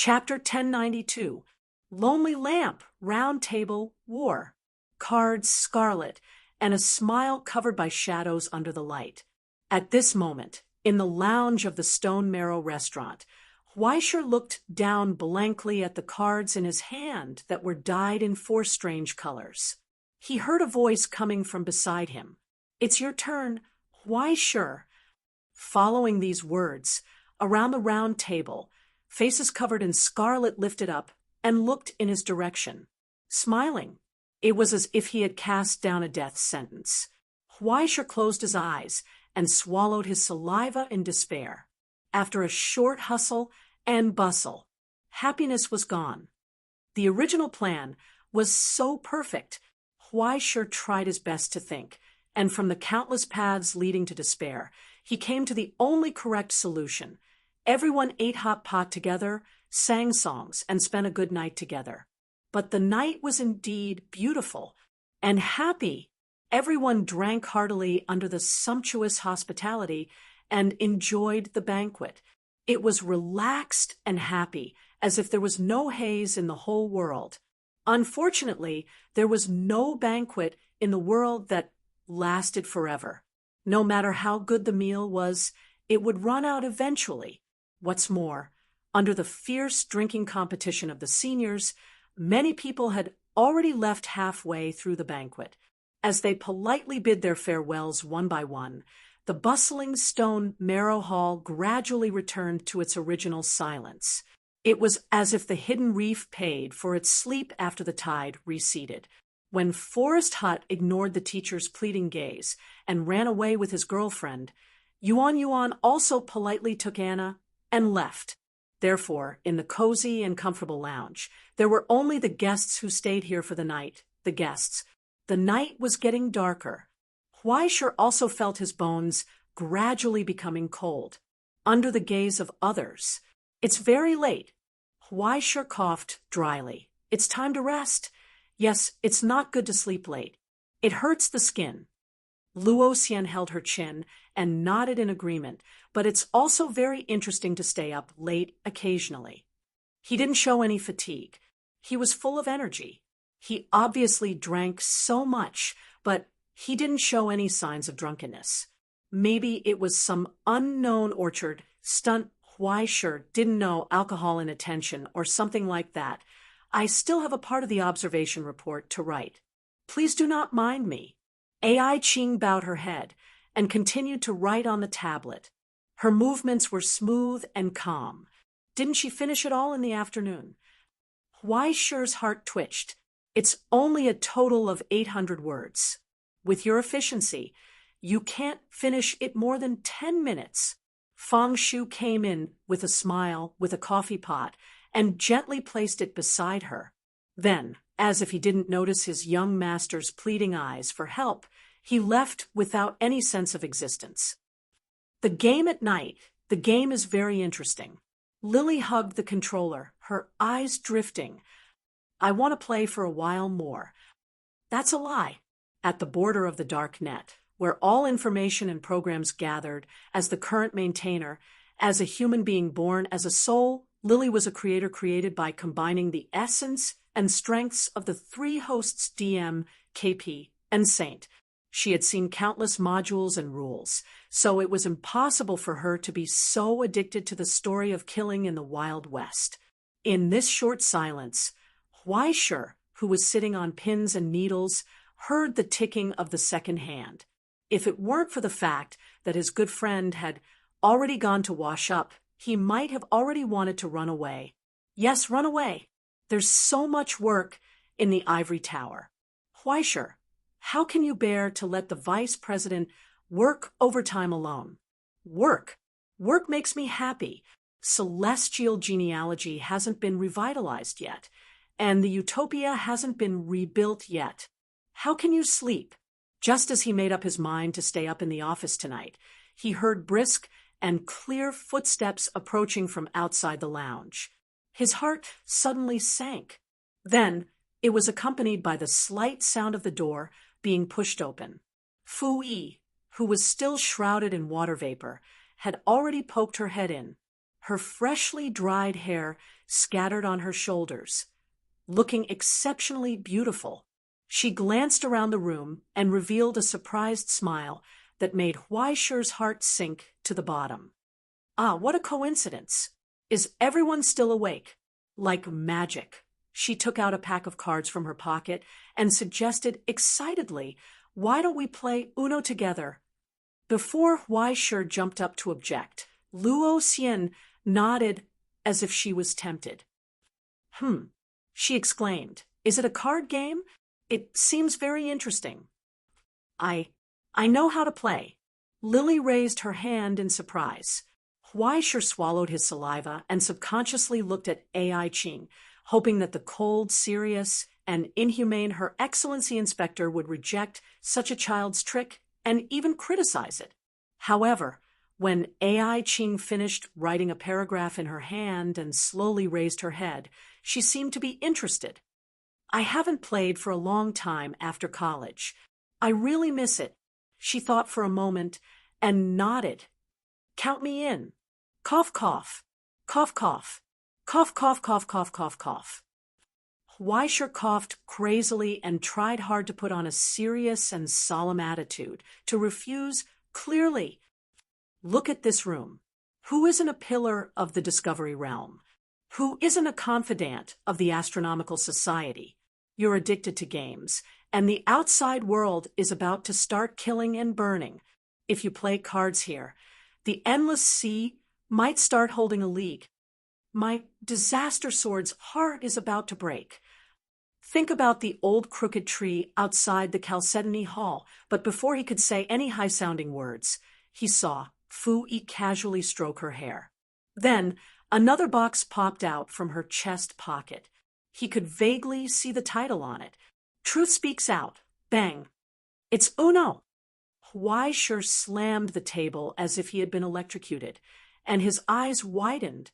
Chapter 1092. Lonely Lamp, Round Table, War. Cards scarlet, and a smile covered by shadows under the light. At this moment, in the lounge of the Stone Marrow restaurant, Weisher looked down blankly at the cards in his hand that were dyed in 4 strange colors. He heard a voice coming from beside him. "It's your turn, Weisher." Following these words, around the round table, faces covered in scarlet lifted up and looked in his direction, smiling. It was as if he had cast down a death sentence. Weisher closed his eyes and swallowed his saliva in despair. After a short hustle and bustle, happiness was gone. The original plan was so perfect. Weisher tried his best to think, and from the countless paths leading to despair, he came to the only correct solution. Everyone ate hot pot together, sang songs, and spent a good night together. But the night was indeed beautiful and happy. Everyone drank heartily under the sumptuous hospitality and enjoyed the banquet. It was relaxed and happy, as if there was no haze in the whole world. Unfortunately, there was no banquet in the world that lasted forever. No matter how good the meal was, it would run out eventually. What's more, under the fierce drinking competition of the seniors, many people had already left halfway through the banquet. As they politely bid their farewells one by one, the bustling Stone Marrow Hall gradually returned to its original silence. It was as if the hidden reef paid for its sleep after the tide receded. When Forrest Hutt ignored the teacher's pleading gaze and ran away with his girlfriend, Yuan also politely took Anna and left. Therefore, in the cozy and comfortable lounge, there were only the guests who stayed here for the night, the guests. The night was getting darker. Weisher also felt his bones gradually becoming cold, under the gaze of others. "It's very late." Weisher coughed dryly. "It's time to rest. Yes, it's not good to sleep late. It hurts the skin." Luocian held her chin and nodded in agreement, but it's also very interesting to stay up late occasionally. He didn't show any fatigue. He was full of energy. He obviously drank so much, but he didn't show any signs of drunkenness. Maybe it was some unknown orchard stunt. Weisher didn't know alcohol inattention or something like that. I still have a part of the observation report to write. Please do not mind me. Ai Ching bowed her head and continued to write on the tablet. Her movements were smooth and calm. Didn't she finish it all in the afternoon? Weisher's heart twitched. It's only a total of 800 words. With your efficiency, you can't finish it more than 10 minutes. Fang Shu came in with a smile, with a coffee pot, and gently placed it beside her. Then, as if he didn't notice his young master's pleading eyes for help, he left without any sense of existence. The game at night. The game is very interesting. Lily hugged the controller, her eyes drifting. I want to play for a while more. That's a lie. At the border of the dark net, where all information and programs gathered, as the current maintainer, as a human being born as a soul, Lily was a creator created by combining the essence and strengths of the 3 hosts DM, KP, and Saint. She had seen countless modules and rules, so it was impossible for her to be so addicted to the story of killing in the Wild West. In this short silence, Weisher, who was sitting on pins and needles, heard the ticking of the second hand. If it weren't for the fact that his good friend had already gone to wash up, he might have already wanted to run away. Yes, run away. There's so much work in the ivory tower. Weisher, how can you bear to let the vice president work overtime alone? Work. Work makes me happy. Celestial genealogy hasn't been revitalized yet, and the utopia hasn't been rebuilt yet. How can you sleep? Just as he made up his mind to stay up in the office tonight, he heard brisk and clear footsteps approaching from outside the lounge. His heart suddenly sank. Then it was accompanied by the slight sound of the door being pushed open. Fu Yi, who was still shrouded in water vapor, had already poked her head in. her freshly dried hair scattered on her shoulders. Looking exceptionally beautiful, she glanced around the room and revealed a surprised smile that made Huaishi's heart sink to the bottom. Ah, what a coincidence! Is everyone still awake? Like magic. She took out a pack of cards from her pocket and suggested excitedly, "Why don't we play Uno together?" Before Huaishi jumped up to object, Luo Xian nodded as if she was tempted. She exclaimed. "Is it a card game? It seems very interesting." I know how to play." Lily raised her hand in surprise. Huaisher swallowed his saliva and subconsciously looked at Ai Qing, hoping that the cold, serious, and inhumane Her Excellency Inspector would reject such a child's trick and even criticize it. However, when Ai Qing finished writing a paragraph in her hand and slowly raised her head, she seemed to be interested. "I haven't played for a long time after college. I really miss it." She thought for a moment and nodded. "Count me in." Cough, cough. Cough, cough. Cough, cough, cough, cough, cough, cough. Huaisher coughed crazily and tried hard to put on a serious and solemn attitude, to refuse clearly. "Look at this room. Who isn't a pillar of the Discovery realm? Who isn't a confidant of the Astronomical Society? You're addicted to games, and the outside world is about to start killing and burning. If you play cards here, the endless sea might start holding a league. My disaster sword's heart is about to break. Think about the old crooked tree outside the Chalcedony Hall." But before he could say any high-sounding words, he saw Fu Yi casually stroke her hair. Then another box popped out from her chest pocket. He could vaguely see the title on it. "Truth Speaks Out." Bang. "It's Uno." Huaisher slammed the table as if he had been electrocuted, and his eyes widened.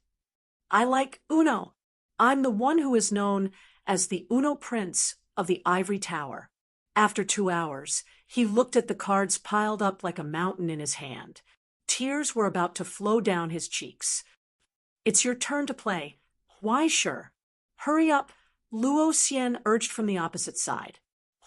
"I like Uno. I'm the one who is known as the Uno Prince of the Ivory Tower." After 2 hours, he looked at the cards piled up like a mountain in his hand. Tears were about to flow down his cheeks. "It's your turn to play. Huaisher." "Hurry up," Luo Xian urged from the opposite side.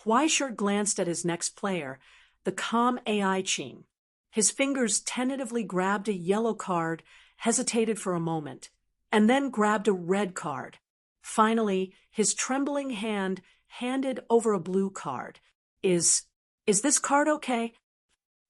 Huaisher glanced at his next player, the calm Ai Qing. His fingers tentatively grabbed a yellow card, hesitated for a moment, and then grabbed a red card. Finally, his trembling hand handed over a blue card. Is this card okay?"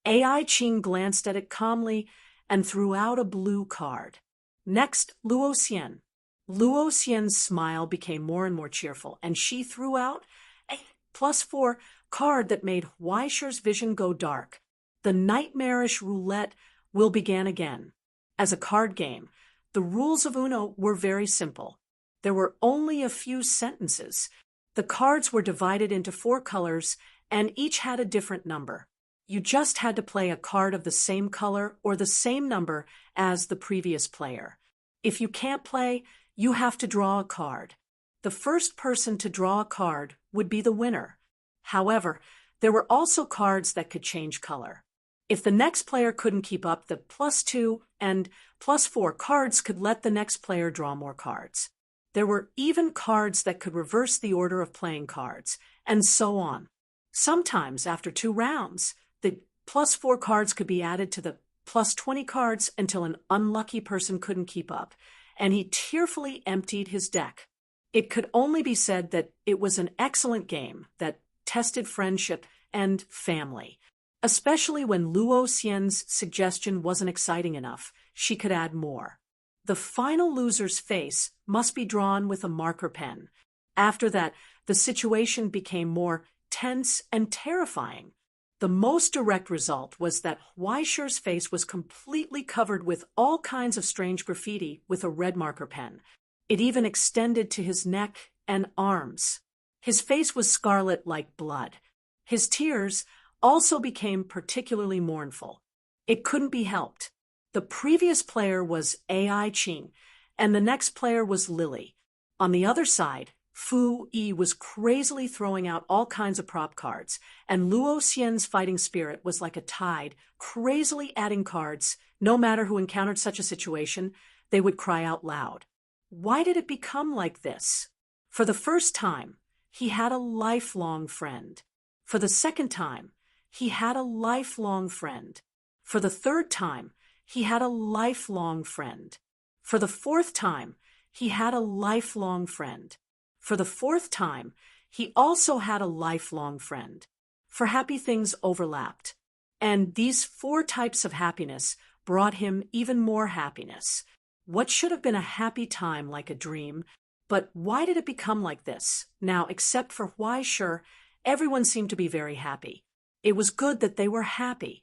Ai Qing glanced at it calmly and threw out a blue card. Next, Luo Xian. Luo Xian's smile became more and more cheerful, and she threw out a +4 card that made Huaisher's vision go dark. The nightmarish roulette wheel began again. As a card game, the rules of Uno were very simple. There were only a few sentences. The cards were divided into 4 colors, and each had a different number. You just had to play a card of the same color or the same number as the previous player. If you can't play, you have to draw a card. The first person to draw a card would be the winner. However, there were also cards that could change color. If the next player couldn't keep up, the +2 and +4 cards could let the next player draw more cards. There were even cards that could reverse the order of playing cards, and so on. Sometimes, after 2 rounds, the +4 cards could be added to the +20 cards until an unlucky person couldn't keep up, and he tearfully emptied his deck. It could only be said that it was an excellent game that tested friendship and family. Especially when Luo Xian's suggestion wasn't exciting enough, she could add more. The final loser's face must be drawn with a marker pen. After that, the situation became more tense and terrifying. The most direct result was that Huaisher's face was completely covered with all kinds of strange graffiti with a red marker pen. It even extended to his neck and arms. His face was scarlet like blood. His tears also became particularly mournful. It couldn't be helped. The previous player was Ai Qing, and the next player was Lily. On the other side, Fu Yi was crazily throwing out all kinds of prop cards, and Luo Xian's fighting spirit was like a tide, crazily adding cards. No matter who encountered such a situation, they would cry out loud. Why did it become like this? For the first time, he had a lifelong friend. For the second time, he had a lifelong friend. For the third time, he had a lifelong friend. For the fourth time, he had a lifelong friend. For the fourth time, he also had a lifelong friend. For happy things overlapped. And these four types of happiness brought him even more happiness. What should have been a happy time like a dream, but why did it become like this? Now, except for why, sure, everyone seemed to be very happy. It was good that they were happy.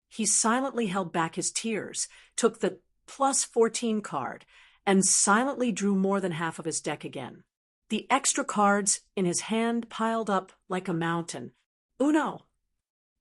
He silently held back his tears, took the +14 card, and silently drew more than half of his deck again. The extra cards in his hand piled up like a mountain. Uno.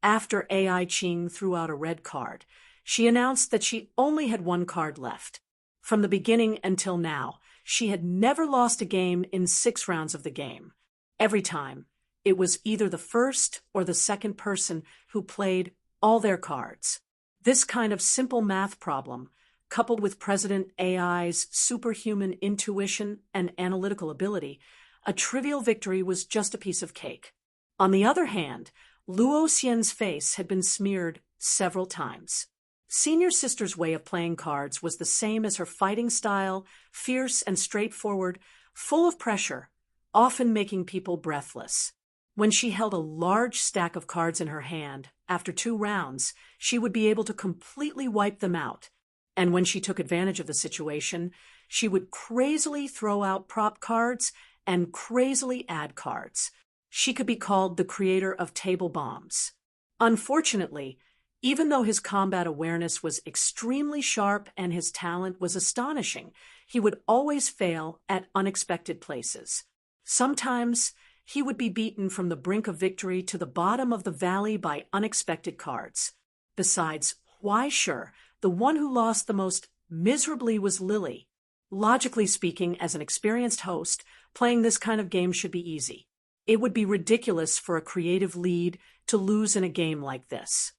After Ai Ching threw out a red card, she announced that she only had one card left. From the beginning until now, she had never lost a game in 6 rounds of the game. Every time, it was either the first or the second person who played all their cards. This kind of simple math problem, coupled with President AI's superhuman intuition and analytical ability, a trivial victory was just a piece of cake. On the other hand, Luo Xian's face had been smeared several times. Senior Sister's way of playing cards was the same as her fighting style, fierce and straightforward, full of pressure, often making people breathless. When she held a large stack of cards in her hand, after 2 rounds, she would be able to completely wipe them out. And when she took advantage of the situation, she would crazily throw out prop cards and crazily add cards. She could be called the creator of table bombs. Unfortunately, even though his combat awareness was extremely sharp and his talent was astonishing, he would always fail at unexpected places. Sometimes, he would be beaten from the brink of victory to the bottom of the valley by unexpected cards. Besides, why sure, the one who lost the most miserably was Lily. Logically speaking, as an experienced host, playing this kind of game should be easy. It would be ridiculous for a creative lead to lose in a game like this.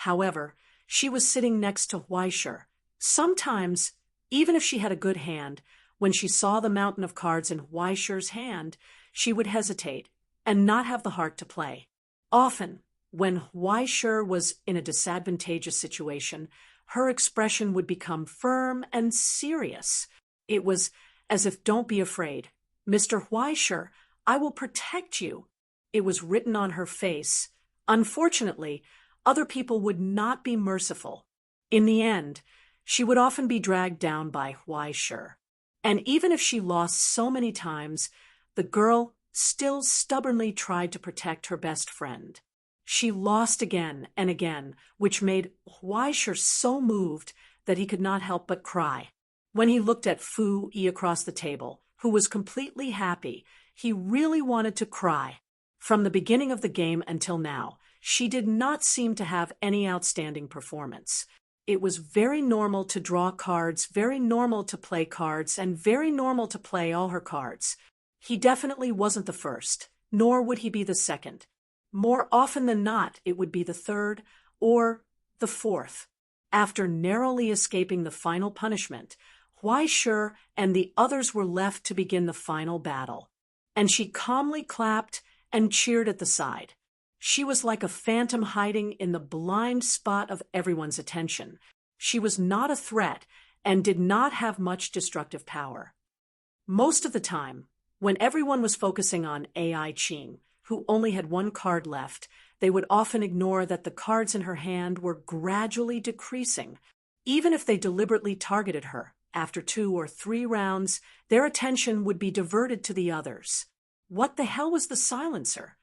However, she was sitting next to Huaisher. Sometimes, even if she had a good hand, when she saw the mountain of cards in Huaisher's hand, she would hesitate and not have the heart to play. Often, when Huaisher was in a disadvantageous situation, her expression would become firm and serious. It was as if, "Don't be afraid. Mr. Huaisher, I will protect you." It was written on her face. Unfortunately, other people would not be merciful. In the end, she would often be dragged down by Huaisher. And even if she lost so many times, the girl still stubbornly tried to protect her best friend. She lost again and again, which made Huaisher so moved that he could not help but cry. When he looked at Fu Yi across the table, who was completely happy, he really wanted to cry. From the beginning of the game until now, she did not seem to have any outstanding performance. It was very normal to draw cards, very normal to play cards, and very normal to play all her cards. He definitely wasn't the first, nor would he be the second. More often than not, it would be the third or the fourth. After narrowly escaping the final punishment, Huaisher and the others were left to begin the final battle. And she calmly clapped and cheered at the side. She was like a phantom hiding in the blind spot of everyone's attention. She was not a threat and did not have much destructive power. Most of the time, when everyone was focusing on Ai Ching, who only had 1 card left, they would often ignore that the cards in her hand were gradually decreasing. Even if they deliberately targeted her, after 2 or 3 rounds, their attention would be diverted to the others. What the hell was the silencer?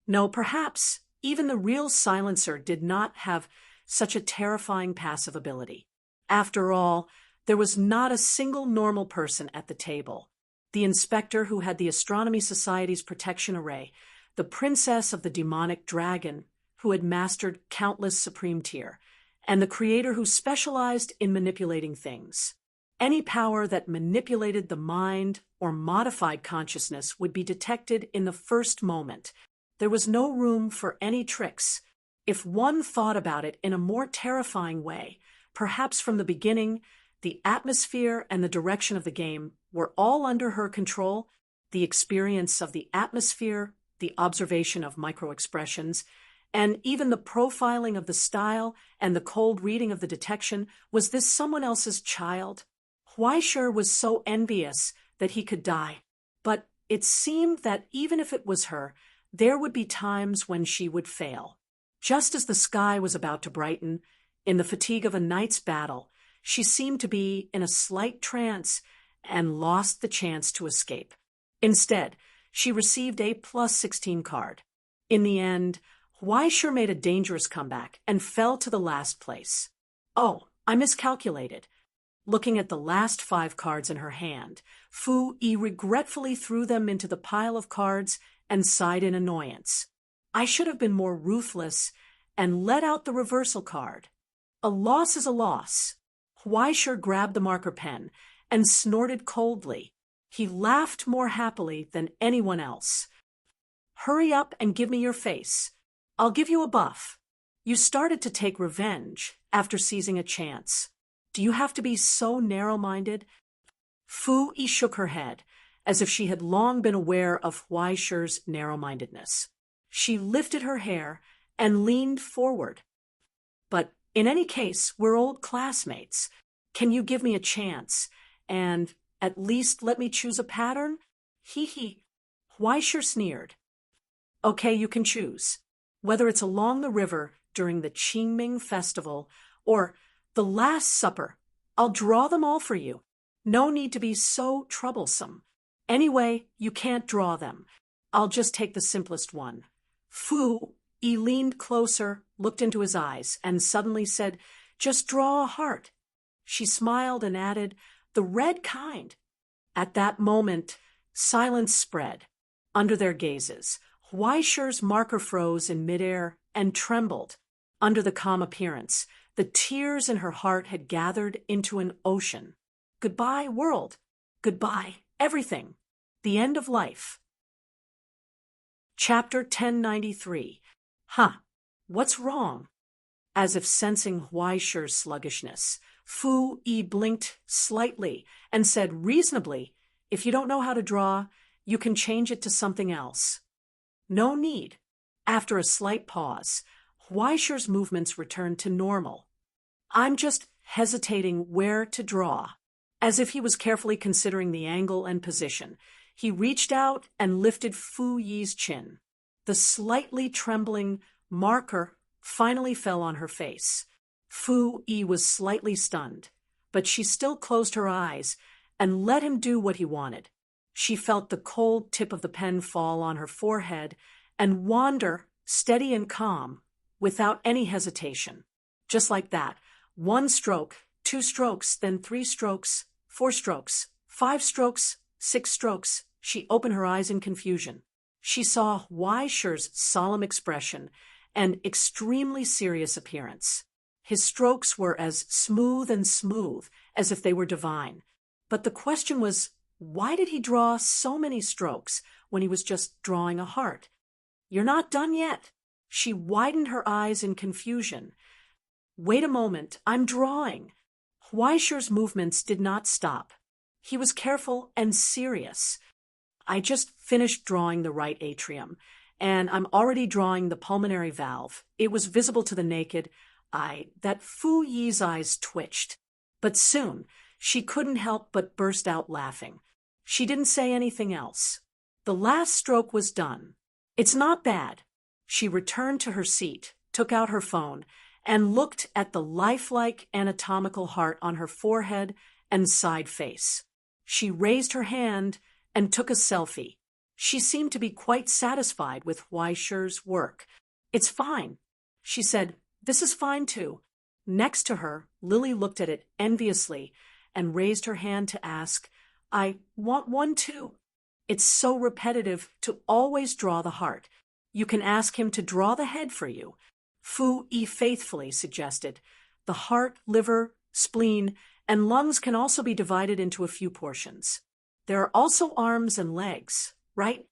No, perhaps even the real silencer did not have such a terrifying passive ability. After all, there was not a single normal person at the table. The inspector who had the Astronomy Society's protection array, the princess of the demonic dragon who had mastered countless supreme tier, and the creator who specialized in manipulating things. Any power that manipulated the mind or modified consciousness would be detected in the first moment. There was no room for any tricks. If one thought about it in a more terrifying way, perhaps from the beginning, The atmosphere and the direction of the game were all under her control. The experience of the atmosphere, the observation of micro-expressions, and even the profiling of the style and the cold reading of the detection. Was this someone else's child? Huaishir was so envious that he could die. But it seemed that even if it was her, there would be times when she would fail. Just as the sky was about to brighten, in the fatigue of a night's battle, she seemed to be in a slight trance and lost the chance to escape. Instead, she received a +16 card. In the end, Huaishir made a dangerous comeback and fell to the last place. Oh, I miscalculated. Looking at the last 5 cards in her hand, Fu Yi regretfully threw them into the pile of cards and sighed in annoyance. I should have been more ruthless and let out the reversal card. A loss is a loss. Huaishir grabbed the marker pen and snorted coldly. He laughed more happily than anyone else. Hurry up and give me your face. I'll give you a buff. You started to take revenge after seizing a chance. Do you have to be so narrow-minded? Fu Yi shook her head, as if she had long been aware of Huaishir's narrow-mindedness. She lifted her hair and leaned forward. But in any case, we're old classmates. Can you give me a chance and at least let me choose a pattern? Hee. Huaishir sneered. Okay, you can choose. Whether it's along the river during the Qingming festival or the Last Supper, I'll draw them all for you. No need to be so troublesome. Anyway, you can't draw them. I'll just take the simplest one. Fu Yi leaned closer, looked into his eyes, and suddenly said, Just draw a heart. She smiled and added, The red kind. At that moment, silence spread. Under their gazes, Huaishir's marker froze in midair and trembled. Under the calm appearance, the tears in her heart had gathered into an ocean. Goodbye, world. Goodbye, everything. The end of life. Chapter 1093. What's wrong? As if sensing Huaishir's sluggishness, Fu Yi blinked slightly and said reasonably, If you don't know how to draw, you can change it to something else. No need. After a slight pause, Huaishir's movements returned to normal. I'm just hesitating where to draw. As if he was carefully considering the angle and position, he reached out and lifted Fu Yi's chin. The slightly trembling marker finally fell on her face. Fu Yi was slightly stunned, but she still closed her eyes and let him do what he wanted. She felt the cold tip of the pen fall on her forehead and wander, steady and calm, without any hesitation. Just like that, 1 stroke, 2 strokes, then 3 strokes, 4 strokes, 5 strokes, 6 strokes. She opened her eyes in confusion. She saw Huaishir's solemn expression and extremely serious appearance. His strokes were as smooth as if they were divine. But the question was, why did he draw so many strokes when he was just drawing a heart? You're not done yet. She widened her eyes in confusion. Wait a moment, I'm drawing. Huaishir's movements did not stop. He was careful and serious. I just finished drawing the right atrium, and I'm already drawing the pulmonary valve. It was visible to the naked eye that Fu Yi's eyes twitched. But soon, she couldn't help but burst out laughing. She didn't say anything else. The last stroke was done. It's not bad. She returned to her seat, took out her phone, and looked at the lifelike anatomical heart on her forehead and side face. She raised her hand and took a selfie. She seemed to be quite satisfied with Huaishir's work. It's fine. She said, This is fine too. Next to her, Lily looked at it enviously and raised her hand to ask, I want one too. It's so repetitive to always draw the heart. You can ask him to draw the head for you. Fu Yi faithfully suggested. The heart, liver, spleen, and lungs can also be divided into a few portions. There are also arms and legs, right?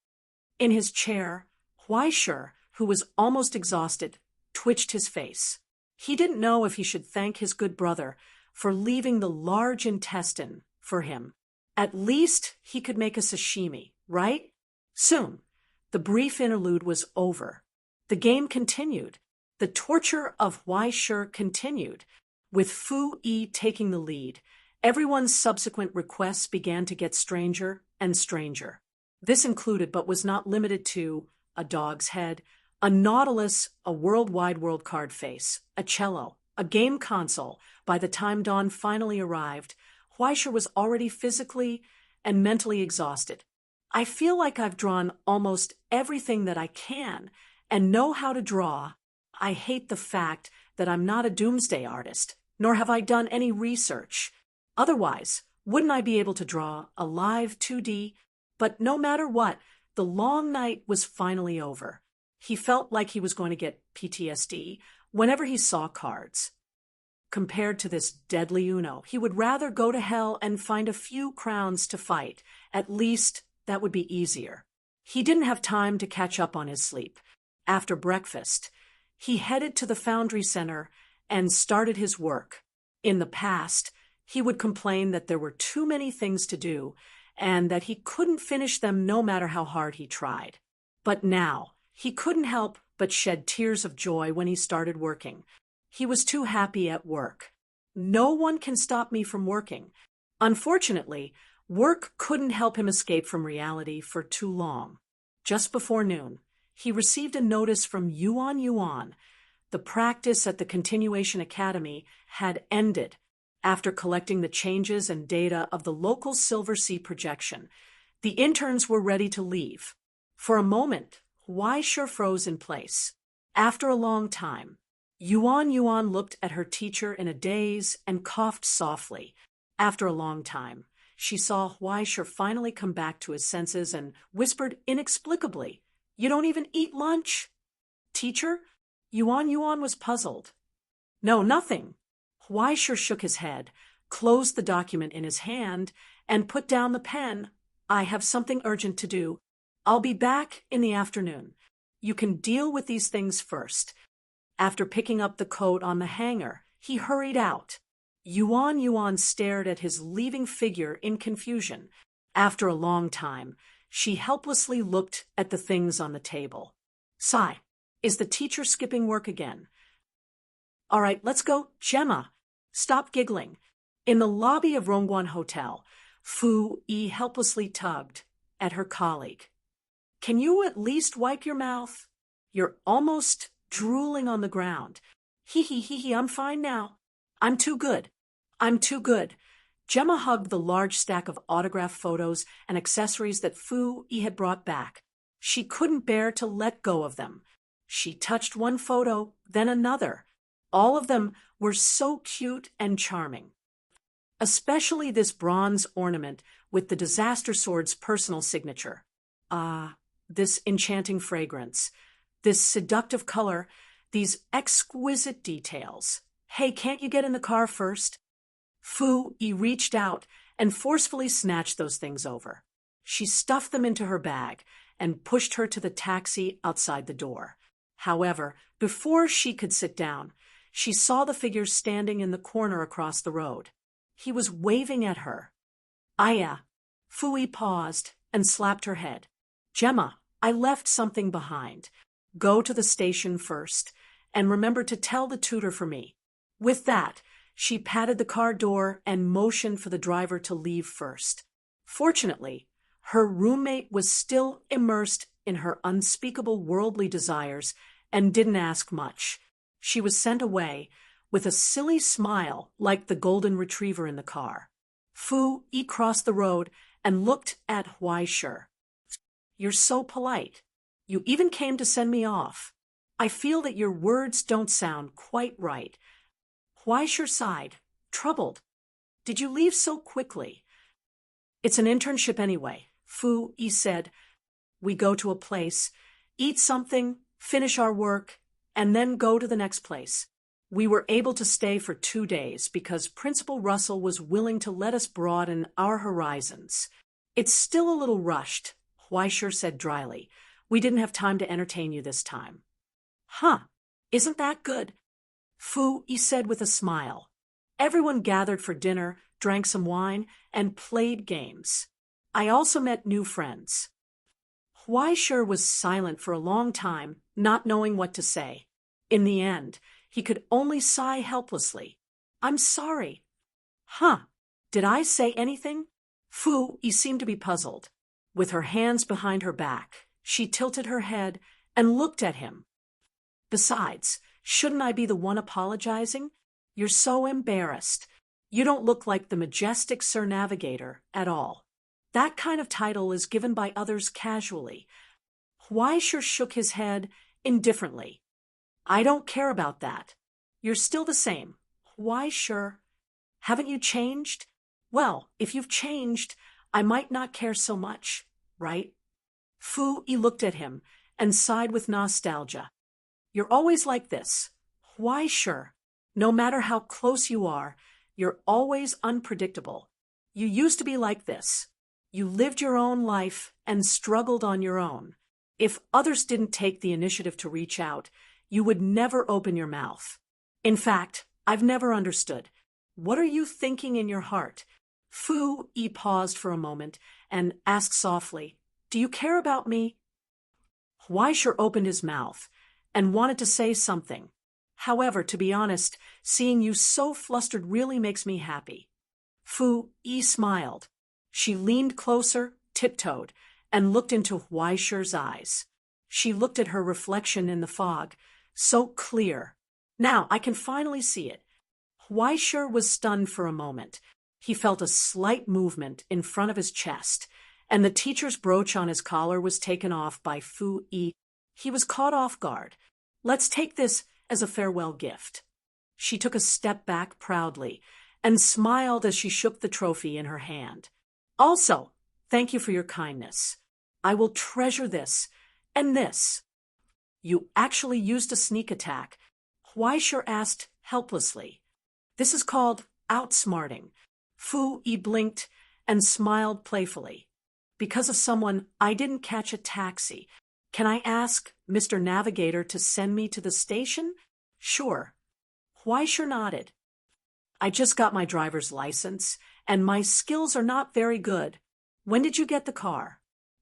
In his chair, Huaishir, who was almost exhausted, twitched his face. He didn't know if he should thank his good brother for leaving the large intestine for him. At least he could make a sashimi, right? Soon, the brief interlude was over. The game continued. The torture of Huaishir continued, with Fu Yi taking the lead. Everyone's subsequent requests began to get stranger and stranger. This included, but was not limited to, a dog's head, a nautilus, a worldwide world card face, a cello, a game console. By the time dawn finally arrived, Huaishir was already physically and mentally exhausted. I feel like I've drawn almost everything that I can and know how to draw. I hate the fact that I'm not a Doomsday artist, nor have I done any research. Otherwise, wouldn't I be able to draw a live 2D? But no matter what, the long night was finally over. He felt like he was going to get PTSD whenever he saw cards. Compared to this deadly Uno, he would rather go to hell and find a few crowns to fight. At least that would be easier. He didn't have time to catch up on his sleep. After breakfast, he headed to the Foundry Center and started his work. In the past, he would complain that there were too many things to do and that he couldn't finish them no matter how hard he tried. But now, he couldn't help but shed tears of joy when he started working. He was too happy at work. No one can stop me from working. Unfortunately, work couldn't help him escape from reality for too long. Just before noon, he received a notice from Yuan Yuan. The practice at the Continuation Academy had ended after collecting the changes and data of the local Silver Sea projection. The interns were ready to leave. For a moment, Huaishir froze in place. After a long time, Yuan Yuan looked at her teacher in a daze and coughed softly. After a long time, she saw Huaishir finally come back to his senses and whispered inexplicably, "You don't even eat lunch?" "Teacher?" Yuan Yuan was puzzled. "No, nothing." Huaishir shook his head, closed the document in his hand, and put down the pen. "I have something urgent to do. I'll be back in the afternoon. You can deal with these things first." After picking up the coat on the hanger, he hurried out. Yuan Yuan stared at his leaving figure in confusion. After a long time, she helplessly looked at the things on the table. "Sigh, is the teacher skipping work again?" "All right, let's go. Gemma, stop giggling." In the lobby of Rongguan Hotel, Fu Yi helplessly tugged at her colleague. "Can you at least wipe your mouth? You're almost drooling on the ground." Hee, I'm fine now. I'm too good. Gemma hugged the large stack of autograph photos and accessories that Fu Yi had brought back. She couldn't bear to let go of them. She touched one photo, then another. All of them were so cute and charming. Especially this bronze ornament with the Disaster Sword's personal signature. This enchanting fragrance. This seductive color, these exquisite details. "Hey, can't you get in the car first?" Fu Yi reached out and forcefully snatched those things over. She stuffed them into her bag and pushed her to the taxi outside the door. However, before she could sit down, she saw the figure standing in the corner across the road. He was waving at her. "Aya." Fu Yi paused and slapped her head. "Gemma, I left something behind. Go to the station first, and remember to tell the tutor for me." With that, she patted the car door and motioned for the driver to leave first. Fortunately, her roommate was still immersed in her unspeakable worldly desires and didn't ask much. She was sent away with a silly smile like the golden retriever in the car. Fu Yi crossed the road and looked at Huaishir. "You're so polite. You even came to send me off. I feel that your words don't sound quite right." Huaishir sighed, troubled. "Did you leave so quickly?" "It's an internship anyway," Fu Yi said. "We go to a place, eat something, finish our work, and then go to the next place. We were able to stay for 2 days because Principal Russell was willing to let us broaden our horizons. It's still a little rushed," Huaishir said dryly. "We didn't have time to entertain you this time." "Huh, isn't that good?" Fu Yi said with a smile. Everyone gathered for dinner, drank some wine, and played games. I also met new friends. Huaisher was silent for a long time, not knowing what to say. In the end, he could only sigh helplessly. I'm sorry. Huh? Did I say anything? Fu Yi seemed to be puzzled. With her hands behind her back, she tilted her head and looked at him. Besides, shouldn't I be the one apologizing? You're so embarrassed. You don't look like the majestic Sir Navigator at all. That kind of title is given by others casually. Huaisher shook his head indifferently. I don't care about that. You're still the same. Huaisher. Haven't you changed? Well, if you've changed, I might not care so much, right? Fu Yi looked at him and sighed with nostalgia. You're always like this. Huaisher. No matter how close you are, you're always unpredictable. You used to be like this. You lived your own life and struggled on your own. If others didn't take the initiative to reach out, you would never open your mouth. In fact, I've never understood. What are you thinking in your heart? Fu Yi paused for a moment and asked softly, Do you care about me? Huaisher opened his mouth and wanted to say something. However, to be honest, seeing you so flustered really makes me happy. Fu Yi smiled. She leaned closer, tiptoed, and looked into Huaisher's eyes. She looked at her reflection in the fog, so clear. Now I can finally see it. Huaisher was stunned for a moment. He felt a slight movement in front of his chest, and the teacher's brooch on his collar was taken off by Fu Yi. He was caught off guard. Let's take this as a farewell gift. She took a step back proudly and smiled as she shook the trophy in her hand. Also, thank you for your kindness. I will treasure this and this. You actually used a sneak attack, Huaisher asked helplessly. This is called outsmarting. Fu Yi blinked and smiled playfully. Because of someone, I didn't catch a taxi. Can I ask Mr. Navigator to send me to the station? Sure. Huaisher nodded. I just got my driver's license, and my skills are not very good. When did you get the car?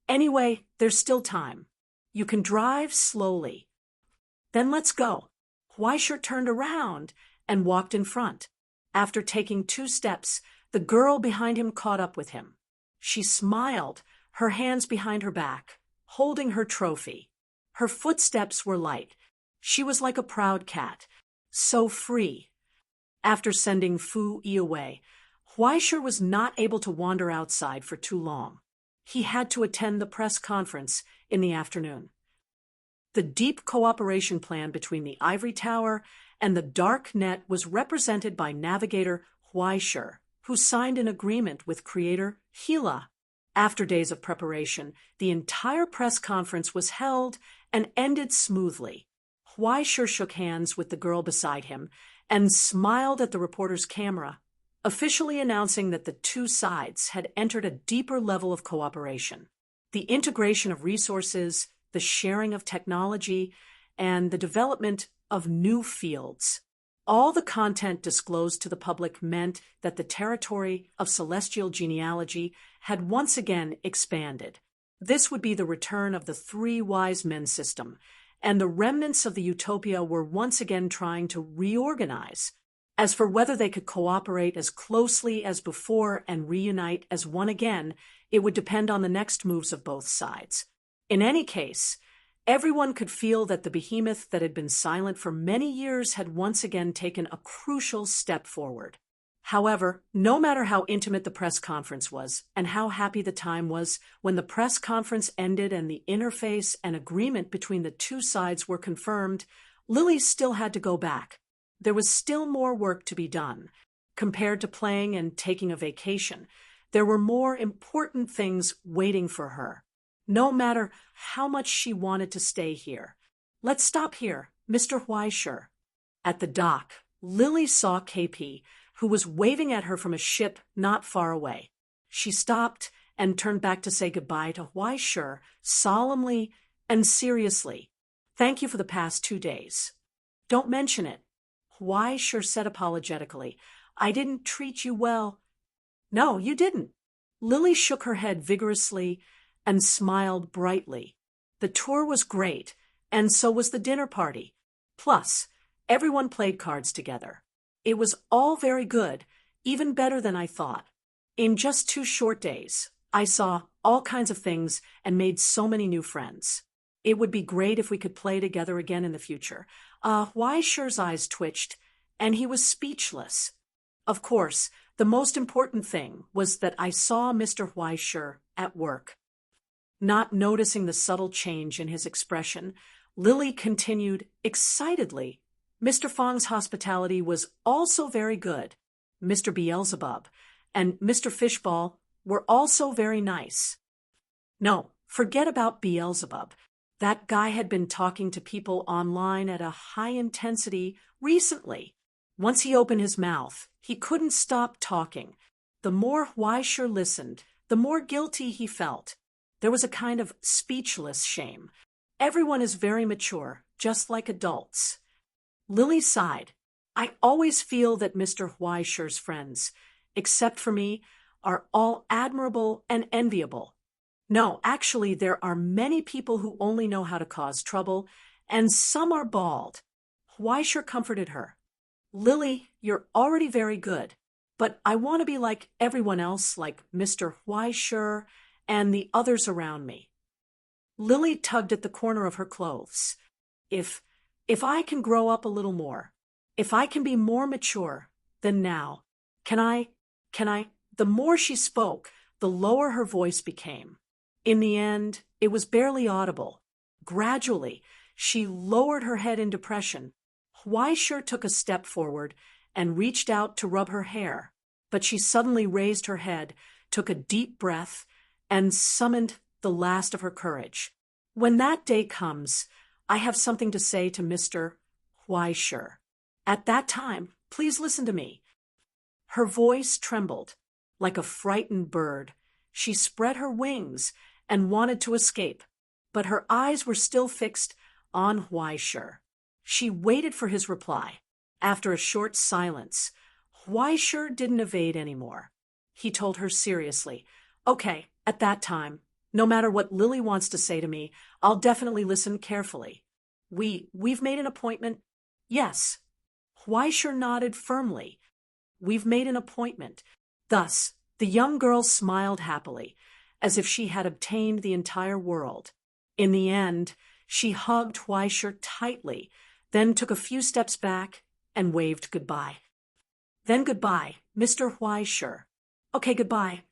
Anyway, there's still time. You can drive slowly. Then let's go. Huaisher turned around and walked in front. After taking 2 steps, the girl behind him caught up with him. She smiled, her hands behind her back, holding her trophy. Her footsteps were light. She was like a proud cat, so free. After sending Fu Yi away, Huaisher was not able to wander outside for too long. He had to attend the press conference in the afternoon. The deep cooperation plan between the Ivory Tower and the Dark Net was represented by Navigator Huaisher, who signed an agreement with creator Hila. After days of preparation, the entire press conference was held and ended smoothly. Huaisher shook hands with the girl beside him and smiled at the reporter's camera, officially announcing that the 2 sides had entered a deeper level of cooperation. The integration of resources, the sharing of technology, and the development of new fields. All the content disclosed to the public meant that the territory of celestial genealogy had once again expanded. This would be the return of the 3 wise men system, and the remnants of the utopia were once again trying to reorganize. As for whether they could cooperate as closely as before and reunite as one again, it would depend on the next moves of both sides. In any case, everyone could feel that the behemoth that had been silent for many years had once again taken a crucial step forward. However, no matter how intimate the press conference was and how happy the time was, when the press conference ended and the interface and agreement between the 2 sides were confirmed, Lily still had to go back. There was still more work to be done. Compared to playing and taking a vacation, there were more important things waiting for her. No matter how much she wanted to stay here. Let's stop here, Mr. Huaisher. At the dock, Lily saw KP, who was waving at her from a ship not far away. She stopped and turned back to say goodbye to Huaisher, solemnly and seriously. Thank you for the past 2 days. Don't mention it. Huaisher said apologetically. I didn't treat you well." "No, you didn't." Lily shook her head vigorously and smiled brightly. The tour was great, and so was the dinner party. Plus, everyone played cards together. It was all very good, even better than I thought. In just 2 short days, I saw all kinds of things and made so many new friends. It would be great if we could play together again in the future. Weischer's eyes twitched, and he was speechless. Of course, the most important thing was that I saw Mr. Weischer at work. Not noticing the subtle change in his expression, Lily continued excitedly. Mr. Fong's hospitality was also very good. Mr. Beelzebub and Mr. Fishball were also very nice. No, forget about Beelzebub. That guy had been talking to people online at a high intensity recently. Once he opened his mouth, he couldn't stop talking. The more Weischer listened, the more guilty he felt. There was a kind of speechless shame. Everyone is very mature, just like adults. Lily sighed. I always feel that Mr. Weischer's friends, except for me, are all admirable and enviable. No, actually, there are many people who only know how to cause trouble, and some are bald. Weischer comforted her. Lily, you're already very good, but I want to be like everyone else, like Mr. Weischer and the others around me. Lily tugged at the corner of her clothes. If I can grow up a little more, if I can be more mature than now, can I? The more she spoke, the lower her voice became. In the end, it was barely audible. Gradually, she lowered her head in depression. Weischer took a step forward and reached out to rub her hair, but she suddenly raised her head, took a deep breath, and summoned the last of her courage. When that day comes, I have something to say to Mr. Weischer. At that time, please listen to me. Her voice trembled. Like a frightened bird, she spread her wings and wanted to escape, but her eyes were still fixed on Weischer. She waited for his reply. After a short silence, Weischer didn't evade anymore. He told her seriously, "Okay, at that time, no matter what Lily wants to say to me, I'll definitely listen carefully. We've made an appointment?" "Yes." Weischer nodded firmly. "We've made an appointment." Thus, the young girl smiled happily, as if she had obtained the entire world. In the end, she hugged Weischer tightly, then took a few steps back and waved goodbye. Then goodbye, Mr. Weischer. Okay, goodbye.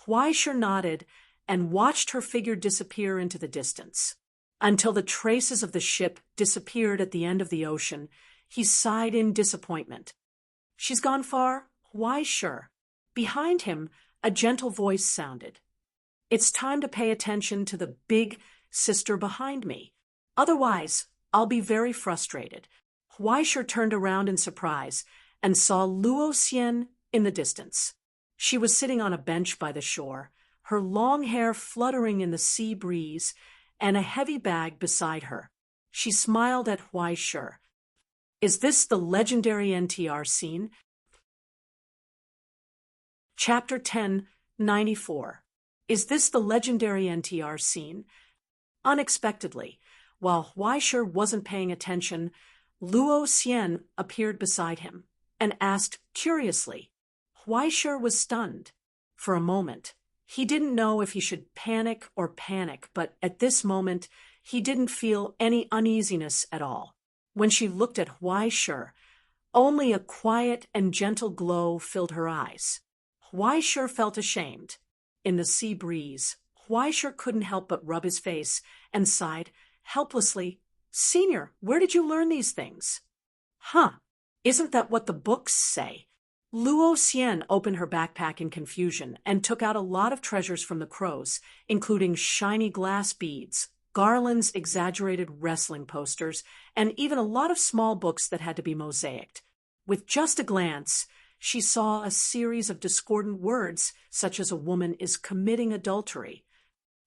Weischer nodded and watched her figure disappear into the distance. Until the traces of the ship disappeared at the end of the ocean, he sighed in disappointment. "She's gone far?" Weischer. Behind him, a gentle voice sounded. "It's time to pay attention to the big sister behind me. Otherwise, I'll be very frustrated." Weischer turned around in surprise and saw Luo Xian in the distance. She was sitting on a bench by the shore, her long hair fluttering in the sea breeze, and a heavy bag beside her. She smiled at Weischer. "Is this the legendary NTR scene?" Chapter 1094. Is this the legendary NTR scene? Unexpectedly, while Weischer wasn't paying attention, Luo Xian appeared beside him and asked curiously. Weischer was stunned. For a moment, he didn't know if he should panic or panic, but at this moment, he didn't feel any uneasiness at all. When she looked at Weischer, only a quiet and gentle glow filled her eyes. Weischer felt ashamed. In the sea breeze, Weischer couldn't help but rub his face and sighed helplessly. "Senior, where did you learn these things?" "Huh, isn't that what the books say?" Luo Xian opened her backpack in confusion and took out a lot of treasures from the crows, including shiny glass beads, garlands, exaggerated wrestling posters, and even a lot of small books that had to be mosaicked. With just a glance, she saw a series of discordant words, such as "a woman is committing adultery."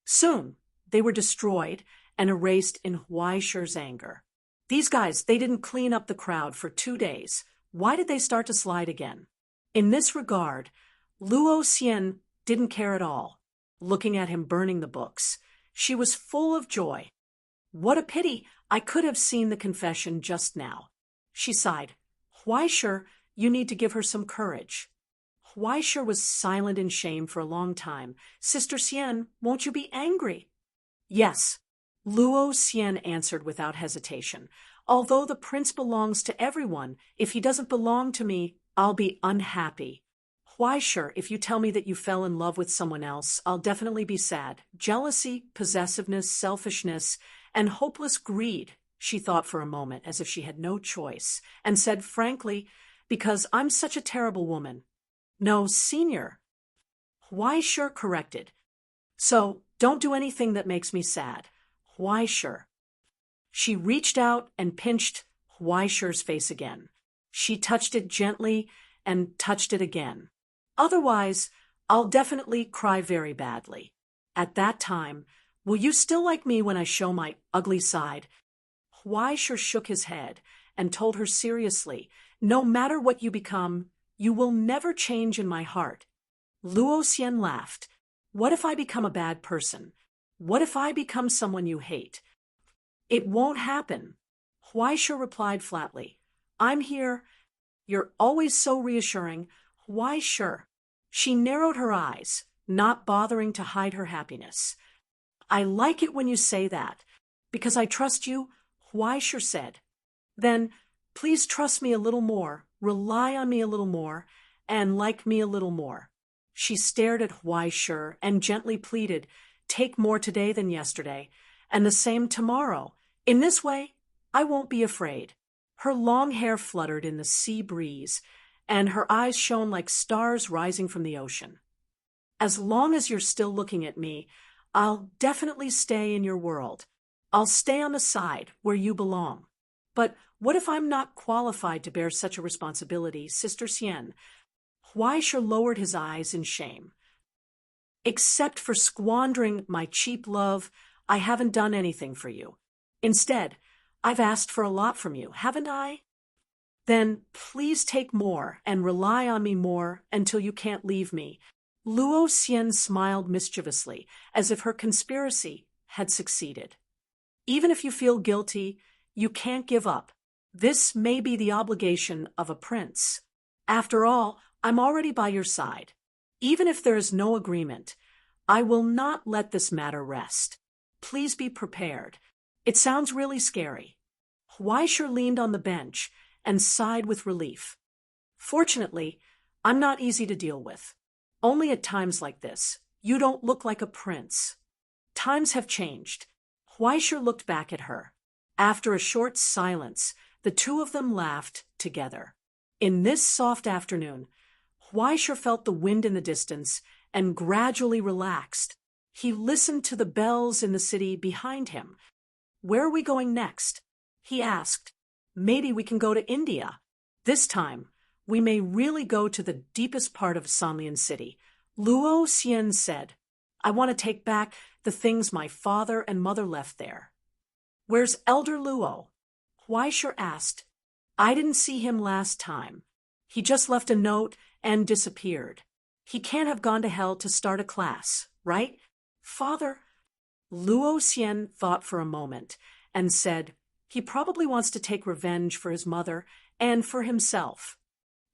Soon, they were destroyed and erased in Weischer's anger. These guys, they didn't clean up the crowd for 2 days. Why did they start to slide again? In this regard, Luo Xian didn't care at all. Looking at him burning the books, she was full of joy. What a pity I could have seen the confession just now. She sighed. Huaishe, you need to give her some courage. Huaishe was silent in shame for a long time. Sister Xian, won't you be angry? Yes, Luo Xian answered without hesitation. Although the prince belongs to everyone, if he doesn't belong to me, I'll be unhappy. Huaishe, if you tell me that you fell in love with someone else, I'll definitely be sad. Jealousy, possessiveness, selfishness, and hopeless greed, she thought for a moment as if she had no choice, and said frankly, because I'm such a terrible woman. No, senior. Huaishe corrected. So, don't do anything that makes me sad. Huaishe. She reached out and pinched Huaishe's face again. She touched it gently and touched it again. Otherwise, I'll definitely cry very badly. At that time, will you still like me when I show my ugly side? Huaishe shook his head and told her seriously, no matter what you become, you will never change in my heart. Luo Xian laughed. What if I become a bad person? What if I become someone you hate? It won't happen. Huaishe replied flatly. I'm here. You're always so reassuring. Huaishe. She narrowed her eyes, not bothering to hide her happiness. I like it when you say that, because I trust you, Huaishe said. Then, please trust me a little more, rely on me a little more, and like me a little more. She stared at Huaishe and gently pleaded, take more today than yesterday, and the same tomorrow. In this way, I won't be afraid. Her long hair fluttered in the sea breeze, and her eyes shone like stars rising from the ocean. As long as you're still looking at me, I'll definitely stay in your world. I'll stay on the side where you belong. But what if I'm not qualified to bear such a responsibility, Sister Xian? Huaishe lowered his eyes in shame. Except for squandering my cheap love, I haven't done anything for you. Instead, I've asked for a lot from you, haven't I? Then please take more and rely on me more until you can't leave me. Luo Xian smiled mischievously, as if her conspiracy had succeeded. Even if you feel guilty, you can't give up. This may be the obligation of a prince. After all, I'm already by your side. Even if there is no agreement, I will not let this matter rest. Please be prepared. It sounds really scary. Huaishe leaned on the bench and sighed with relief. Fortunately, I'm not easy to deal with. Only at times like this, you don't look like a prince. Times have changed. Huaishe looked back at her. After a short silence, the two of them laughed together. In this soft afternoon, Huaishe felt the wind in the distance and gradually relaxed. He listened to the bells in the city behind him. Where are we going next? He asked. Maybe we can go to India. This time, we may really go to the deepest part of Sanlian City. Luo Xian said, I want to take back the things my father and mother left there. Where's Elder Luo? Huaishe asked. I didn't see him last time. He just left a note and disappeared. He can't have gone to hell to start a class, right? Father? Luo Xian thought for a moment and said, he probably wants to take revenge for his mother and for himself.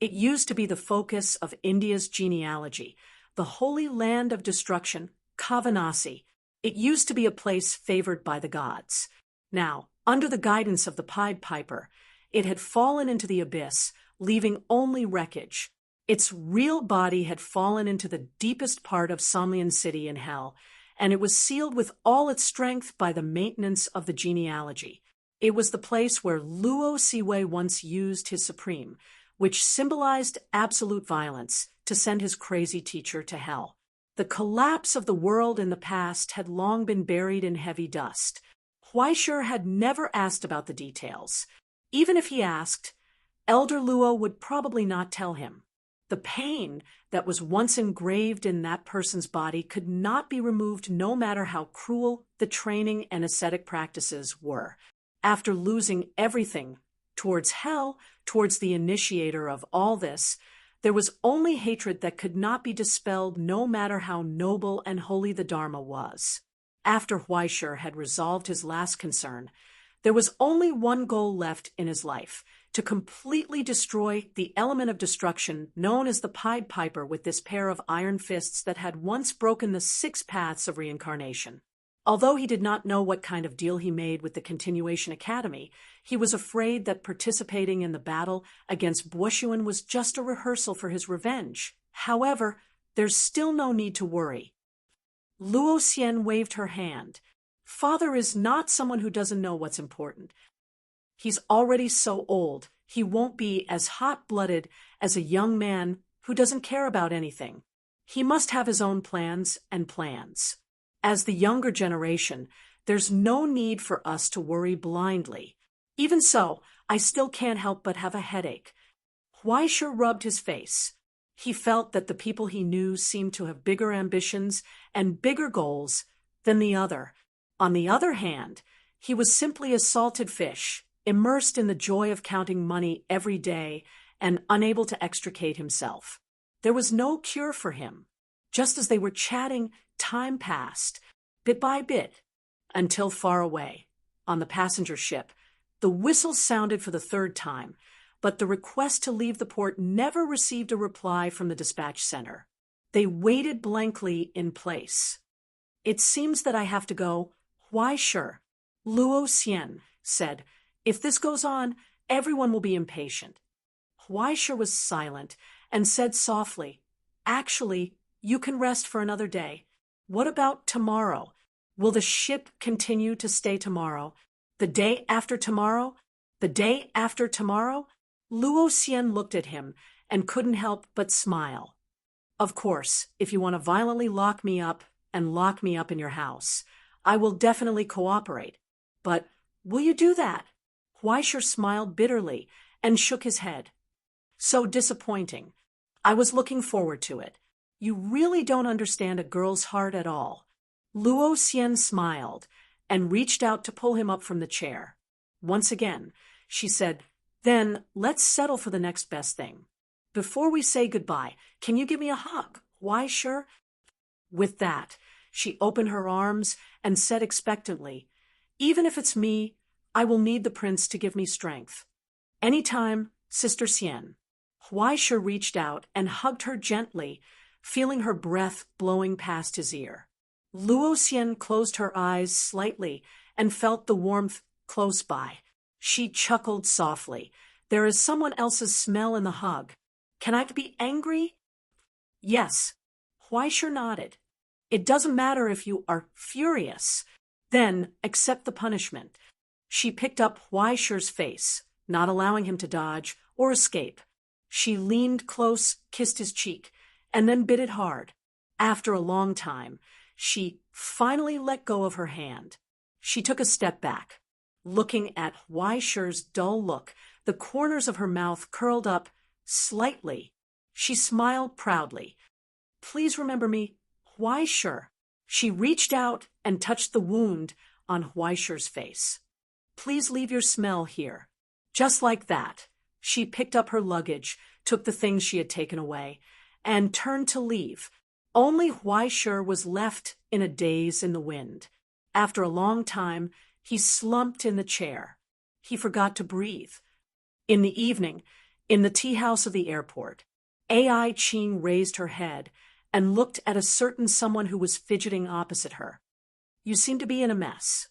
It used to be the focus of India's genealogy, the holy land of destruction, Kavanasi. It used to be a place favored by the gods. Now, under the guidance of the Pied Piper, it had fallen into the abyss, leaving only wreckage. Its real body had fallen into the deepest part of Sanlian City in hell, and it was sealed with all its strength by the maintenance of the genealogy. It was the place where Luo Siwei once used his supreme, which symbolized absolute violence, to send his crazy teacher to hell. The collapse of the world in the past had long been buried in heavy dust. Huaishe had never asked about the details. Even if he asked, Elder Luo would probably not tell him. The pain that was once engraved in that person's body could not be removed no matter how cruel the training and ascetic practices were. After losing everything towards hell, towards the initiator of all this, There was only hatred that could not be dispelled no matter how noble and holy the Dharma was. After Huaishur had resolved his last concern, there was only one goal left in his life: to completely destroy the element of destruction known as the Pied Piper with this pair of iron fists that had once broken the 6 paths of reincarnation. Although he did not know what kind of deal he made with the Continuation Academy, he was afraid that participating in the battle against Boishuan was just a rehearsal for his revenge. However, there's still no need to worry. Luo Xian waved her hand. Father is not someone who doesn't know what's important. He's already so old, he won't be as hot-blooded as a young man who doesn't care about anything. He must have his own plans and plans. As the younger generation, there's no need for us to worry blindly. Even so, I still can't help but have a headache. Huaishur rubbed his face. He felt that the people he knew seemed to have bigger ambitions and bigger goals than the other. On the other hand, he was simply a salted fish, immersed in the joy of counting money every day and unable to extricate himself. There was no cure for him. Just as they were chatting, time passed, bit by bit, until far away, on the passenger ship, the whistle sounded for the 3rd time, but the request to leave the port never received a reply from the dispatch center. They waited blankly in place. It seems that I have to go. Huaishur, Luo Xian said, if this goes on, everyone will be impatient. Huaishur was silent and said softly, actually, you can rest for another day. What about tomorrow? Will the ship continue to stay tomorrow? The day after tomorrow? The day after tomorrow? Luo Xian looked at him and couldn't help but smile. Of course, if you want to violently lock me up and lock me up in your house, I will definitely cooperate. But will you do that? Huaishur smiled bitterly and shook his head. So disappointing. I was looking forward to it. You really don't understand a girl's heart at all. Luo Xian smiled and reached out to pull him up from the chair. Once again, she said, then let's settle for the next best thing. Before we say goodbye, can you give me a hug? Huaishur? With that, she opened her arms and said expectantly, even if it's me, I will need the prince to give me strength. Anytime, Sister Xian. Huaishur reached out and hugged her gently, feeling her breath blowing past his ear. Luo Xian closed her eyes slightly and felt the warmth close by. She chuckled softly. There is someone else's smell in the hug. Can I be angry? Yes. Huaishur nodded. It doesn't matter if you are furious. Then accept the punishment. She picked up Huaishur's face, not allowing him to dodge or escape. She leaned close, kissed his cheek, and then bit it hard. After a long time, she finally let go of her hand. She took a step back. Looking at Huaishur's dull look, the corners of her mouth curled up slightly. She smiled proudly. Please remember me, Huaishur. She reached out and touched the wound on Huaishur's face. Please leave your smell here. Just like that, she picked up her luggage, took the things she had taken away, and turned to leave. Only Huaishur was left in a daze in the wind. After a long time, he slumped in the chair. He forgot to breathe. In the evening, in the tea house of the airport, Ai Qing raised her head and looked at a certain someone who was fidgeting opposite her. You seem to be in a mess.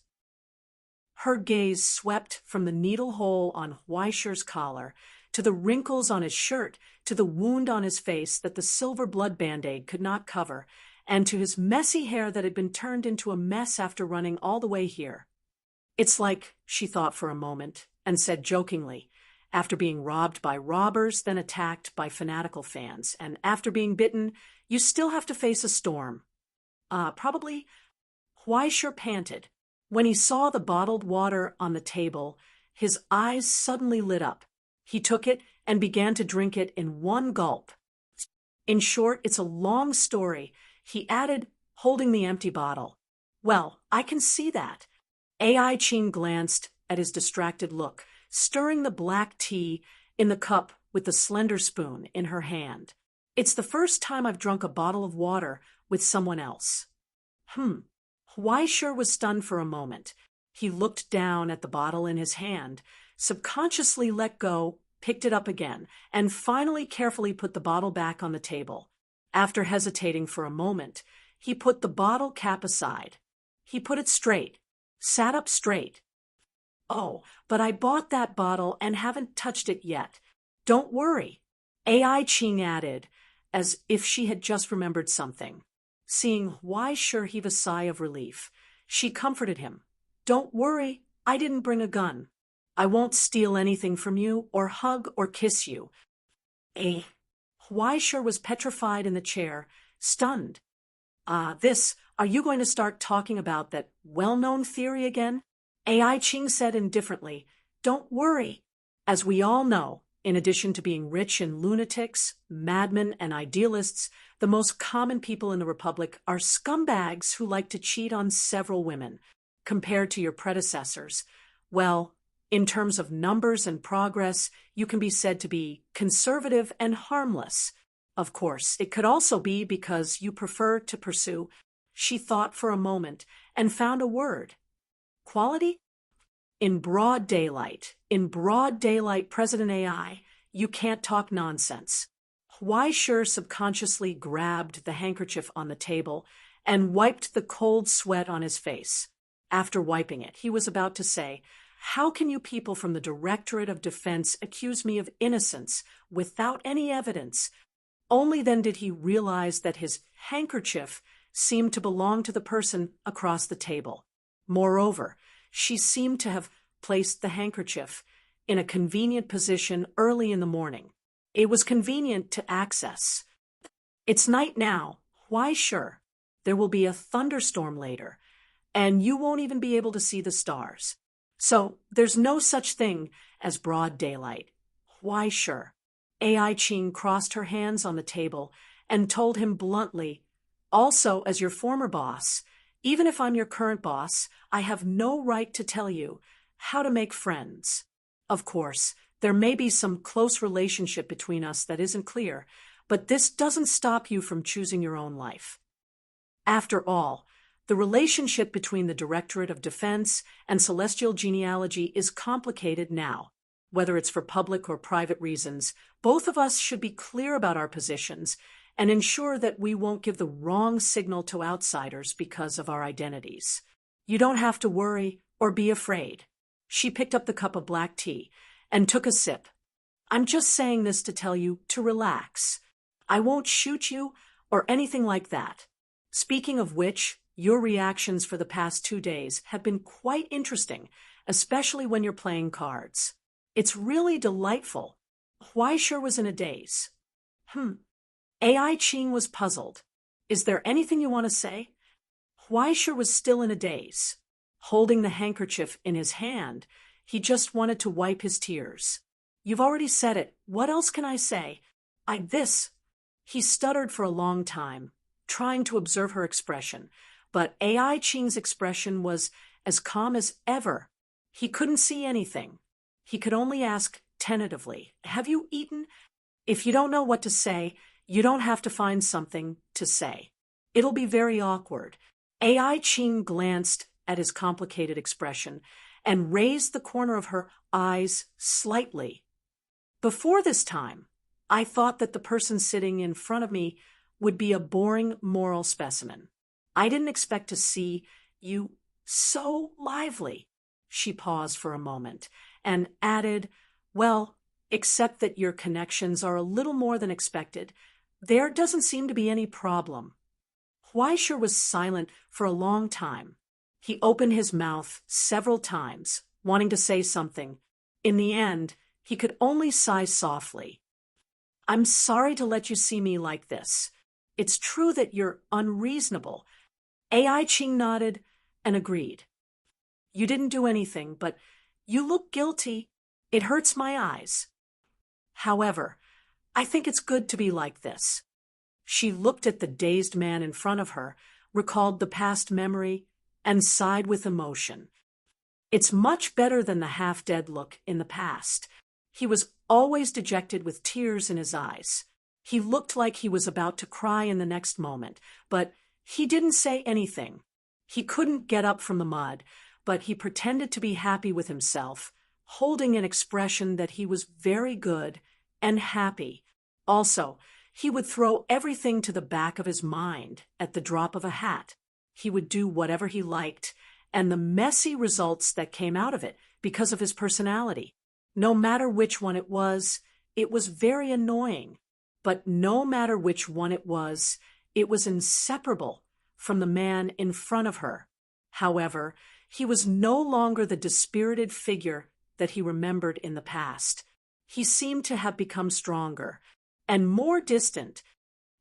Her gaze swept from the needle hole on Huaishur's collar to the wrinkles on his shirt, to the wound on his face that the silver blood band-aid could not cover, and to his messy hair that had been turned into a mess after running all the way here. It's like, she thought for a moment, and said jokingly, after being robbed by robbers, then attacked by fanatical fans, and after being bitten, you still have to face a storm. Probably. Huaishur panted. When he saw the bottled water on the table, his eyes suddenly lit up. He took it and began to drink it in one gulp. In short, it's a long story, he added, holding the empty bottle. Well, I can see that. Ai Qing glanced at his distracted look, stirring the black tea in the cup with with the slender spoon in her hand. It's the first time I've drunk a bottle of water with someone else. Weisher was stunned for a moment. He looked down at the bottle in his hand, subconsciously let go, picked it up again, and finally carefully put the bottle back on the table. After hesitating for a moment, he put the bottle cap aside. He put it straight, sat up straight. "Oh, but I bought that bottle and haven't touched it yet. Don't worry," AI Ching added, as if she had just remembered something. Seeing Weisher heave a sigh of relief, she comforted him. "Don't worry, I didn't bring a gun. I won't steal anything from you or hug or kiss you." Weisher was petrified in the chair, stunned. Are you going to start talking about that well-known theory again?" AI Ching said indifferently. "Don't worry. As we all know, in addition to being rich and lunatics, madmen, and idealists, the most common people in the Republic are scumbags who like to cheat on several women. Compared to your predecessors, well, in terms of numbers and progress, you can be said to be conservative and harmless. Of course, it could also be because you prefer to pursue—" She thought for a moment and found a word. "Quality? In broad daylight, President AI, you can't talk nonsense." Weisher subconsciously grabbed the handkerchief on the table and wiped the cold sweat on his face. After wiping it, he was about to say, "How can you people from the Directorate of Defense accuse me of innocence without any evidence?" Only then did he realize that his handkerchief seemed to belong to the person across the table. Moreover, she seemed to have placed the handkerchief in a convenient position early in the morning. It was convenient to access. "It's night now. Why sure? There will be a thunderstorm later, and you won't even be able to see the stars. So there's no such thing as broad daylight. Why sure?" AI Ching crossed her hands on the table and told him bluntly, "Also, as your former boss, even if I'm your current boss, I have no right to tell you how to make friends. Of course, there may be some close relationship between us that isn't clear, but this doesn't stop you from choosing your own life." After all, the relationship between the Directorate of Defense and celestial genealogy is complicated now. Whether it's for public or private reasons, both of us should be clear about our positions and ensure that we won't give the wrong signal to outsiders because of our identities. You don't have to worry or be afraid. She picked up the cup of black tea and took a sip. "I'm just saying this to tell you to relax. I won't shoot you or anything like that. Speaking of which, your reactions for the past 2 days have been quite interesting, especially when you're playing cards. It's really delightful." Weisher was in a daze. AI Ching was puzzled. "Is there anything you want to say?" Weisher was still in a daze. Holding the handkerchief in his hand, he just wanted to wipe his tears. "You've already said it. What else can I say? He stuttered for a long time, trying to observe her expression, but AI Ching's expression was as calm as ever. He couldn't see anything. He could only ask tentatively, "Have you eaten?" If you don't know what to say, you don't have to find something to say. It'll be very awkward. AI Ching glanced at his complicated expression and raised the corner of her eyes slightly. "Before this time, I thought that the person sitting in front of me would be a boring moral specimen. I didn't expect to see you so lively." She paused for a moment and added, "Well, except that your connections are a little more than expected. There doesn't seem to be any problem." Weisher was silent for a long time. He opened his mouth several times, wanting to say something. In the end, he could only sigh softly. "I'm sorry to let you see me like this. It's true that you're unreasonable." AI Ching nodded and agreed. "You didn't do anything, but you look guilty. It hurts my eyes. However, I think it's good to be like this." She looked at the dazed man in front of her, recalled the past memory, and sighed with emotion. It's much better than the half-dead look in the past. He was always dejected with tears in his eyes. He looked like he was about to cry in the next moment, but he didn't say anything. He couldn't get up from the mud, but he pretended to be happy with himself, holding an expression that he was very good and happy. Also, he would throw everything to the back of his mind at the drop of a hat. He would do whatever he liked, and the messy results that came out of it because of his personality. No matter which one it was very annoying. But no matter which one it was inseparable from the man in front of her. However, he was no longer the dispirited figure that he remembered in the past. He seemed to have become stronger and more distant.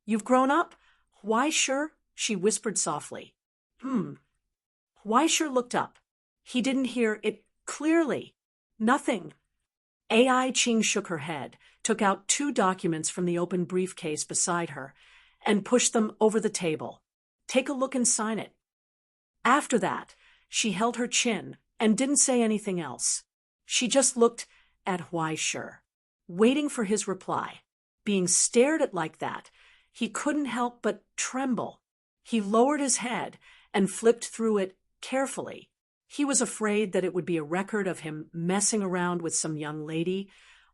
"You've grown up? Why, sure?" she whispered softly. Weisher looked up. He didn't hear it clearly. "Nothing." A.I. Ching shook her head, took out 2 documents from the open briefcase beside her, and pushed them over the table. "Take a look and sign it." After that, she held her chin and didn't say anything else. She just looked at Weisher, waiting for his reply. Being stared at like that, he couldn't help but tremble. He lowered his head and flipped through it carefully. He was afraid that it would be a record of him messing around with some young lady,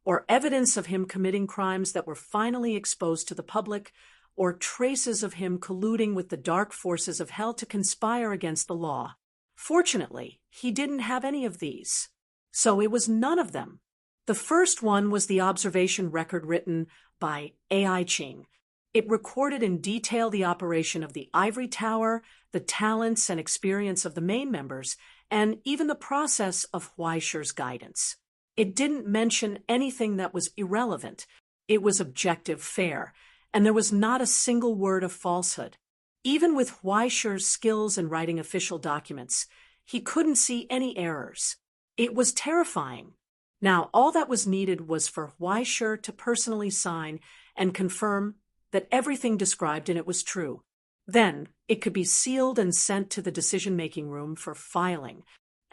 or evidence of him committing crimes that were finally exposed to the public, or traces of him colluding with the dark forces of hell to conspire against the law. Fortunately, he didn't have any of these. So it was none of them. The first one was the observation record written by A.I. Ching. It recorded in detail the operation of the ivory tower, the talents and experience of the main members, and even the process of Weisher's guidance. It didn't mention anything that was irrelevant. It was objective, fair, and there was not a single word of falsehood. Even with Weisher's skills in writing official documents, he couldn't see any errors. It was terrifying. Now, all that was needed was for Weisher to personally sign and confirm that everything described in it was true. Then, it could be sealed and sent to the decision-making room for filing.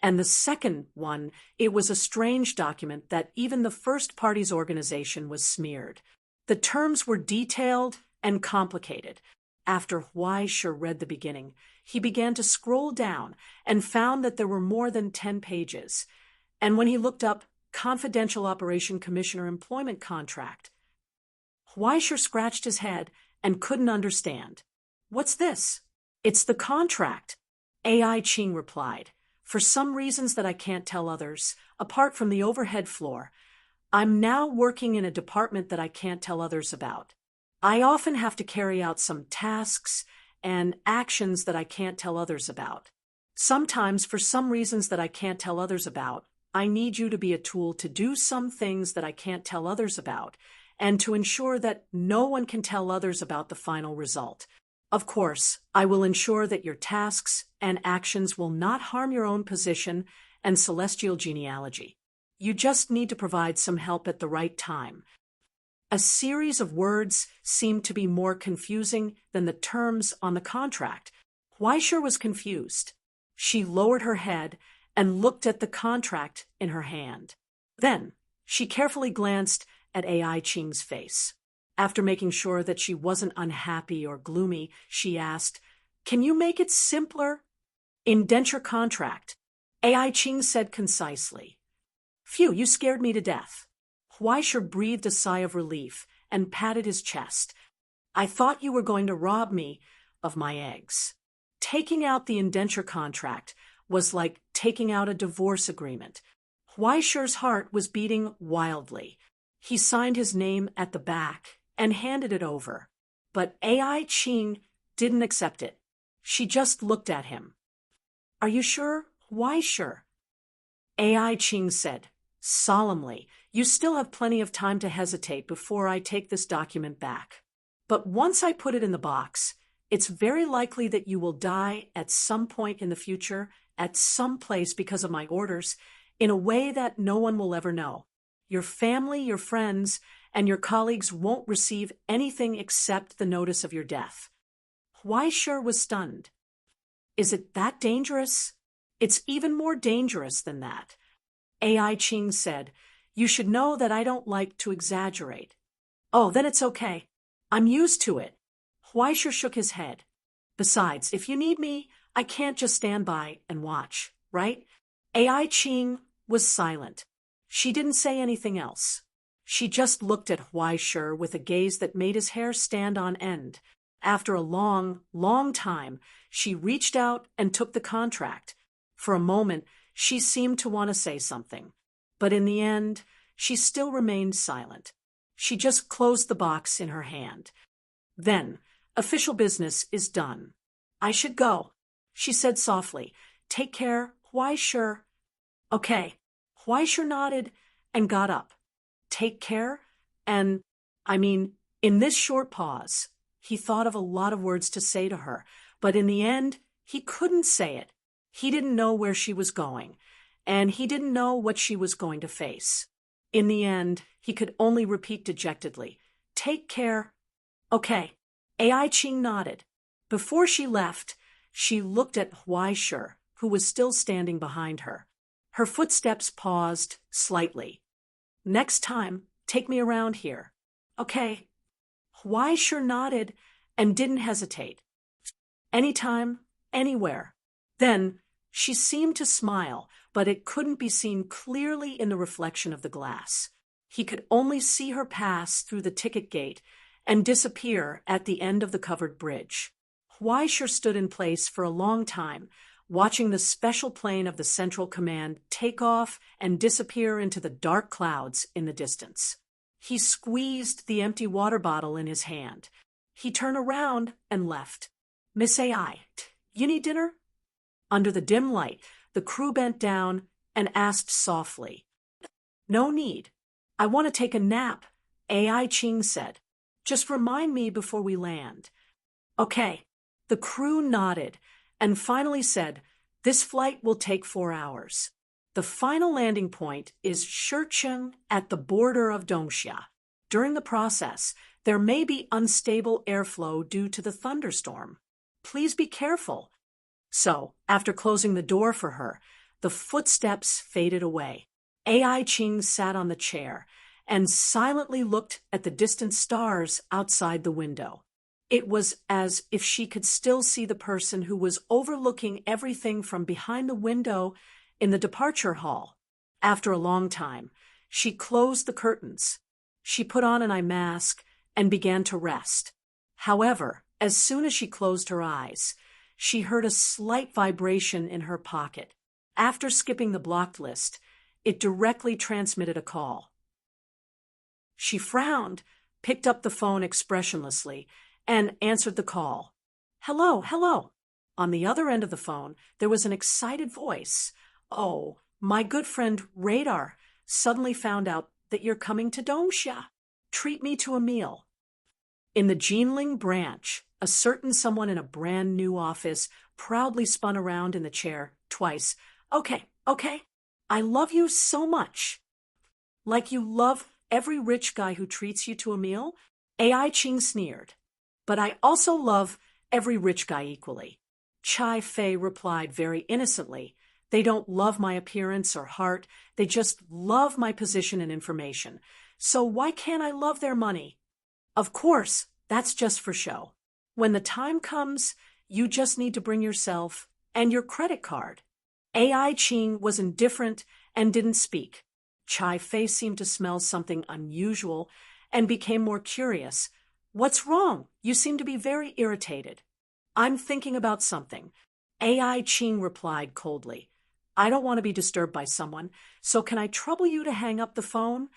And the second one, it was a strange document that even the first party's organization was smeared. The terms were detailed and complicated. After Weisher read the beginning, he began to scroll down and found that there were more than 10 pages. And when he looked up Confidential Operation Commissioner Employment Contract, Weisher scratched his head and couldn't understand. "What's this?" "It's the contract," A.I. Ching replied. "For some reasons that I can't tell others, apart from the overhead floor, I'm now working in a department that I can't tell others about. I often have to carry out some tasks and actions that I can't tell others about. Sometimes, for some reasons that I can't tell others about, I need you to be a tool to do some things that I can't tell others about, and to ensure that no one can tell others about the final result. Of course, I will ensure that your tasks and actions will not harm your own position and celestial genealogy. You just need to provide some help at the right time." A series of words seemed to be more confusing than the terms on the contract. Weisher was confused. She lowered her head and looked at the contract in her hand. Then, she carefully glanced at A.I. Ching's face. After making sure that she wasn't unhappy or gloomy, she asked, "Can you make it simpler?" "Indenture contract," A.I. Ching said concisely. "Phew, you scared me to death." Weisher breathed a sigh of relief and patted his chest. "I thought you were going to rob me of my eggs." Taking out the indenture contract was like taking out a divorce agreement. Weisher's heart was beating wildly. He signed his name at the back and handed it over. But A.I. Ching didn't accept it. She just looked at him. "Are you sure? Weisher?" A.I. Ching said, solemnly, "You still have plenty of time to hesitate before I take this document back. But once I put it in the box, it's very likely that you will die at some point in the future, at some place because of my orders, in a way that no one will ever know. Your family, your friends, and your colleagues won't receive anything except the notice of your death." Weisher was stunned. "Is it that dangerous?" "It's even more dangerous than that," A.I. Ching said. You should know that I don't like to exaggerate. Oh, then it's okay. I'm used to it. Huaisha shook his head. Besides, if you need me, I can't just stand by and watch, right? Ai Ching was silent. She didn't say anything else. She just looked at Huaisha with a gaze that made his hair stand on end. After a long, long time, she reached out and took the contract. For a moment, she seemed to want to say something. But in the end, she still remained silent. She just closed the box in her hand. Then, official business is done. I should go, she said softly. Take care, Huaisha. Okay. Huaisha nodded and got up. Take care? In this short pause, he thought of a lot of words to say to her, but in the end, he couldn't say it. He didn't know where she was going, and he didn't know what she was going to face. In the end, he could only repeat dejectedly, Take care. Okay. Ai Ching nodded. Before she left, she looked at Huaisha, who was still standing behind her. Her footsteps paused slightly. Next time, take me around here. Okay. Huaisha nodded and didn't hesitate. Anytime, anywhere. Then, she seemed to smile, but it couldn't be seen clearly in the reflection of the glass. He could only see her pass through the ticket gate and disappear at the end of the covered bridge. Huaisha stood in place for a long time, watching the special plane of the Central Command take off and disappear into the dark clouds in the distance. He squeezed the empty water bottle in his hand. He turned around and left. Miss Ai, you need dinner? Under the dim light, the crew bent down and asked softly. No need. I want to take a nap, Ai Ching said. Just remind me before we land. Okay. The crew nodded and finally said, This flight will take 4 hours. The final landing point is Shicheng at the border of Dongxia. During the process, there may be unstable airflow due to the thunderstorm. Please be careful. So, after closing the door for her, the footsteps faded away. Ai Ching sat on the chair and silently looked at the distant stars outside the window. It was as if she could still see the person who was overlooking everything from behind the window in the departure hall. After a long time, she closed the curtains. She put on an eye mask and began to rest. However, as soon as she closed her eyes, she heard a slight vibration in her pocket. After skipping the blocked list, it directly transmitted a call. She frowned, picked up the phone expressionlessly, and answered the call. Hello, hello. On the other end of the phone, there was an excited voice. Oh, my good friend Radar suddenly found out that you're coming to Dongxia. Treat me to a meal. In the Jinling branch, a certain someone in a brand new office proudly spun around in the chair twice. Okay. I love you so much. Like you love every rich guy who treats you to a meal? Ai Ching sneered. But I also love every rich guy equally. Chai Fei replied very innocently. They don't love my appearance or heart. They just love my position and information. So why can't I love their money? Of course, that's just for show. When the time comes, you just need to bring yourself and your credit card. Ai Ching was indifferent and didn't speak. Chai Fei seemed to smell something unusual and became more curious. What's wrong? You seem to be very irritated. I'm thinking about something. Ai Ching replied coldly. I don't want to be disturbed by someone, so can I trouble you to hang up the phone?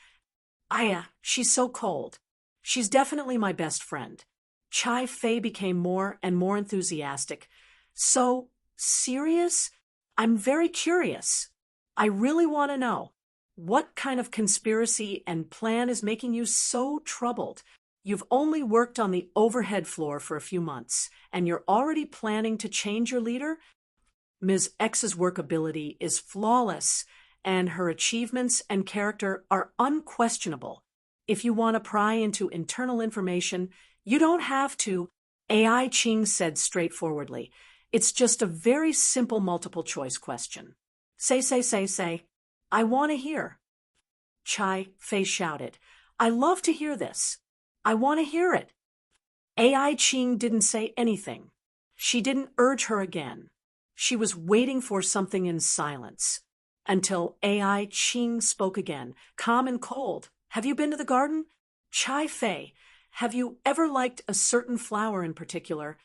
Aya, she's so cold. She's definitely my best friend. Chai Fei became more and more enthusiastic. So, serious? I'm very curious. I really want to know. What kind of conspiracy and plan is making you so troubled? You've only worked on the overhead floor for a few months, and you're already planning to change your leader? Ms. X's workability is flawless, and her achievements and character are unquestionable. If you want to pry into internal information, you don't have to, Ai Ching said straightforwardly. It's just a very simple multiple choice question. Say. I want to hear. Chai Fei shouted. I love to hear this. I want to hear it. Ai Ching didn't say anything. She didn't urge her again. She was waiting for something in silence. Until Ai Ching spoke again, calm and cold. Have you been to the garden? Chai Fei, have you ever liked a certain flower in particular?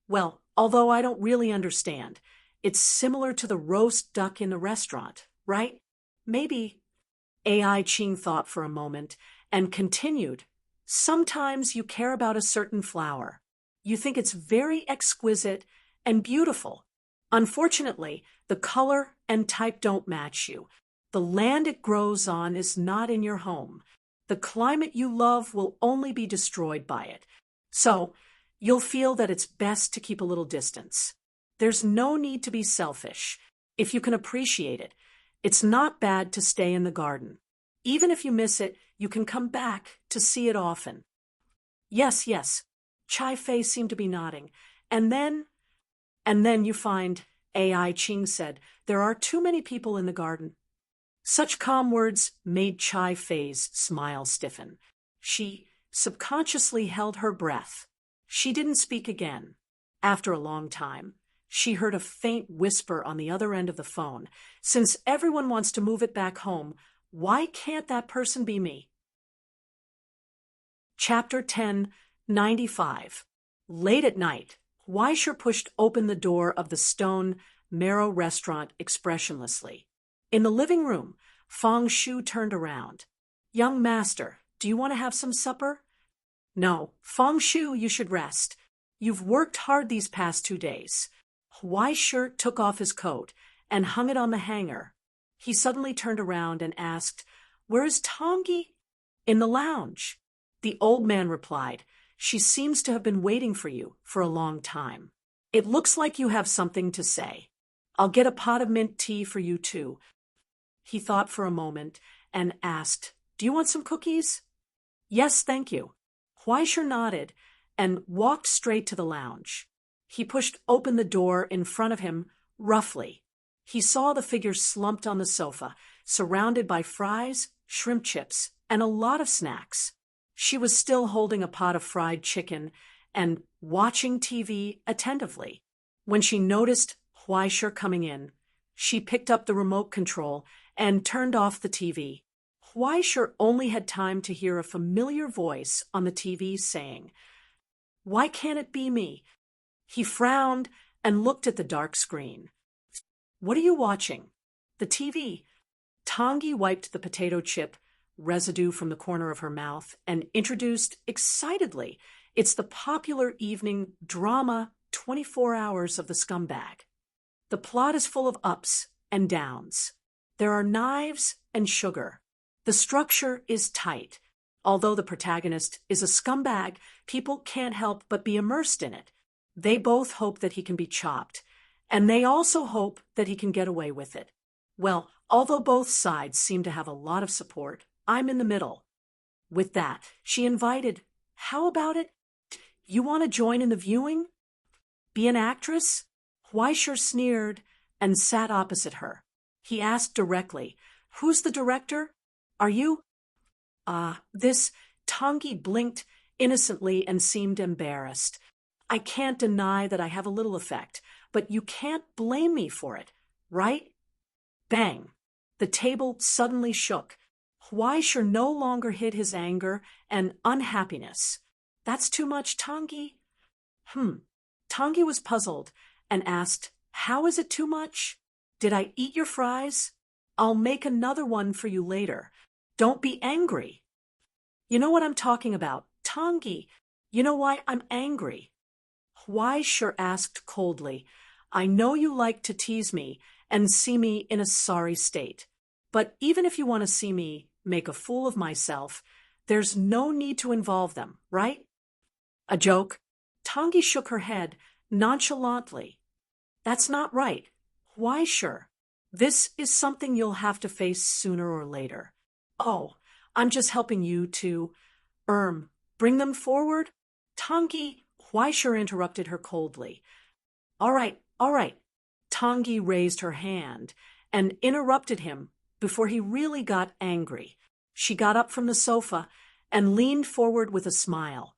Well, although I don't really understand, it's similar to the roast duck in the restaurant, right? Maybe. Ai Ching thought for a moment and continued. Sometimes you care about a certain flower. You think it's very exquisite and beautiful. Unfortunately, the color and type don't match you. The land it grows on is not in your home. The climate you love will only be destroyed by it. So, you'll feel that it's best to keep a little distance. There's no need to be selfish. If you can appreciate it, it's not bad to stay in the garden. Even if you miss it, you can come back to see it often. Yes, yes. Chai Fei seemed to be nodding. And then you find, Ai Ching said, there are too many people in the garden. Such calm words made Chai Fei's smile stiffen. She subconsciously held her breath. She didn't speak again. After a long time, she heard a faint whisper on the other end of the phone. Since everyone wants to move it back home, why can't that person be me? Chapter 10:95. Late at night, Weisher pushed open the door of the stone marrow restaurant expressionlessly. In the living room, Fang Shu turned around. Young master, do you want to have some supper? No, Fang Shu, you should rest. You've worked hard these past 2 days. Weisher took off his coat and hung it on the hanger. He suddenly turned around and asked, Where is Tongi? In the lounge. The old man replied, She seems to have been waiting for you for a long time. It looks like you have something to say. I'll get a pot of mint tea for you too. He thought for a moment and asked, Do you want some cookies? Yes, thank you. Weisher nodded and walked straight to the lounge. He pushed open the door in front of him roughly. He saw the figure slumped on the sofa, surrounded by fries, shrimp chips, and a lot of snacks. She was still holding a pot of fried chicken and watching TV attentively. When she noticed Weisher coming in, she picked up the remote control and turned off the TV. Weisher only had time to hear a familiar voice on the TV saying, Why can't it be me? He frowned and looked at the dark screen. What are you watching? The TV. Tongi wiped the potato chip residue from the corner of her mouth and introduced excitedly, It's the popular evening drama 24 Hours of the Scumbag. The plot is full of ups and downs. There are knives and sugar. The structure is tight. Although the protagonist is a scumbag, people can't help but be immersed in it. They both hope that he can be chopped, and they also hope that he can get away with it. Well, although both sides seem to have a lot of support, I'm in the middle. With that, she invited, How about it? You want to join in the viewing? Be an actress? Weisher sneered and sat opposite her. He asked directly, Who's the director? Are you? This. Tongi blinked innocently and seemed embarrassed. I can't deny that I have a little effect, but you can't blame me for it, right? Bang! The table suddenly shook. Weisher no longer hid his anger and unhappiness. That's too much, Tongi? Tongi was puzzled and asked, How is it too much? Did I eat your fries? I'll make another one for you later. Don't be angry. You know what I'm talking about. Tongi, you know why I'm angry? Weisher asked coldly, I know you like to tease me and see me in a sorry state. But even if you want to see me make a fool of myself, there's no need to involve them, right? A joke? Tongi shook her head nonchalantly. That's not right. Weisher, this is something you'll have to face sooner or later. Oh, I'm just helping you to, bring them forward? Tongi, Weisher interrupted her coldly. All right. Tongi raised her hand and interrupted him before he really got angry. She got up from the sofa and leaned forward with a smile.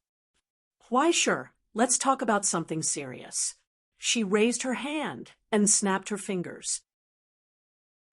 Why, sure, let's talk about something serious. She raised her hand and snapped her fingers.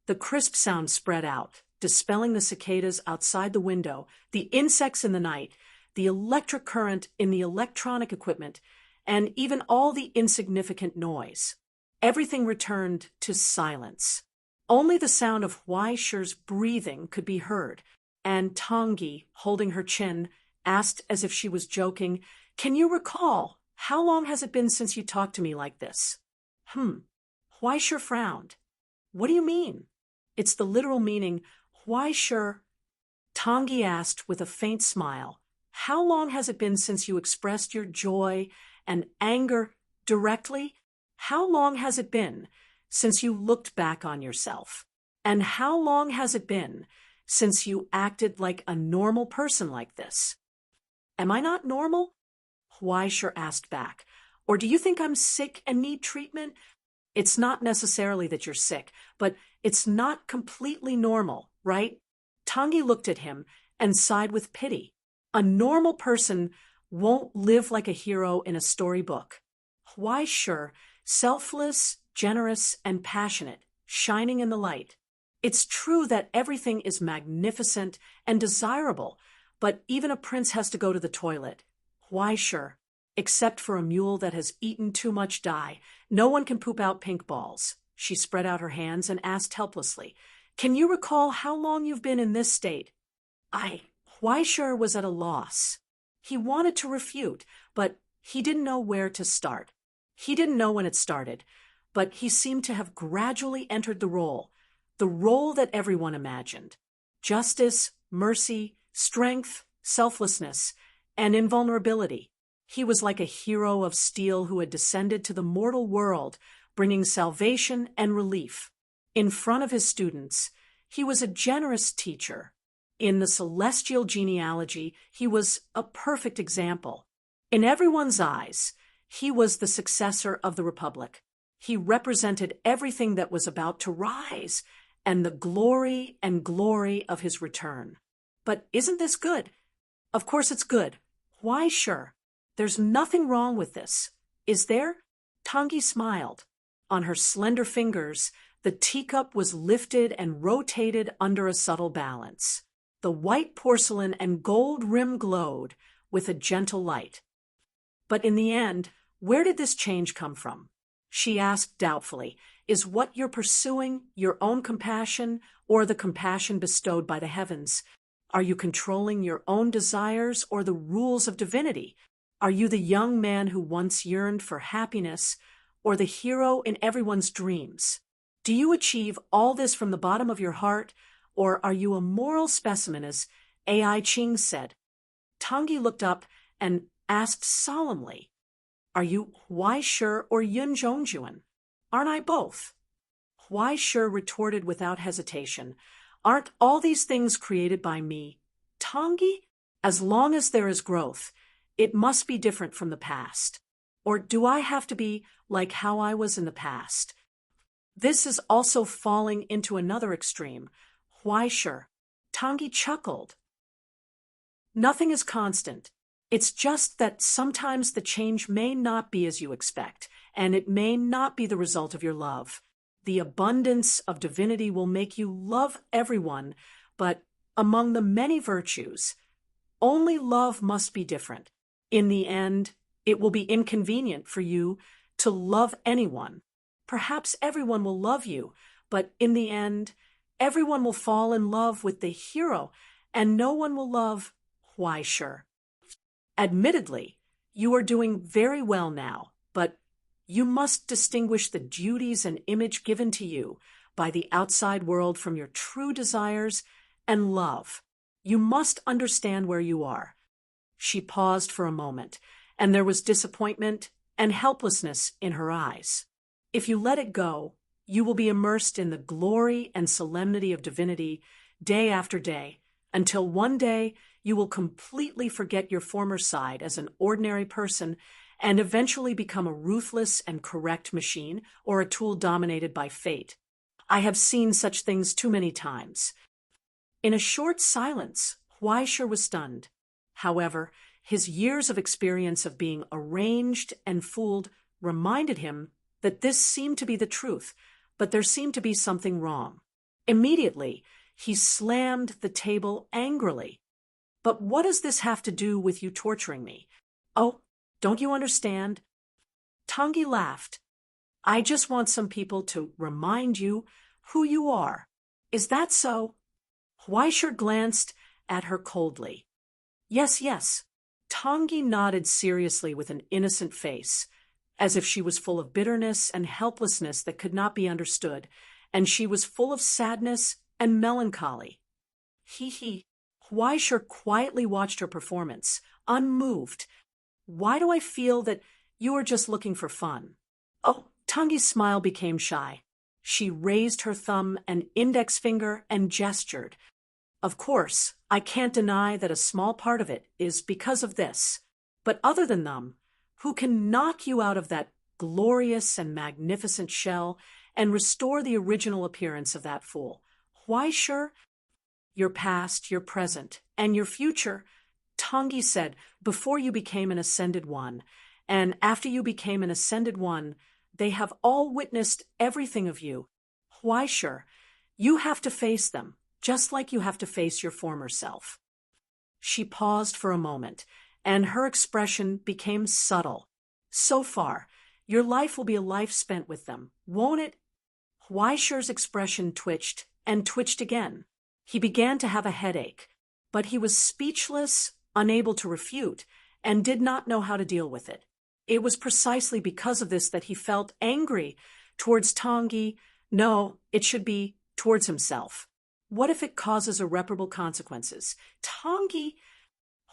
The crisp sound spread out, dispelling the cicadas outside the window, the insects in the night, the electric current in the electronic equipment, and even all the insignificant noise. Everything returned to silence. Only the sound of Huaishi's breathing could be heard, and Tangi, holding her chin, asked as if she was joking, "Can you recall? How long has it been since you talked to me like this?" Huaishi frowned. "What do you mean?" "It's the literal meaning, Huaishi." Tangi asked with a faint smile, "How long has it been since you expressed your joy and anger directly? How long has it been since you looked back on yourself? And how long has it been since you acted like a normal person like this?" "Am I not normal?" Huaisha asked back. "Or do you think I'm sick and need treatment?" "It's not necessarily that you're sick, but it's not completely normal, right?" Tangi looked at him and sighed with pity. A normal person won't live like a hero in a storybook. Huaisha, selfless, generous, and passionate, shining in the light. It's true that everything is magnificent and desirable, but even a prince has to go to the toilet. Huaisha, except for a mule that has eaten too much dye, no one can poop out pink balls. She spread out her hands and asked helplessly, "Can you recall how long you've been in this state?" Huaisha was at a loss. He wanted to refute, but he didn't know where to start. He didn't know when it started, but he seemed to have gradually entered the role that everyone imagined. Justice, mercy, strength, selflessness, and invulnerability. He was like a hero of steel who had descended to the mortal world, bringing salvation and relief. In front of his students, he was a generous teacher. In the celestial genealogy, he was a perfect example. In everyone's eyes, he was the successor of the Republic. He represented everything that was about to rise, and the glory of his return. But isn't this good? Of course it's good. Why, sure. There's nothing wrong with this. Is there? Tangi smiled. On her slender fingers, the teacup was lifted and rotated under a subtle balance. The white porcelain and gold rim glowed with a gentle light. But in the end, where did this change come from? She asked doubtfully, "Is what you're pursuing your own compassion or the compassion bestowed by the heavens? Are you controlling your own desires or the rules of divinity? Are you the young man who once yearned for happiness or the hero in everyone's dreams? Do you achieve all this from the bottom of your heart, or are you a moral specimen, as A.I. Ching said?" Tangi looked up and asked solemnly, "Are you Huaisha or Yun Zhongjuan? Aren't I both?" Huaisha retorted without hesitation, "Aren't all these things created by me? Tangi, as long as there is growth, it must be different from the past. Or do I have to be like how I was in the past?" This is also falling into another extreme. Huaisha. Tangi chuckled. "Nothing is constant. It's just that sometimes the change may not be as you expect, and it may not be the result of your love. The abundance of divinity will make you love everyone, but among the many virtues, only love must be different. In the end, it will be inconvenient for you to love anyone. Perhaps everyone will love you, but in the end, everyone will fall in love with the hero, and no one will love Huaisha. Admittedly, you are doing very well now, but you must distinguish the duties and image given to you by the outside world from your true desires and love. You must understand where you are." She paused for a moment, and there was disappointment and helplessness in her eyes. "If you let it go, you will be immersed in the glory and solemnity of divinity day after day, until one day you will completely forget your former side as an ordinary person and eventually become a ruthless and correct machine or a tool dominated by fate. I have seen such things too many times. In a short silence, Huaisher was stunned. However, his years of experience of being arranged and fooled reminded him that this seemed to be the truth, but there seemed to be something wrong. Immediately, he slammed the table angrily. But what does this have to do with you torturing me? Oh, don't you understand? Tangi laughed. I just want some people to remind you who you are. Is that so? Huaisher glanced at her coldly. Yes, yes. Tangi nodded seriously with an innocent face, as if she was full of bitterness and helplessness that could not be understood, and she was full of sadness and melancholy. He. Huaisher quietly watched her performance, unmoved. Why do I feel that you are just looking for fun? Oh, Tangi's smile became shy. She raised her thumb and index finger and gestured. Of course, I can't deny that a small part of it is because of this. But other than them, who can knock you out of that glorious and magnificent shell and restore the original appearance of that fool? Huaisher? Your past, your present, and your future, Tangi said, before you became an Ascended One, and after you became an Ascended One, they have all witnessed everything of you. Huaisher, you have to face them, just like you have to face your former self. She paused for a moment, and her expression became subtle. So far, your life will be a life spent with them, won't it? Huaisher's expression twitched and twitched again. He began to have a headache, but he was speechless, unable to refute, and did not know how to deal with it. It was precisely because of this that he felt angry towards Tangi. No, it should be towards himself. What if it causes irreparable consequences? Tangi,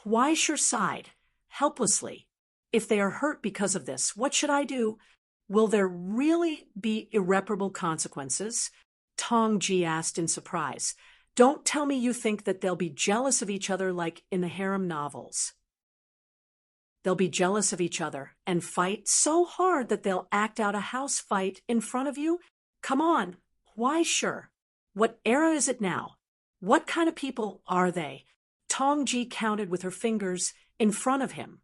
Huaisher sighed, helplessly. If they are hurt because of this, what should I do? Will there really be irreparable consequences? Tongji asked in surprise. Don't tell me you think that they'll be jealous of each other like in the harem novels. They'll be jealous of each other and fight so hard that they'll act out a house fight in front of you? Come on, Huaisher. What era is it now? What kind of people are they? Tongji counted with her fingers in front of him.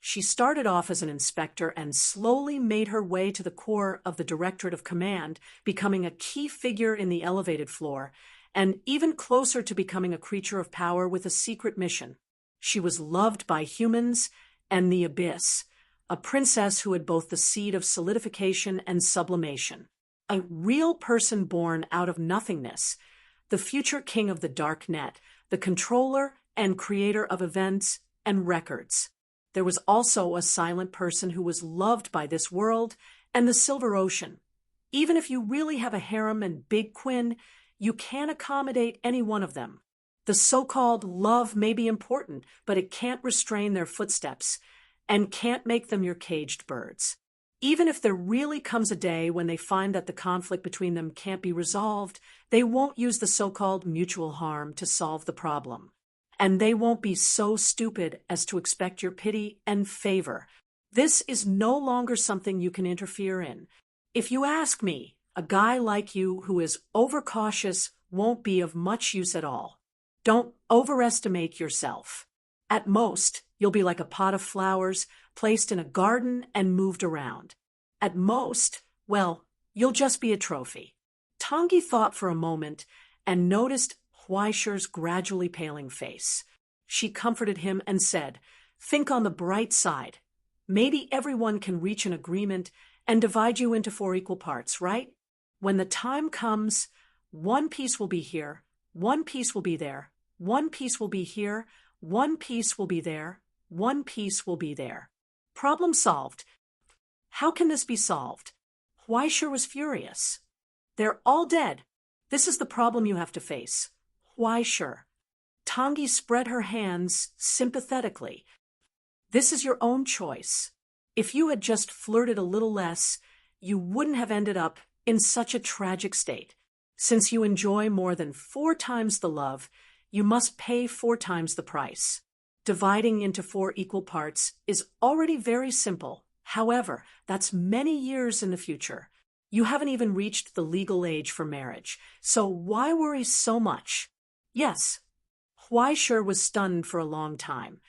She started off as an inspector and slowly made her way to the core of the Directorate of Command, becoming a key figure in the elevated floor, and even closer to becoming a creature of power with a secret mission. She was loved by humans and the abyss, a princess who had both the seed of solidification and sublimation. A real person born out of nothingness, the future king of the dark net, the controller and creator of events and records. There was also a silent person who was loved by this world and the Silver Ocean. Even if you really have a harem and big Quinn, you can't accommodate any one of them. The so-called love may be important, but it can't restrain their footsteps and can't make them your caged birds. Even if there really comes a day when they find that the conflict between them can't be resolved, they won't use the so-called mutual harm to solve the problem. And they won't be so stupid as to expect your pity and favor. This is no longer something you can interfere in. If you ask me, a guy like you who is overcautious won't be of much use at all. Don't overestimate yourself. At most, you'll be like a pot of flowers placed in a garden and moved around. At most, well, you'll just be a trophy. Tangi thought for a moment and noticed Huaisher's gradually paling face. She comforted him and said, think on the bright side. Maybe everyone can reach an agreement and divide you into 4 equal parts, right? When the time comes, one piece will be here, one piece will be there, one piece will be here, one piece will be there, one piece will be there. Problem solved. How can this be solved? Huaisher was furious. They're all dead. This is the problem you have to face. Huaisher. Tangi spread her hands sympathetically. This is your own choice. If you had just flirted a little less, you wouldn't have ended up in such a tragic state. Since you enjoy more than 4 times the love, you must pay 4 times the price. Dividing into 4 equal parts is already very simple. However, that's many years in the future. You haven't even reached the legal age for marriage, so why worry so much? Yes, Huaishur was stunned for a long time,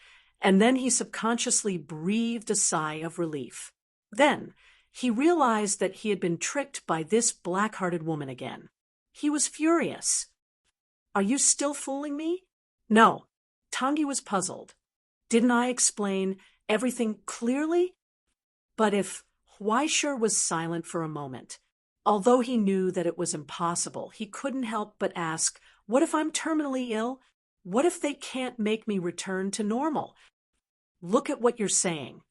and then he subconsciously breathed a sigh of relief. Then, he realized that he had been tricked by this black-hearted woman again. He was furious. Are you still fooling me? No. Tangi was puzzled. Didn't I explain everything clearly? But if Huaishur was silent for a moment, although he knew that it was impossible, he couldn't help but ask, what if I'm terminally ill? What if they can't make me return to normal? Look at what you're saying.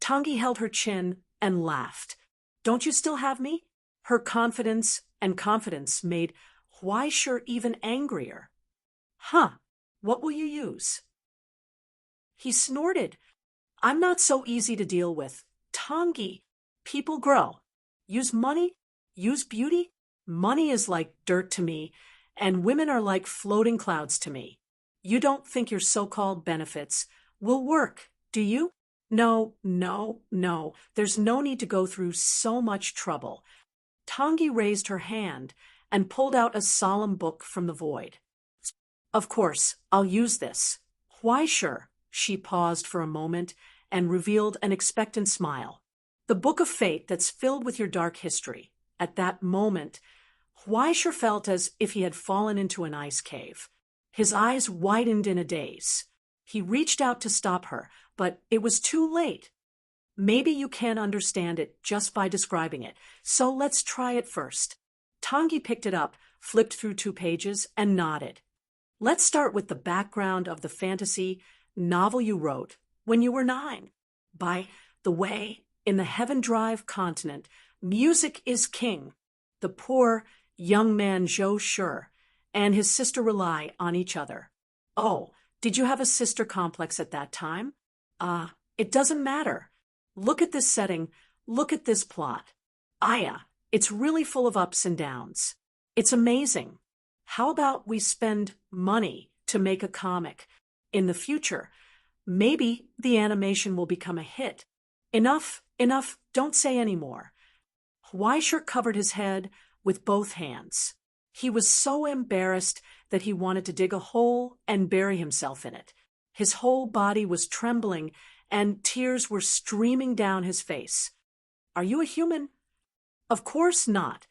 Tangi held her chin and laughed. Don't you still have me? Her confidence made Huaishur even angrier. Huh, what will you use? He snorted. I'm not so easy to deal with. Tangi, people grow. Use money? Use beauty? Money is like dirt to me, and women are like floating clouds to me. You don't think your so-called benefits will work, do you? No. There's no need to go through so much trouble. Tangi raised her hand and pulled out a solemn book from the void. Of course, I'll use this. Why sure? She paused for a moment and revealed an expectant smile. The book of fate that's filled with your dark history. At that moment, Huaishur felt as if he had fallen into an ice cave. His eyes widened in a daze. He reached out to stop her, but it was too late. Maybe you can't understand it just by describing it, so let's try it first. Tangi picked it up, flipped through 2 pages, and nodded. Let's start with the background of the fantasy novel you wrote when you were 9. By the way, in the Heaven Drive continent, music is king. The poor young man Zhou Shi and his sister rely on each other. Oh, did you have a sister complex at that time? It doesn't matter. Look at this setting, look at this plot. Aya, it's really full of ups and downs. It's amazing. How about we spend money to make a comic? In the future, maybe the animation will become a hit. Enough, don't say any more. Huaishur covered his head with both hands. He was so embarrassed that he wanted to dig a hole and bury himself in it. His whole body was trembling, and tears were streaming down his face. Are you a human? Of course not.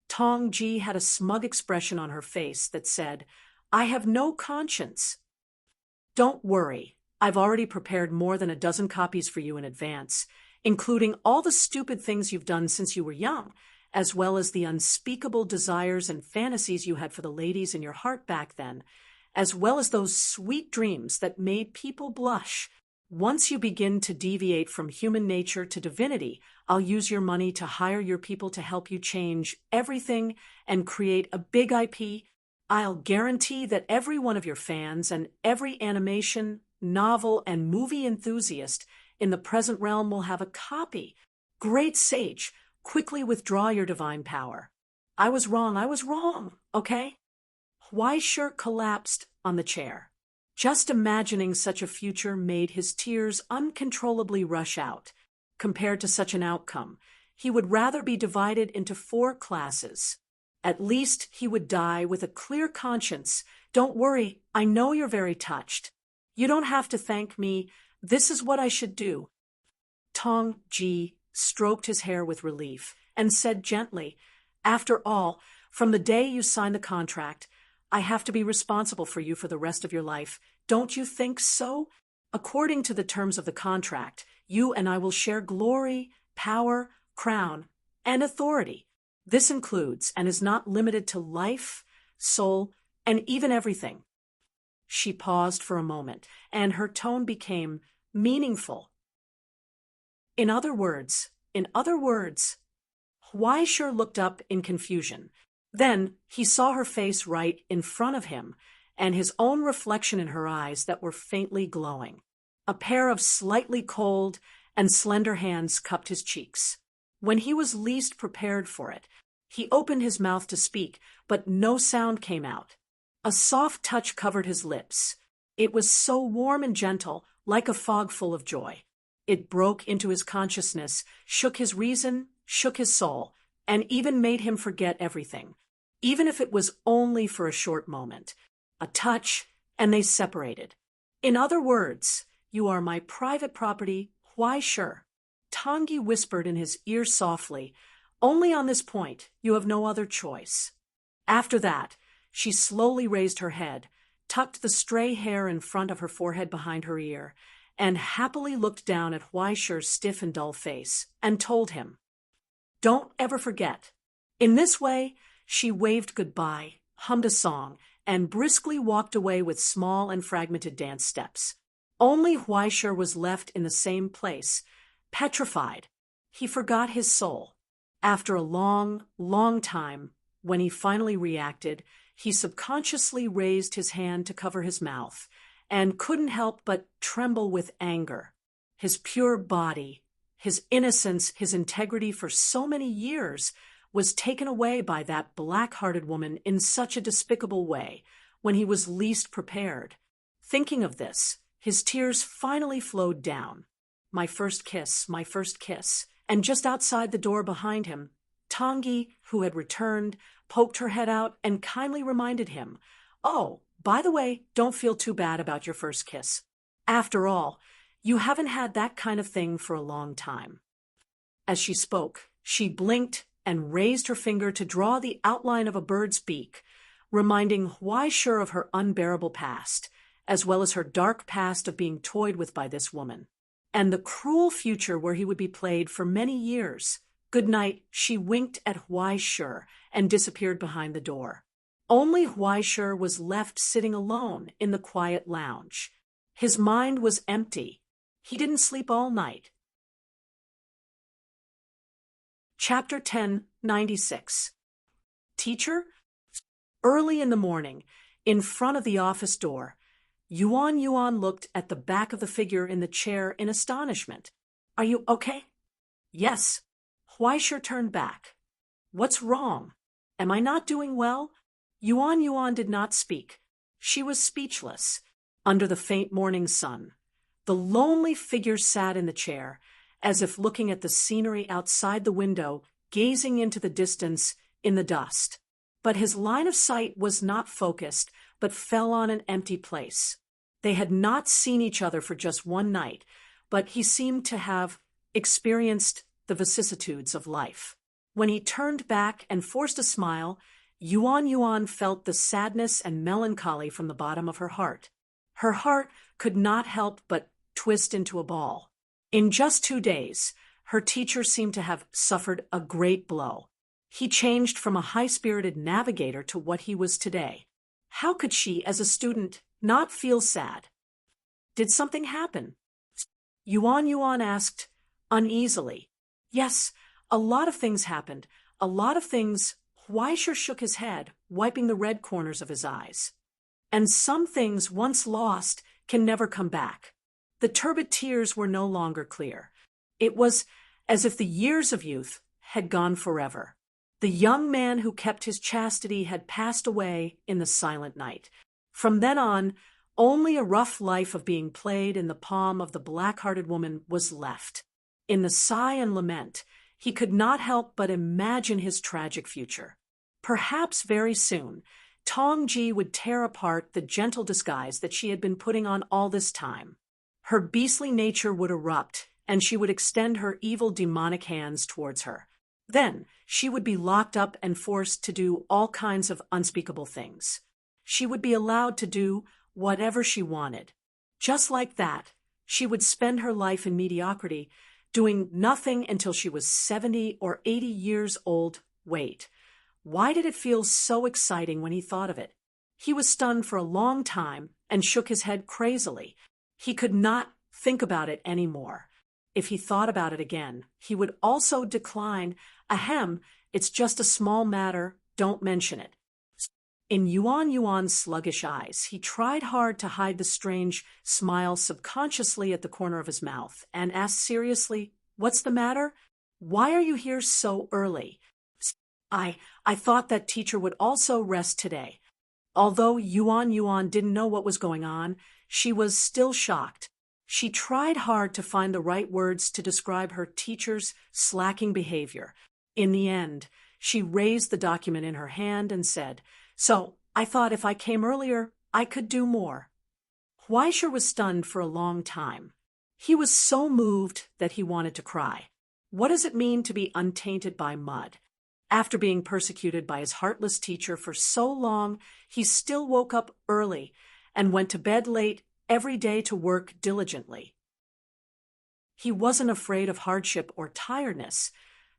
Tong Ji had a smug expression on her face that said, I have no conscience. Don't worry, I've already prepared more than a dozen copies for you in advance, including all the stupid things you've done since you were young, as well as the unspeakable desires and fantasies you had for the ladies in your heart back then, as well as those sweet dreams that made people blush. Once you begin to deviate from human nature to divinity, I'll use your money to hire your people to help you change everything and create a big IP. I'll guarantee that every one of your fans and every animation, novel, and movie enthusiast in the present realm will have a copy. Great sage, quickly withdraw your divine power. I was wrong, okay? Huaishur collapsed on the chair. Just imagining such a future made his tears uncontrollably rush out. Compared to such an outcome, he would rather be divided into 4 classes. At least he would die with a clear conscience. Don't worry, I know you're very touched. You don't have to thank me. This is what I should do. Tong Ji stroked his hair with relief and said gently, After all, from the day you signed the contract, I have to be responsible for you for the rest of your life. Don't you think so? According to the terms of the contract, you and I will share glory, power, crown, and authority. This includes and is not limited to life, soul, and even everything. She paused for a moment, and her tone became meaningful. In other words, Huaishur looked up in confusion. Then he saw her face right in front of him, and his own reflection in her eyes that were faintly glowing. A pair of slightly cold and slender hands cupped his cheeks. When he was least prepared for it, he opened his mouth to speak, but no sound came out. A soft touch covered his lips. It was so warm and gentle, like a fog full of joy. It broke into his consciousness, shook his reason, shook his soul. and even made him forget everything, even if it was only for a short moment. A touch, and they separated. In other words, "You are my private property, why sure?" Tangi whispered in his ear softly, "Only on this point, you have no other choice." After that, she slowly raised her head, tucked the stray hair in front of her forehead behind her ear, and happily looked down at Huaishi's stiff and dull face, and told him, "Don't ever forget." In this way, she waved goodbye, hummed a song, and briskly walked away with small and fragmented dance steps. Only Huaishi was left in the same place, petrified. He forgot his soul. After a long, long time, when he finally reacted, he subconsciously raised his hand to cover his mouth, and couldn't help but tremble with anger. His pure body, his innocence, his integrity for so many years was taken away by that black-hearted woman in such a despicable way when he was least prepared. Thinking of this, his tears finally flowed down. My first kiss, and just outside the door behind him, Tangi, who had returned, poked her head out and kindly reminded him, "Oh, by the way, don't feel too bad about your first kiss. After all, you haven't had that kind of thing for a long time." As she spoke, she blinked and raised her finger to draw the outline of a bird's beak, reminding Huaishi of her unbearable past, as well as her dark past of being toyed with by this woman, and the cruel future where he would be played for many years. "Good night," she winked at Huaishi and disappeared behind the door. Only Huaishi was left sitting alone in the quiet lounge. His mind was empty. He didn't sleep all night. Chapter 1096. Teacher? Early in the morning, in front of the office door, Yuan looked at the back of the figure in the chair in astonishment. "Are you okay?" "Yes." Huaishi turned back. "What's wrong? Am I not doing well?" Yuan did not speak. She was speechless. Under the faint morning sun, the lonely figure sat in the chair, as if looking at the scenery outside the window, gazing into the distance in the dust. But his line of sight was not focused, but fell on an empty place. They had not seen each other for just one night, but he seemed to have experienced the vicissitudes of life. When he turned back and forced a smile, Yuan felt the sadness and melancholy from the bottom of her heart. Her heart could not help but twist into a ball. In just 2 days, her teacher seemed to have suffered a great blow. He changed from a high-spirited navigator to what he was today. How could she, as a student, not feel sad? Did something happen? Yuan asked uneasily. Yes, a lot of things happened. A lot of things. Huaishi shook his head, wiping the red corners of his eyes. And some things, once lost, can never come back. The turbid tears were no longer clear. It was as if the years of youth had gone forever. The young man who kept his chastity had passed away in the silent night. From then on, only a rough life of being played in the palm of the black-hearted woman was left. In the sigh and lament, he could not help but imagine his tragic future. Perhaps very soon, Tongji would tear apart the gentle disguise that she had been putting on all this time. Her beastly nature would erupt, and she would extend her evil demonic hands towards her. Then she would be locked up and forced to do all kinds of unspeakable things. She would be allowed to do whatever she wanted. Just like that, she would spend her life in mediocrity, doing nothing until she was 70 or 80 years old. Wait, why did it feel so exciting when he thought of it? He was stunned for a long time and shook his head crazily. He could not think about it anymore. If he thought about it again, he would also decline. Ahem, it's just a small matter, don't mention it. In Yuan's sluggish eyes, he tried hard to hide the strange smile subconsciously at the corner of his mouth, and asked seriously, "What's the matter? Why are you here so early?" I thought that teacher would also rest today. Although Yuan didn't know what was going on, she was still shocked. She tried hard to find the right words to describe her teacher's slacking behavior, In the end, she raised the document in her hand and said, "So, I thought if I came earlier, I could do more." Huaisher was stunned for a long time. He was so moved that he wanted to cry. What does it mean to be untainted by mud? After being persecuted by his heartless teacher for so long, he still woke up early and went to bed late every day to work diligently. He wasn't afraid of hardship or tiredness,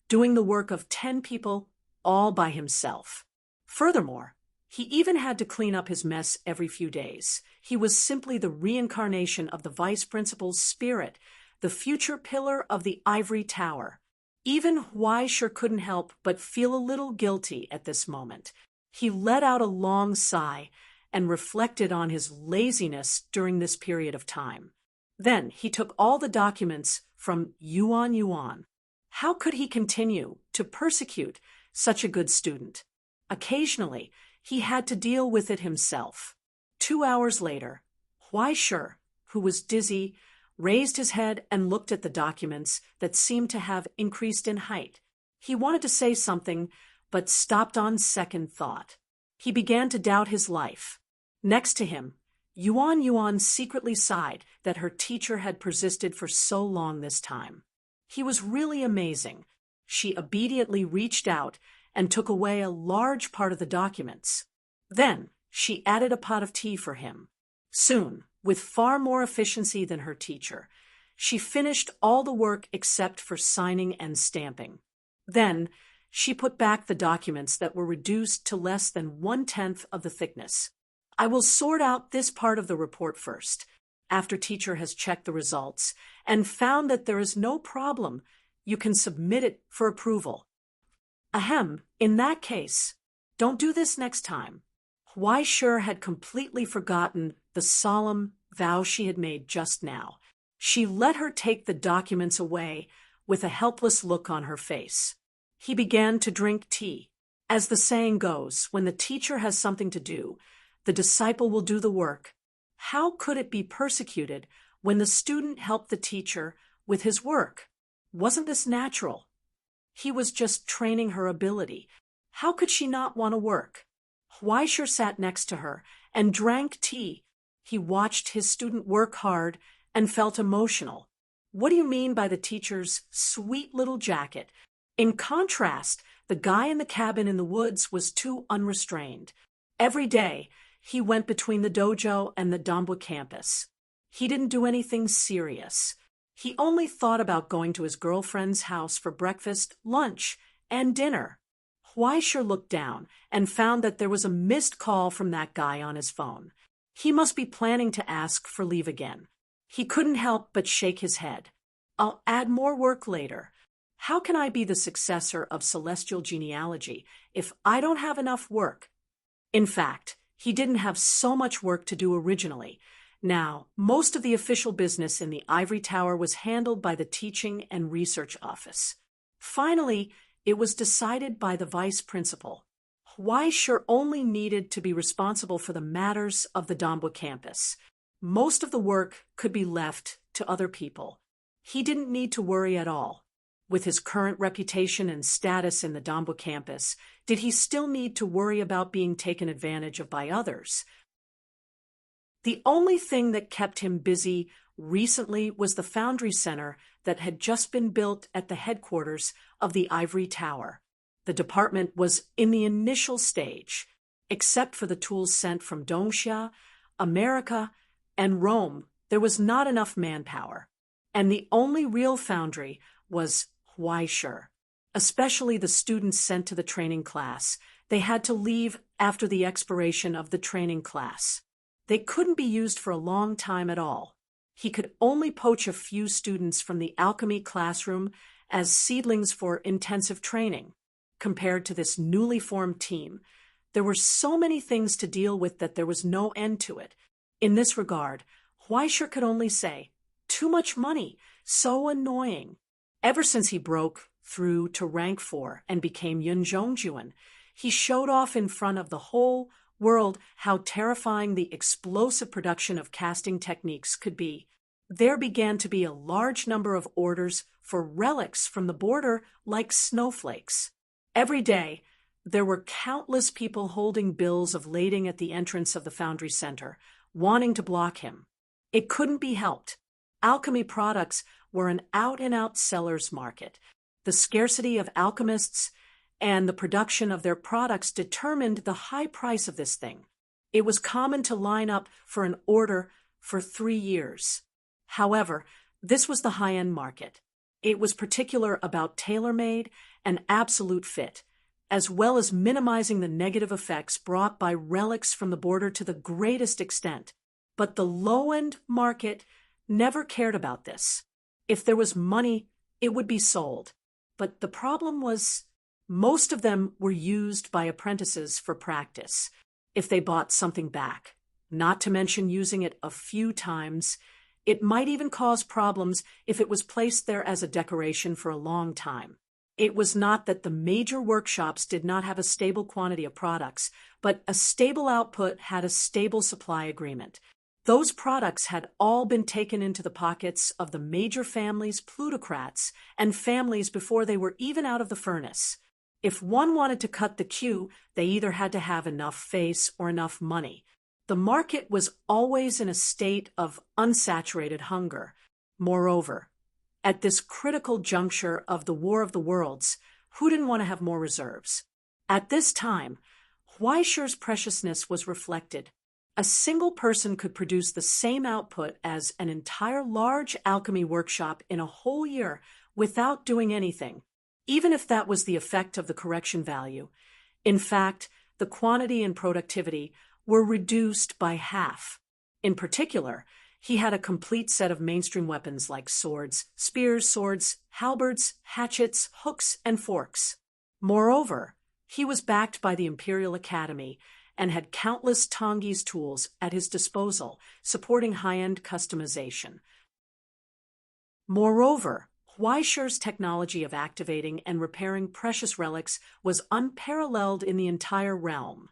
doing the work of 10 people all by himself. Furthermore, he even had to clean up his mess every few days. He was simply the reincarnation of the vice principal's spirit, the future pillar of the ivory tower. Even Huaisher couldn't help but feel a little guilty at this moment. He let out a long sigh and reflected on his laziness during this period of time. Then he took all the documents from Yuan. How could he continue to persecute such a good student? Occasionally, he had to deal with it himself. 2 hours later, Huaisher, who was dizzy, raised his head and looked at the documents that seemed to have increased in height. He wanted to say something, but stopped on second thought. He began to doubt his life. Next to him, Yuan secretly sighed that her teacher had persisted for so long this time. He was really amazing. She obediently reached out and took away a large part of the documents. Then she added a pot of tea for him. Soon, with far more efficiency than her teacher, she finished all the work except for signing and stamping. Then she put back the documents that were reduced to less than 1/10 of the thickness. "I will sort out this part of the report first, after teacher has checked the results and found that there is no problem. You can submit it for approval." Ahem, in that case, don't do this next time. Huaisher had completely forgotten the solemn vow she had made just now. She let her take the documents away with a helpless look on her face. He began to drink tea. As the saying goes, when the teacher has something to do, the disciple will do the work. How could it be persecuted when the student helped the teacher with his work? Wasn't this natural? He was just training her ability. How could she not want to work? Huaisher sat next to her and drank tea. He watched his student work hard and felt emotional. What do you mean by the teacher's sweet little jacket? In contrast, the guy in the cabin in the woods was too unrestrained. Every day, he went between the dojo and the Doomsday campus. He didn't do anything serious. He only thought about going to his girlfriend's house for breakfast, lunch, and dinner. Huaisher looked down and found that there was a missed call from that guy on his phone. He must be planning to ask for leave again. He couldn't help but shake his head. "I'll add more work later. How can I be the successor of celestial genealogy if I don't have enough work?" In fact, he didn't have so much work to do originally. Now, most of the official business in the ivory tower was handled by the teaching and research office. Finally, it was decided by the vice principal. Huaisher only needed to be responsible for the matters of the Doomsday campus. Most of the work could be left to other people. He didn't need to worry at all. With his current reputation and status in the Doomsday campus, did he still need to worry about being taken advantage of by others? The only thing that kept him busy recently was the foundry center that had just been built at the headquarters of the ivory tower. The department was in the initial stage. Except for the tools sent from Dongsha, America, and Rome, there was not enough manpower. And the only real foundry was Huaisher. Especially the students sent to the training class. They had to leave after the expiration of the training class. They couldn't be used for a long time at all. He could only poach a few students from the alchemy classroom as seedlings for intensive training. Compared to this newly formed team, there were so many things to deal with that there was no end to it. In this regard, Huaisher could only say, "Too much money, so annoying." Ever since he broke through to rank 4 and became Yunzhongjuan, he showed off in front of the whole world how terrifying the explosive production of casting techniques could be. there began to be a large number of orders for relics from the border like snowflakes. Every day, there were countless people holding bills of lading at the entrance of the foundry center, wanting to block him. It couldn't be helped. Alchemy products were an out-and-out seller's market. The scarcity of alchemists and the production of their products determined the high price of this thing. It was common to line up for an order for 3 years. However, this was the high-end market. It was particular about tailor-made and absolute fit, as well as minimizing the negative effects brought by relics from the border to the greatest extent. But the low-end market never cared about this. If there was money, it would be sold. But the problem was, most of them were used by apprentices for practice, if they bought something back, not to mention using it a few times. It might even cause problems if it was placed there as a decoration for a long time. It was not that the major workshops did not have a stable quantity of products, but a stable output had a stable supply agreement. Those products had all been taken into the pockets of the major families, plutocrats, and families before they were even out of the furnace. If one wanted to cut the queue, they either had to have enough face or enough money. The market was always in a state of unsaturated hunger. Moreover, at this critical juncture of the War of the Worlds, who didn't want to have more reserves? At this time, Huaisher's preciousness was reflected. A single person could produce the same output as an entire large alchemy workshop in a whole year without doing anything, even if that was the effect of the correction value. In fact, the quantity and productivity were reduced by half. In particular, he had a complete set of mainstream weapons like swords, spears, swords, halberds, hatchets, hooks, and forks. Moreover, he was backed by the Imperial Academy and had countless Tongyi's tools at his disposal, supporting high-end customization. Moreover, Huaisher's technology of activating and repairing precious relics was unparalleled in the entire realm.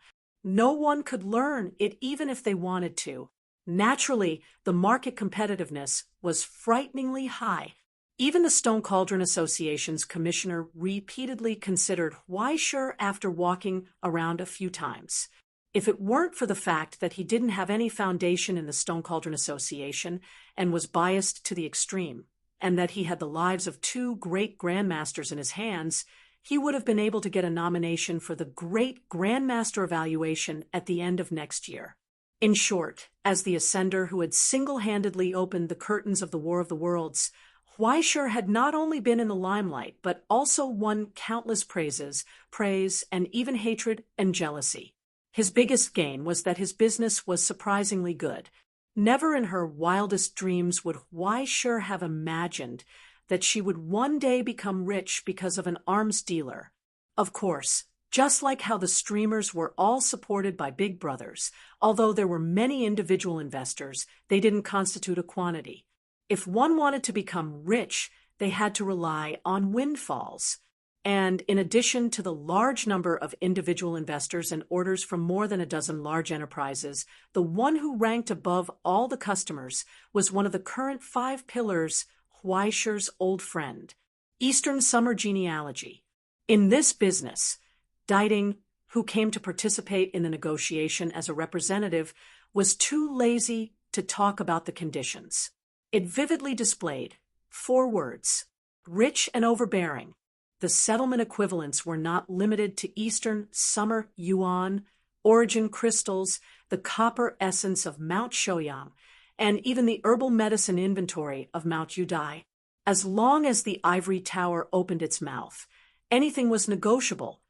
No one could learn it even if they wanted to. Naturally, the market competitiveness was frighteningly high. Even the Stone Cauldron Association's commissioner repeatedly considered Huaisher after walking around a few times. If it weren't for the fact that he didn't have any foundation in the Stone Cauldron Association and was biased to the extreme, and that he had the lives of 2 great grandmasters in his hands, he would have been able to get a nomination for the Great Grandmaster Evaluation at the end of next year. In short, as the Ascender who had single-handedly opened the curtains of the War of the Worlds, Huaisher had not only been in the limelight, but also won countless praise, and even hatred and jealousy. His biggest gain was that his business was surprisingly good. Never in her wildest dreams would Huaisher have imagined that she would one day become rich because of an arms dealer. Of course, just like how the streamers were all supported by big brothers, although there were many individual investors, they didn't constitute a quantity. If one wanted to become rich, they had to rely on windfalls. And in addition to the large number of individual investors and orders from more than a dozen large enterprises, the one who ranked above all the customers was one of the current 5 pillars, Huaisher's old friend, Eastern Summer Genealogy. In this business, Diding, who came to participate in the negotiation as a representative, was too lazy to talk about the conditions. It vividly displayed 4 words: rich and overbearing. The settlement equivalents were not limited to Eastern Summer Yuan, origin crystals, the copper essence of Mount Shoyang, and even the herbal medicine inventory of Mount Yudai. As long as the ivory tower opened its mouth, anything was negotiable,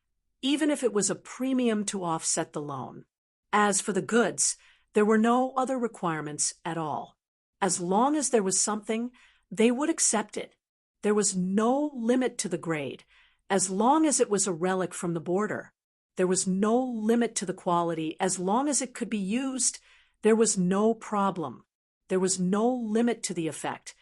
even if it was a premium to offset the loan. As for the goods, there were no other requirements at all. As long as there was something, they would accept it. There was no limit to the grade, as long as it was a relic from the border. There was no limit to the quality, as long as it could be used. There was no problem. There was no limit to the effect.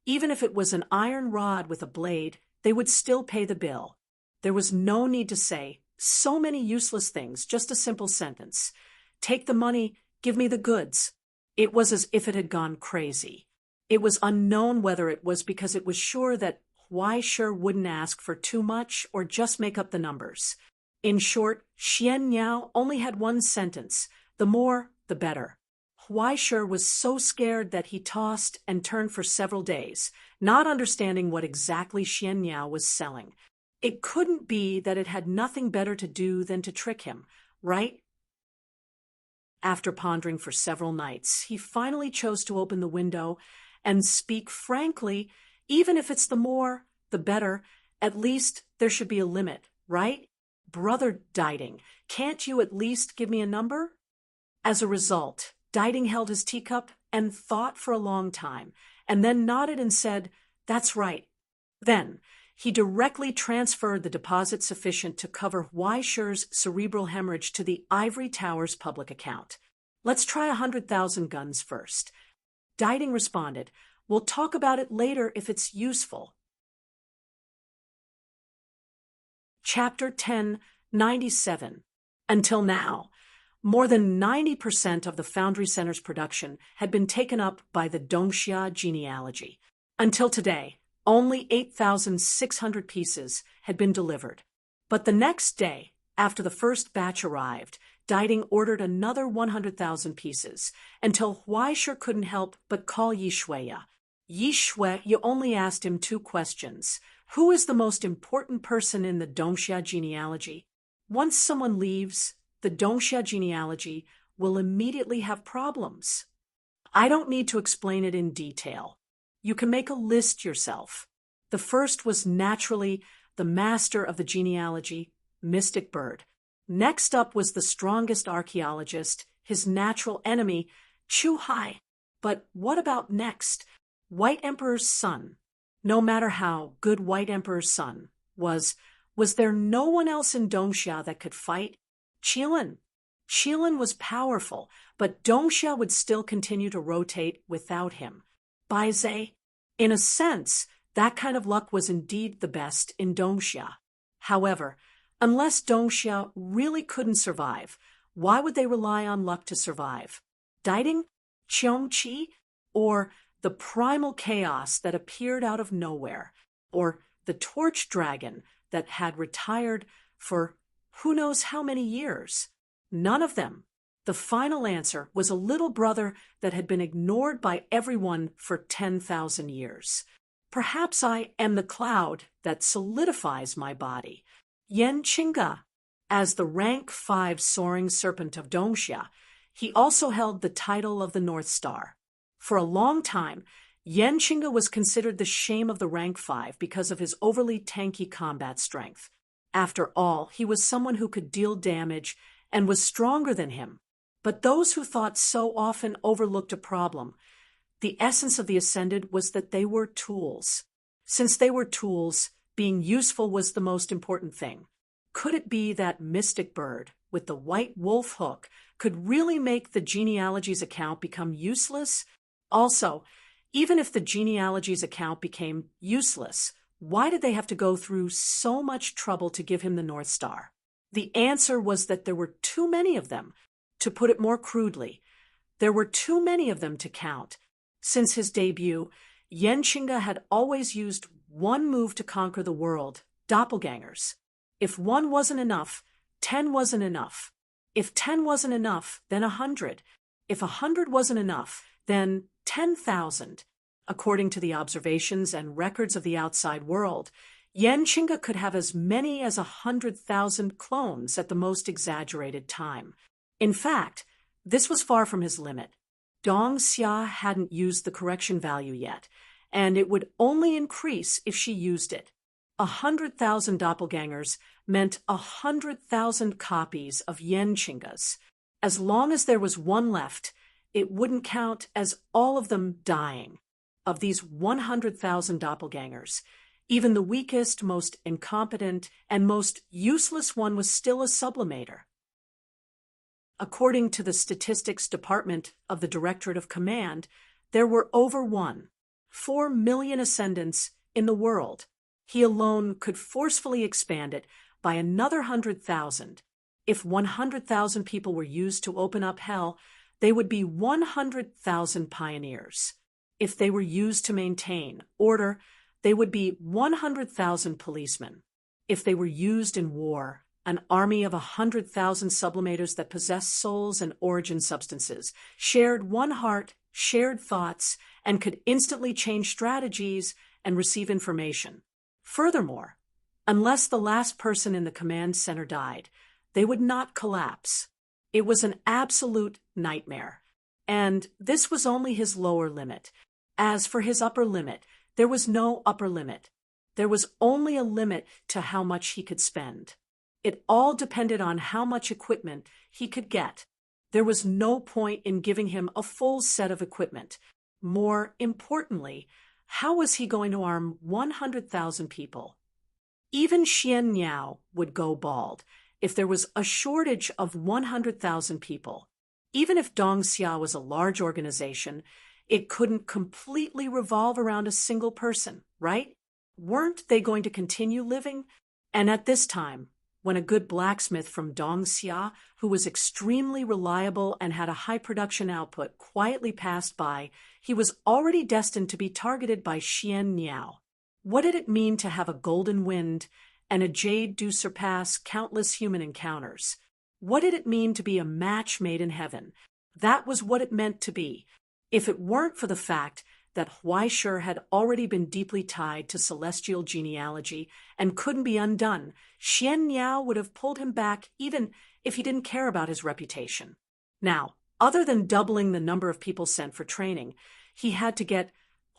Even if it was an iron rod with a blade, they would still pay the bill. There was no need to say so many useless things, just a simple sentence. Take the money, give me the goods. It was as if it had gone crazy. It was unknown whether it was because it was sure that Huaishir wouldn't ask for too much or just make up the numbers. In short, Xian Niao only had one sentence: the more, the better. Huaishir was so scared that he tossed and turned for several days, not understanding what exactly Xian Niao was selling. It couldn't be that it had nothing better to do than to trick him, right? After pondering for several nights, he finally chose to open the window and speak frankly. Even if it's the more, the better, at least there should be a limit, right? Brother Diding, can't you at least give me a number? As a result, Diding held his teacup and thought for a long time, and then nodded and said, "That's right." Then, he directly transferred the deposit sufficient to cover Huaishir's cerebral hemorrhage to the Ivory Tower's public account. "Let's try 100,000 guns first." Diding responded, "We'll talk about it later if it's useful." Chapter 1097. Until now, more than 90% of the Foundry Center's production had been taken up by the Dongxia genealogy. Until today, only 8,600 pieces had been delivered. But the next day, after the first batch arrived, Diding ordered another 100,000 pieces, until Huaishir couldn't help but call Yishueya. "Yishui, you only asked him 2 questions. Who is the most important person in the Dongxia genealogy? Once someone leaves, the Dongxia genealogy will immediately have problems. I don't need to explain it in detail. You can make a list yourself. The first was naturally the master of the genealogy, Mystic Bird. Next up was the strongest archaeologist, his natural enemy, Chu Hai. But what about next? White Emperor's son. No matter how good White Emperor's son was there no one else in Dongxia that could fight? Qilin. Qilin was powerful, but Dongxia would still continue to rotate without him. Baizhe. In a sense, that kind of luck was indeed the best in Dongxia. However, unless Dongxia really couldn't survive, why would they rely on luck to survive? Diding? Qiongqi? Or the primal chaos that appeared out of nowhere? Or the torch dragon that had retired for who knows how many years? None of them. The final answer was a little brother that had been ignored by everyone for 10,000 years. Perhaps I am the cloud that solidifies my body. Yan Qingge. As the rank 5 soaring serpent of Dongxia, he also held the title of the North Star. For a long time, Yan Qingge was considered the shame of the rank 5 because of his overly tanky combat strength. After all, he was someone who could deal damage and was stronger than him. But those who thought so often overlooked a problem. The essence of the Ascended was that they were tools. Since they were tools, being useful was the most important thing. Could it be that Mystic Bird, with the white wolf hook, could really make the genealogy's account become useless? Also, even if the genealogy's account became useless, why did they have to go through so much trouble to give him the North Star? The answer was that there were too many of them. To put it more crudely, there were too many of them to count. Since his debut, Yan Qingge had always used one move to conquer the world: doppelgangers. If 1 wasn't enough, 10 wasn't enough. If 10 wasn't enough, then 100. If 100 wasn't enough, then 10,000. According to the observations and records of the outside world, Yan Qingge could have as many as 100,000 clones at the most exaggerated time. In fact, this was far from his limit. Dongxia hadn't used the correction value yet, and it would only increase if she used it. 100,000 doppelgangers meant 100,000 copies of Yan Qingge's. As long as there was one left, it wouldn't count as all of them dying. Of these 100,000 doppelgangers, even the weakest, most incompetent, and most useless one was still a sublimator. According to the Statistics Department of the Directorate of Command, there were over 4 million ascendants in the world. He alone could forcefully expand it by another 100,000. If 100,000 people were used to open up hell, they would be 100,000 pioneers. If they were used to maintain order, they would be 100,000 policemen. If they were used in war, an army of 100,000 sublimators that possessed souls and origin substances, shared one heart, shared thoughts, and could instantly change strategies and receive information. Furthermore, unless the last person in the command center died, they would not collapse. It was an absolute nightmare. And this was only his lower limit. As for his upper limit, there was no upper limit. There was only a limit to how much he could spend. It all depended on how much equipment he could get. There was no point in giving him a full set of equipment. More importantly, how was he going to arm 100,000 people? Even Xian Niao would go bald if there was a shortage of 100,000 people. Even if Dongxia was a large organization, it couldn't completely revolve around a single person, right? Weren't they going to continue living? And at this time, when a good blacksmith from Dongxia, who was extremely reliable and had a high production output, quietly passed by, he was already destined to be targeted by Xian Niao. What did it mean to have a golden wind and a jade to surpass countless human encounters? What did it mean to be a match made in heaven? That was what it meant to be. If it weren't for the fact that Huaishir had already been deeply tied to celestial genealogy and couldn't be undone, Xian Niao would have pulled him back even if he didn't care about his reputation. Now, other than doubling the number of people sent for training, he had to get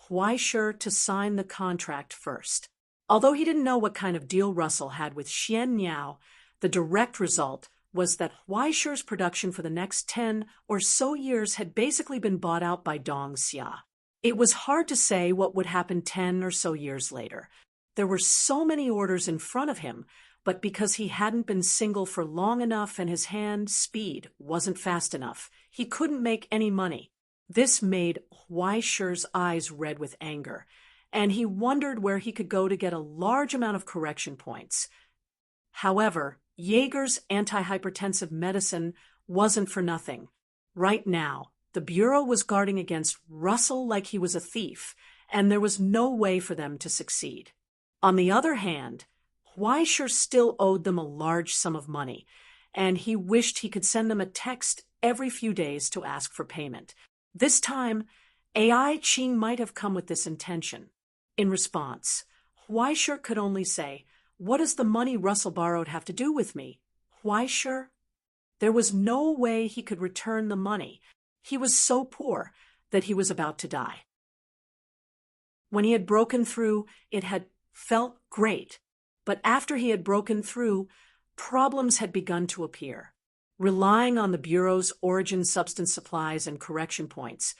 Huaishir to sign the contract first. Although he didn't know what kind of deal Russell had with Xian Niao, the direct result was that Huaishir's production for the next 10 or so years had basically been bought out by Dongxia. It was hard to say what would happen 10 or so years later. There were so many orders in front of him, but because he hadn't been single for long enough and his hand speed wasn't fast enough, he couldn't make any money. This made Huaishir's eyes red with anger, and he wondered where he could go to get a large amount of correction points. However, Jaeger's antihypertensive medicine wasn't for nothing. Right now, the Bureau was guarding against Russell like he was a thief, and there was no way for them to succeed. On the other hand, Huaishir still owed them a large sum of money, and he wished he could send them a text every few days to ask for payment. This time, AI Qing might have come with this intention. In response, Huaishir could only say, "What does the money Russell borrowed have to do with me? Huaishir?" There was no way he could return the money. He was so poor that he was about to die. When he had broken through, it had felt great. But after he had broken through, problems had begun to appear. Relying on the Bureau's origin substance supplies and correction points,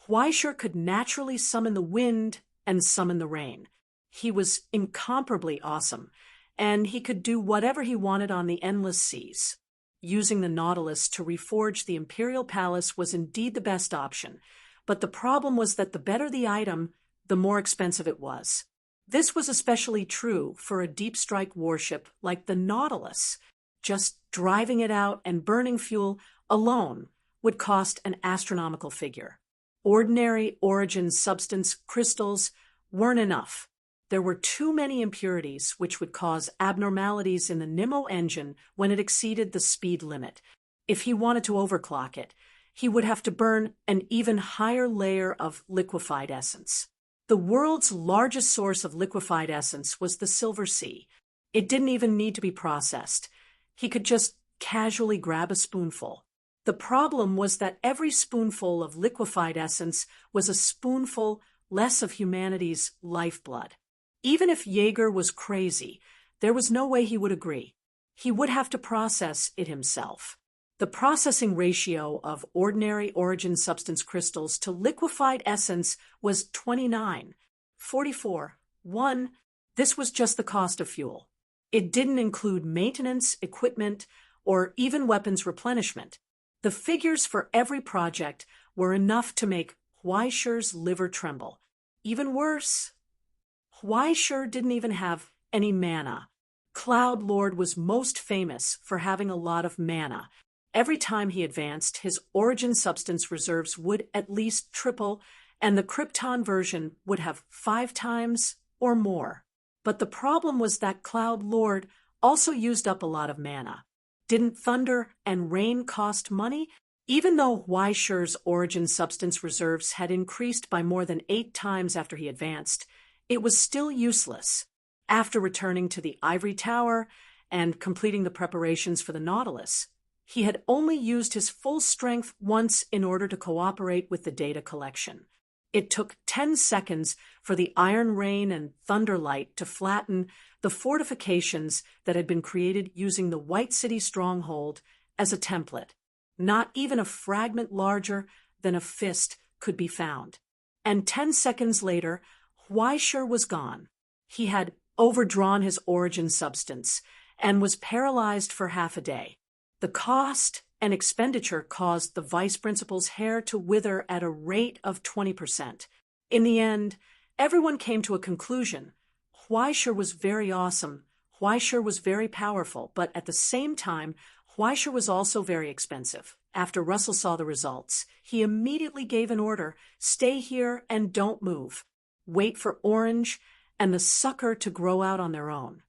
Huaishir could naturally summon the wind and summon the rain. He was incomparably awesome, and he could do whatever he wanted on the endless seas. Using the Nautilus to reforge the Imperial Palace was indeed the best option, but the problem was that the better the item, the more expensive it was. This was especially true for a deep strike warship like the Nautilus. Just driving it out and burning fuel alone would cost an astronomical figure. Ordinary origin substance crystals weren't enough. There were too many impurities which would cause abnormalities in the Nimmo engine when it exceeded the speed limit. If he wanted to overclock it, he would have to burn an even higher layer of liquefied essence. The world's largest source of liquefied essence was the Silver Sea. It didn't even need to be processed. He could just casually grab a spoonful. The problem was that every spoonful of liquefied essence was a spoonful less of humanity's lifeblood. Even if Jaeger was crazy, there was no way he would agree. He would have to process it himself. The processing ratio of ordinary origin substance crystals to liquefied essence was 29, 44, 1. This was just the cost of fuel. It didn't include maintenance, equipment, or even weapons replenishment. The figures for every project were enough to make Huaishir's liver tremble. Even worse, Huaishir didn't even have any mana. Cloud Lord was most famous for having a lot of mana. Every time he advanced, his origin substance reserves would at least triple, and the Krypton version would have 5 times or more. But the problem was that Cloud Lord also used up a lot of mana. Didn't thunder and rain cost money? Even though Weisher's origin substance reserves had increased by more than 8 times after he advanced, it was still useless. After returning to the Ivory Tower and completing the preparations for the Nautilus, he had only used his full strength once in order to cooperate with the data collection. It took 10 seconds for the iron rain and thunder light to flatten the fortifications that had been created using the White City stronghold as a template. Not even a fragment larger than a fist could be found. And 10 seconds later, Weisher was gone. He had overdrawn his origin substance and was paralyzed for half a day. The cost and expenditure caused the vice principal's hair to wither at a rate of 20%. In the end, everyone came to a conclusion. Weisher was very awesome. Weisher was very powerful, but at the same time, Weisher was also very expensive. After Russell saw the results, he immediately gave an order: stay here and don't move. Wait for Orange and the sucker to grow out on their own.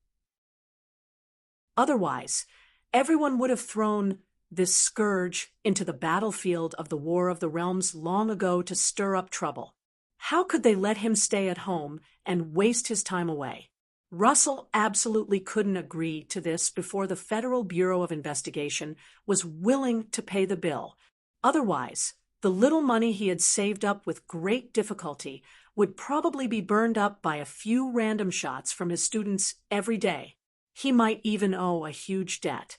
Otherwise, everyone would have thrown this scourge into the battlefield of the War of the Realms long ago to stir up trouble. How could they let him stay at home and waste his time away? Russell absolutely couldn't agree to this before the Federal Bureau of Investigation was willing to pay the bill. Otherwise, the little money he had saved up with great difficulty would probably be burned up by a few random shots from his students every day. He might even owe a huge debt,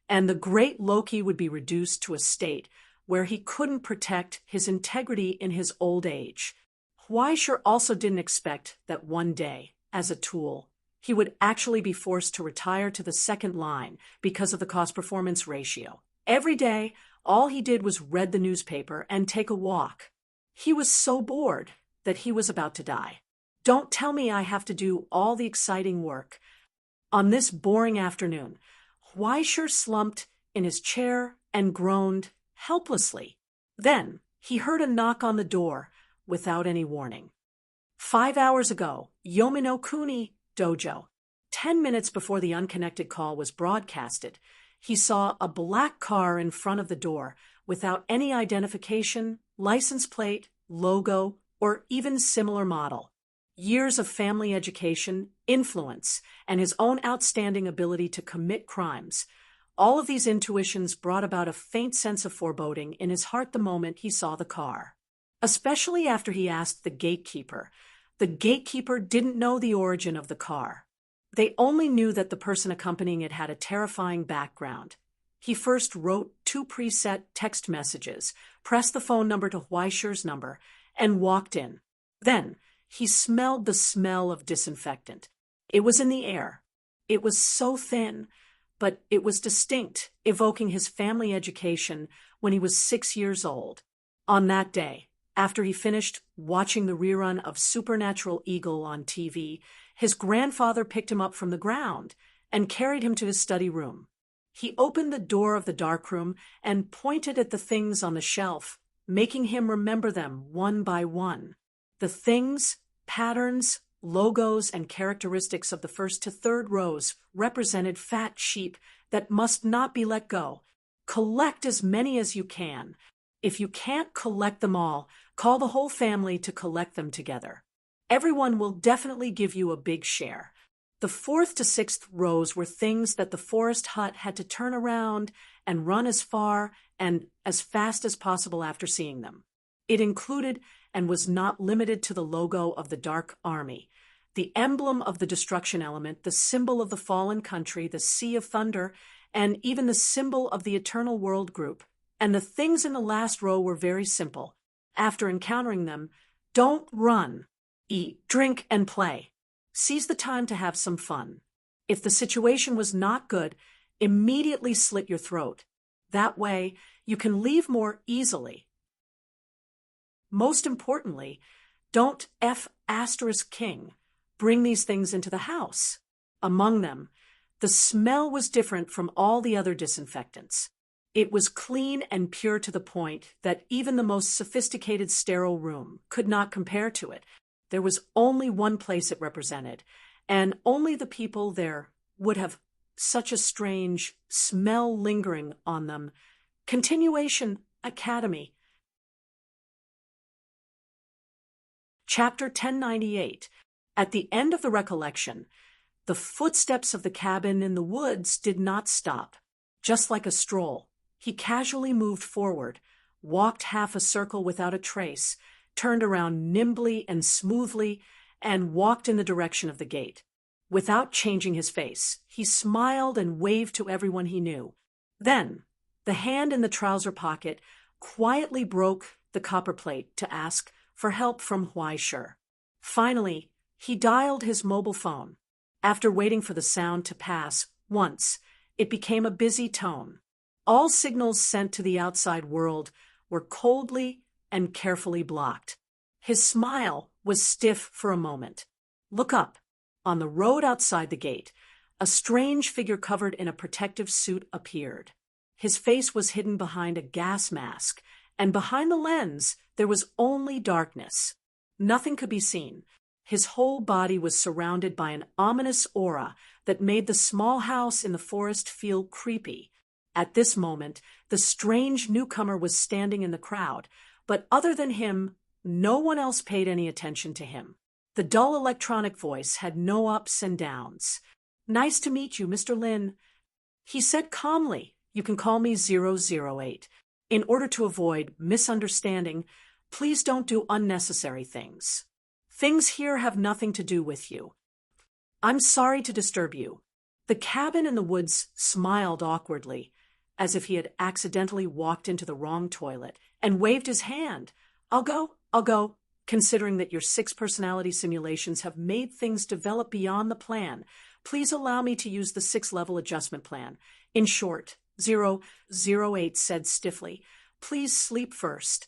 and the great Loki would be reduced to a state where he couldn't protect his integrity in his old age. Weisher also didn't expect that one day, as a tool, he would actually be forced to retire to the second line because of the cost-performance ratio. Every day, all he did was read the newspaper and take a walk. He was so bored that he was about to die. Don't tell me I have to do all the exciting work. On this boring afternoon, Weisher slumped in his chair and groaned helplessly. Then he heard a knock on the door without any warning. 5 hours ago, Yomi no Kuni Dojo. 10 minutes before the unconnected call was broadcasted, he saw a black car in front of the door without any identification, license plate, logo, or even similar model. Years of family education, influence, and his own outstanding ability to commit crimes, all of these intuitions brought about a faint sense of foreboding in his heart the moment he saw the car. Especially after he asked the gatekeeper. The gatekeeper didn't know the origin of the car. They only knew that the person accompanying it had a terrifying background. He first wrote 2 preset text messages, pressed the phone number to Weisher's number, and walked in. Then, he smelled the smell of disinfectant. It was in the air. It was so thin, but it was distinct, evoking his family education when he was 6 years old. On that day, after he finished watching the rerun of Supernatural Eagle on TV, his grandfather picked him up from the ground and carried him to his study room. He opened the door of the darkroom and pointed at the things on the shelf, making him remember them one by one. The things, patterns, logos, and characteristics of the first to third rows represented fat sheep that must not be let go. Collect as many as you can. If you can't collect them all, call the whole family to collect them together. Everyone will definitely give you a big share. The 4th to 6th rows were things that the forest hut had to turn around and run as far and as fast as possible after seeing them. It included and was not limited to the logo of the Dark Army, the emblem of the destruction element, the symbol of the fallen country, the Sea of Thunder, and even the symbol of the Eternal World Group. And the things in the last row were very simple. After encountering them, don't run. Eat, drink, and play. Seize the time to have some fun. If the situation was not good, immediately slit your throat. That way, you can leave more easily. Most importantly, don't F***king bring these things into the house. Among them, the smell was different from all the other disinfectants. It was clean and pure to the point that even the most sophisticated sterile room could not compare to it. There was only one place it represented, and only the people there would have such a strange smell lingering on them. Continuation Academy. Chapter 1098. At the end of the recollection, the footsteps of the cabin in the woods did not stop. Just like a stroll, he casually moved forward, walked half a circle without a trace, turned around nimbly and smoothly, and walked in the direction of the gate. Without changing his face, he smiled and waved to everyone he knew. Then, the hand in the trouser pocket quietly broke the copperplate to ask for help from Huaishur. Finally, he dialed his mobile phone. After waiting for the sound to pass once, it became a busy tone. All signals sent to the outside world were coldly and carefully blocked. His smile was stiff for a moment. Look up. On the road outside the gate, a strange figure covered in a protective suit appeared. His face was hidden behind a gas mask, and behind the lens there was only darkness. Nothing could be seen. His whole body was surrounded by an ominous aura that made the small house in the forest feel creepy. At this moment, the strange newcomer was standing in the crowd, but other than him, no one else paid any attention to him. The dull electronic voice had no ups and downs. "Nice to meet you, Mr. Lin," he said calmly. "You can call me 008. In order to avoid misunderstanding, please don't do unnecessary things. Things here have nothing to do with you. I'm sorry to disturb you." The cabin in the woods smiled awkwardly, as if he had accidentally walked into the wrong toilet, and waved his hand. I'll go. Considering that your 6 personality simulations have made things develop beyond the plan, please allow me to use the 6-level adjustment plan. In short, 008 said stiffly, "Please sleep first."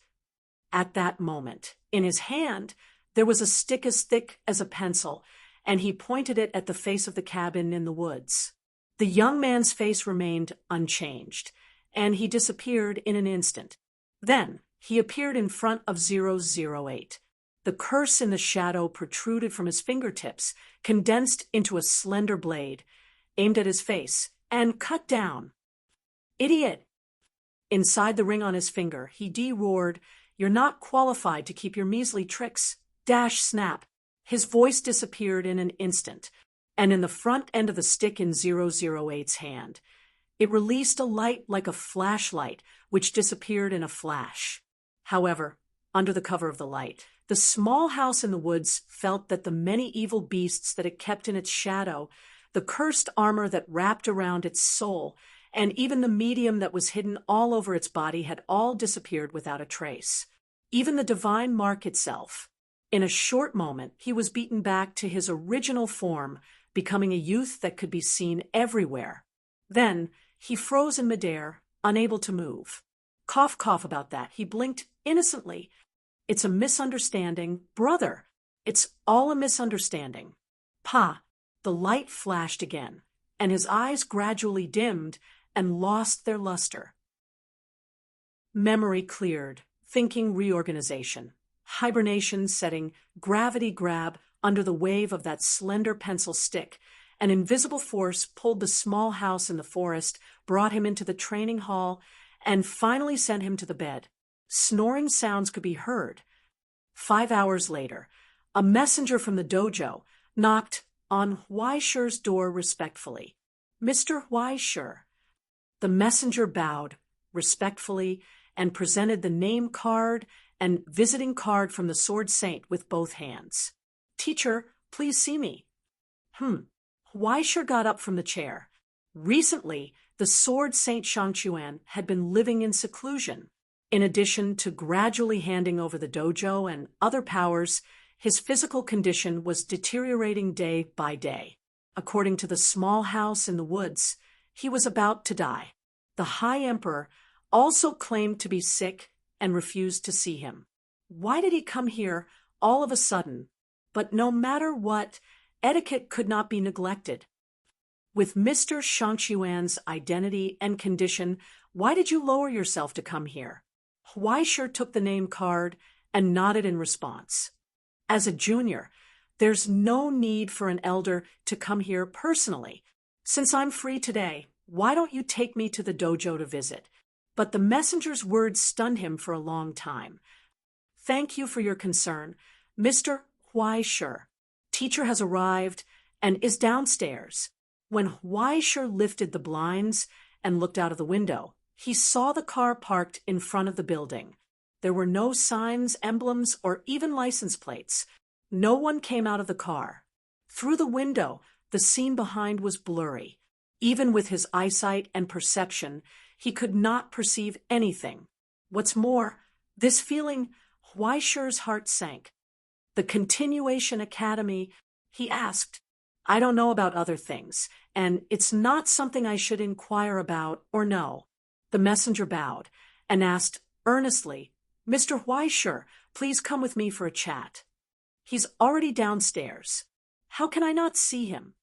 At that moment, in his hand, there was a stick as thick as a pencil, and he pointed it at the face of the cabin in the woods. The young man's face remained unchanged, and he disappeared in an instant. Then he appeared in front of 008. The curse in the shadow protruded from his fingertips, condensed into a slender blade, aimed at his face, and cut down. "Idiot!" Inside the ring on his finger, he roared, "You're not qualified to keep your measly tricks." Snap. His voice disappeared in an instant, and in the front end of the stick in 008's hand, it released a light like a flashlight, which disappeared in a flash. However, under the cover of the light, the small house in the woods felt that the many evil beasts that it kept in its shadow, the cursed armor that wrapped around its soul, and even the medium that was hidden all over its body had all disappeared without a trace. Even the divine mark itself. In a short moment, he was beaten back to his original form, becoming a youth that could be seen everywhere. Then he froze in midair, unable to move. Cough about that. He blinked innocently. "It's a misunderstanding, brother. It's all a misunderstanding." Pa! The light flashed again, and his eyes gradually dimmed and lost their luster. Memory cleared, thinking reorganization, hibernation setting, gravity grab under the wave of that slender pencil stick. An invisible force pulled the small house in the forest, brought him into the training hall, and finally sent him to the bed. Snoring sounds could be heard. 5 hours later, a messenger from the dojo knocked on Huaishur's door respectfully. "Mr. Huaishur." The messenger bowed respectfully and presented the name card and visiting card from the Sword Saint with both hands. "Teacher, please see me." Huaishur got up from the chair. Recently, the Sword Saint Shangchuan had been living in seclusion. In addition to gradually handing over the dojo and other powers, his physical condition was deteriorating day by day. According to the small house in the woods, he was about to die. The High Emperor also claimed to be sick and refused to see him. Why did he come here all of a sudden? But no matter what, etiquette could not be neglected. With Mr. Shangchuan's identity and condition Why did you lower yourself to come here? Huaishir took the name card and nodded in response. As a junior, there's no need for an elder to come here personally. Since I'm free today, why don't you take me to the dojo to visit? But the messenger's words stunned him for a long time. Thank you for your concern, Mr. Huaishir. Teacher has arrived and is downstairs. When Huaishir lifted the blinds and looked out of the window, he saw the car parked in front of the building. There were no signs, emblems, or even license plates. No one came out of the car. Through the window, the scene behind was blurry. Even with his eyesight and perception, he could not perceive anything. What's more, this feeling, Huaishir's heart sank. The Continuation Academy, he asked, I don't know about other things, and it's not something I should inquire about or know. The messenger bowed and asked earnestly, Mr. Huaishir, please come with me for a chat. He's already downstairs. How can I not see him?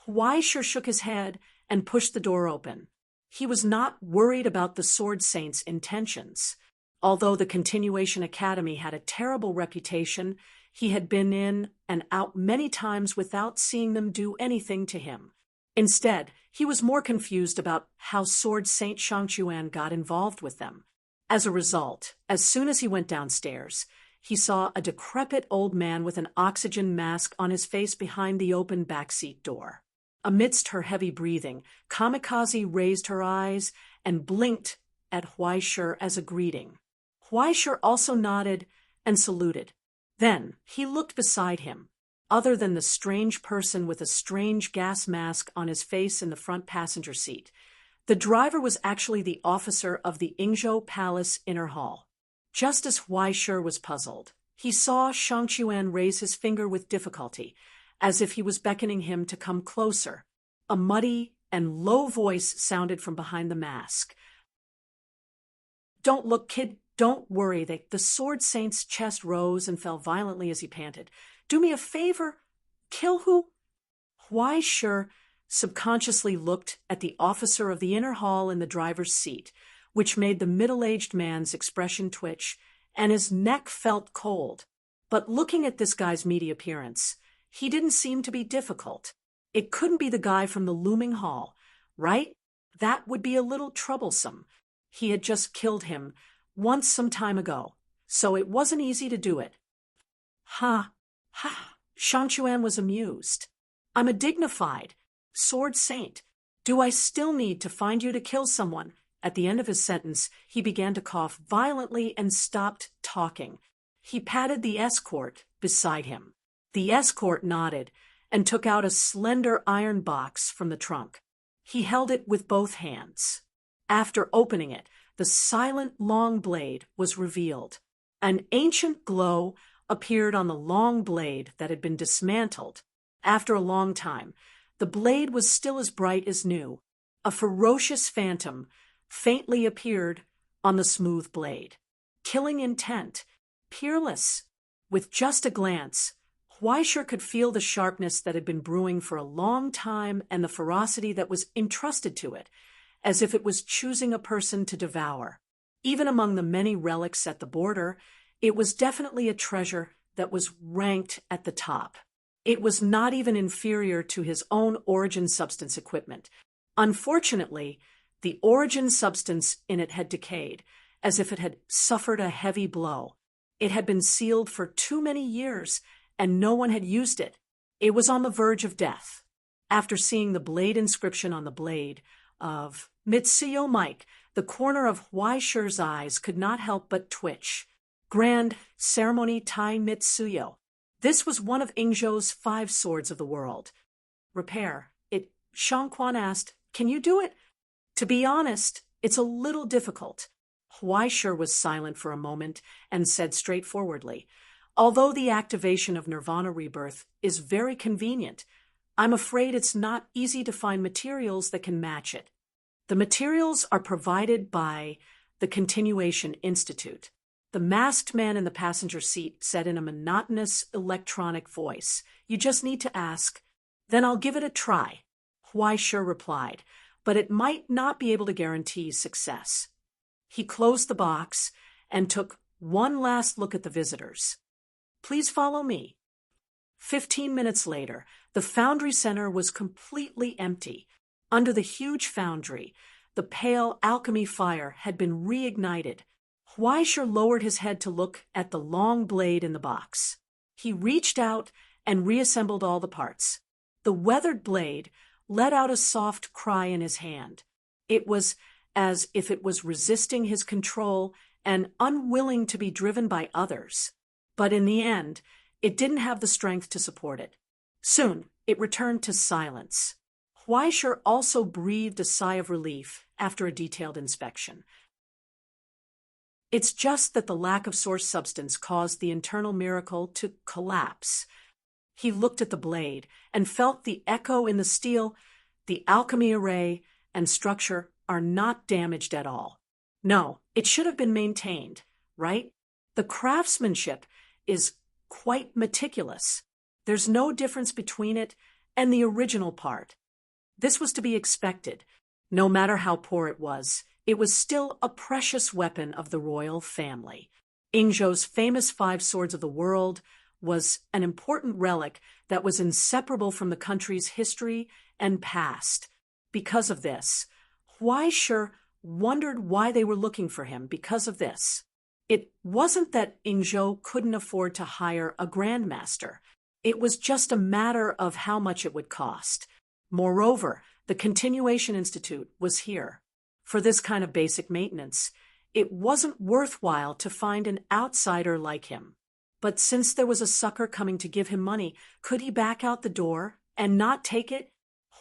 Huaishir shook his head and pushed the door open. He was not worried about the Sword Saint's intentions. Although the Continuation Academy had a terrible reputation, he had been in and out many times without seeing them do anything to him. Instead, he was more confused about how Sword Saint Shangchuan got involved with them. As a result, as soon as he went downstairs, he saw a decrepit old man with an oxygen mask on his face behind the open backseat door. Amidst her heavy breathing, Kamikaze raised her eyes and blinked at Huaishir as a greeting. Huaishir also nodded and saluted. Then he looked beside him. Other than the strange person with a strange gas mask on his face in the front passenger seat, the driver was actually the officer of the Ingzhou Palace Inner Hall. Just as Huaishir was puzzled, he saw Shangchuan raise his finger with difficulty, as if he was beckoning him to come closer. A muddy and low voice sounded from behind the mask. Don't look, kid, don't worry. The Sword Saint's chest rose and fell violently as he panted. Do me a favor. Kill who? Huaishir subconsciously looked at the officer of the inner hall in the driver's seat, which made the middle-aged man's expression twitch, and his neck felt cold. But looking at this guy's meaty appearance, he didn't seem to be difficult. It couldn't be the guy from the looming hall, right? That would be a little troublesome. He had just killed him once some time ago, so it wasn't easy to do it. Ha! Shangchuan was amused. I'm a dignified Sword Saint. Do I still need to find you to kill someone? At the end of his sentence, he began to cough violently and stopped talking. He patted the escort beside him. The escort nodded and took out a slender iron box from the trunk. He held it with both hands. After opening it, the silent long blade was revealed. An ancient glow appeared on the long blade that had been dismantled. After a long time, the blade was still as bright as new. A ferocious phantom faintly appeared on the smooth blade. Killing intent, peerless. With just a glance, Huaishir could feel the sharpness that had been brewing for a long time and the ferocity that was entrusted to it, as if it was choosing a person to devour. Even among the many relics at the border, it was definitely a treasure that was ranked at the top. It was not even inferior to his own origin substance equipment. Unfortunately, the origin substance in it had decayed, as if it had suffered a heavy blow. It had been sealed for too many years, and no one had used it. It was on the verge of death. After seeing the blade inscription on the blade of Mitsuyo Mike, the corner of Huaishir's eyes could not help but twitch. Grand Ceremony Tai Mitsuyo. This was one of Ingzhou's 5 swords of the world. Repair. Shangquan asked, Can you do it? To be honest, it's a little difficult. Huaishir was silent for a moment and said straightforwardly, Although the activation of Nirvana Rebirth is very convenient, I'm afraid it's not easy to find materials that can match it. The materials are provided by the Continuation Institute. The masked man in the passenger seat said in a monotonous electronic voice, You just need to ask. Then I'll give it a try. Huaishir replied, but it might not be able to guarantee success. He closed the box and took one last look at the visitors. Please follow me. 15 minutes later, the foundry center was completely empty. Under the huge foundry, the pale alchemy fire had been reignited. Huaisher lowered his head to look at the long blade in the box. He reached out and reassembled all the parts. The weathered blade let out a soft cry in his hand. It was as if it was resisting his control and unwilling to be driven by others. But in the end, it didn't have the strength to support it. Soon, it returned to silence. Huaisher also breathed a sigh of relief after a detailed inspection. It's just that the lack of source substance caused the internal miracle to collapse. He looked at the blade and felt the echo in the steel. The alchemy array and structure are not damaged at all. No, it should have been maintained, right? The craftsmanship is quite meticulous. There's no difference between it and the original part. This was to be expected. No matter how poor it was still a precious weapon of the royal family. Ingzhou's famous 5 swords of the world was an important relic that was inseparable from the country's history and past. Because of this, Huaisher wondered why they were looking for him because of this. It wasn't that Ingzhou couldn't afford to hire a grandmaster. It was just a matter of how much it would cost. Moreover, the Continuation Institute was here. For this kind of basic maintenance, it wasn't worthwhile to find an outsider like him. But since there was a sucker coming to give him money, could he back out the door and not take it?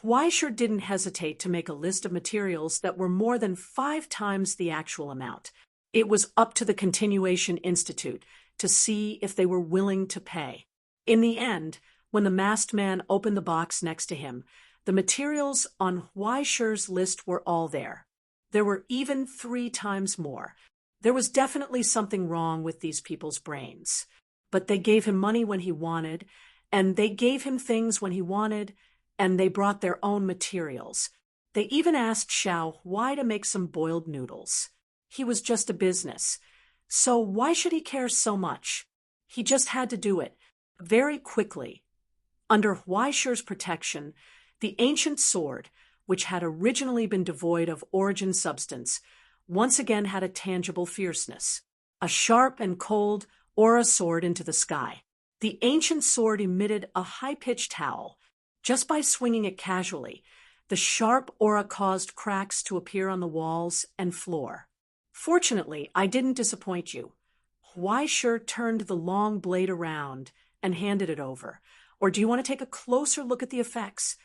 Huaisher didn't hesitate to make a list of materials that were more than 5 times the actual amount. It was up to the Continuation Institute to see if they were willing to pay. In the end, when the masked man opened the box next to him, the materials on Huaisher's list were all there. There were even 3 times more. There was definitely something wrong with these people's brains. But they gave him money when he wanted, and they gave him things when he wanted, and they brought their own materials. They even asked Xiao why to make some boiled noodles. He was just a business. So why should he care so much? He just had to do it. Very quickly. Under Huaisher's protection, the ancient sword, which had originally been devoid of origin substance, once again had a tangible fierceness. A sharp and cold aura soared into the sky. The ancient sword emitted a high-pitched howl. Just by swinging it casually, the sharp aura caused cracks to appear on the walls and floor. Fortunately, I didn't disappoint you. Huaisher turned the long blade around and handed it over. Or do you want to take a closer look at the effects?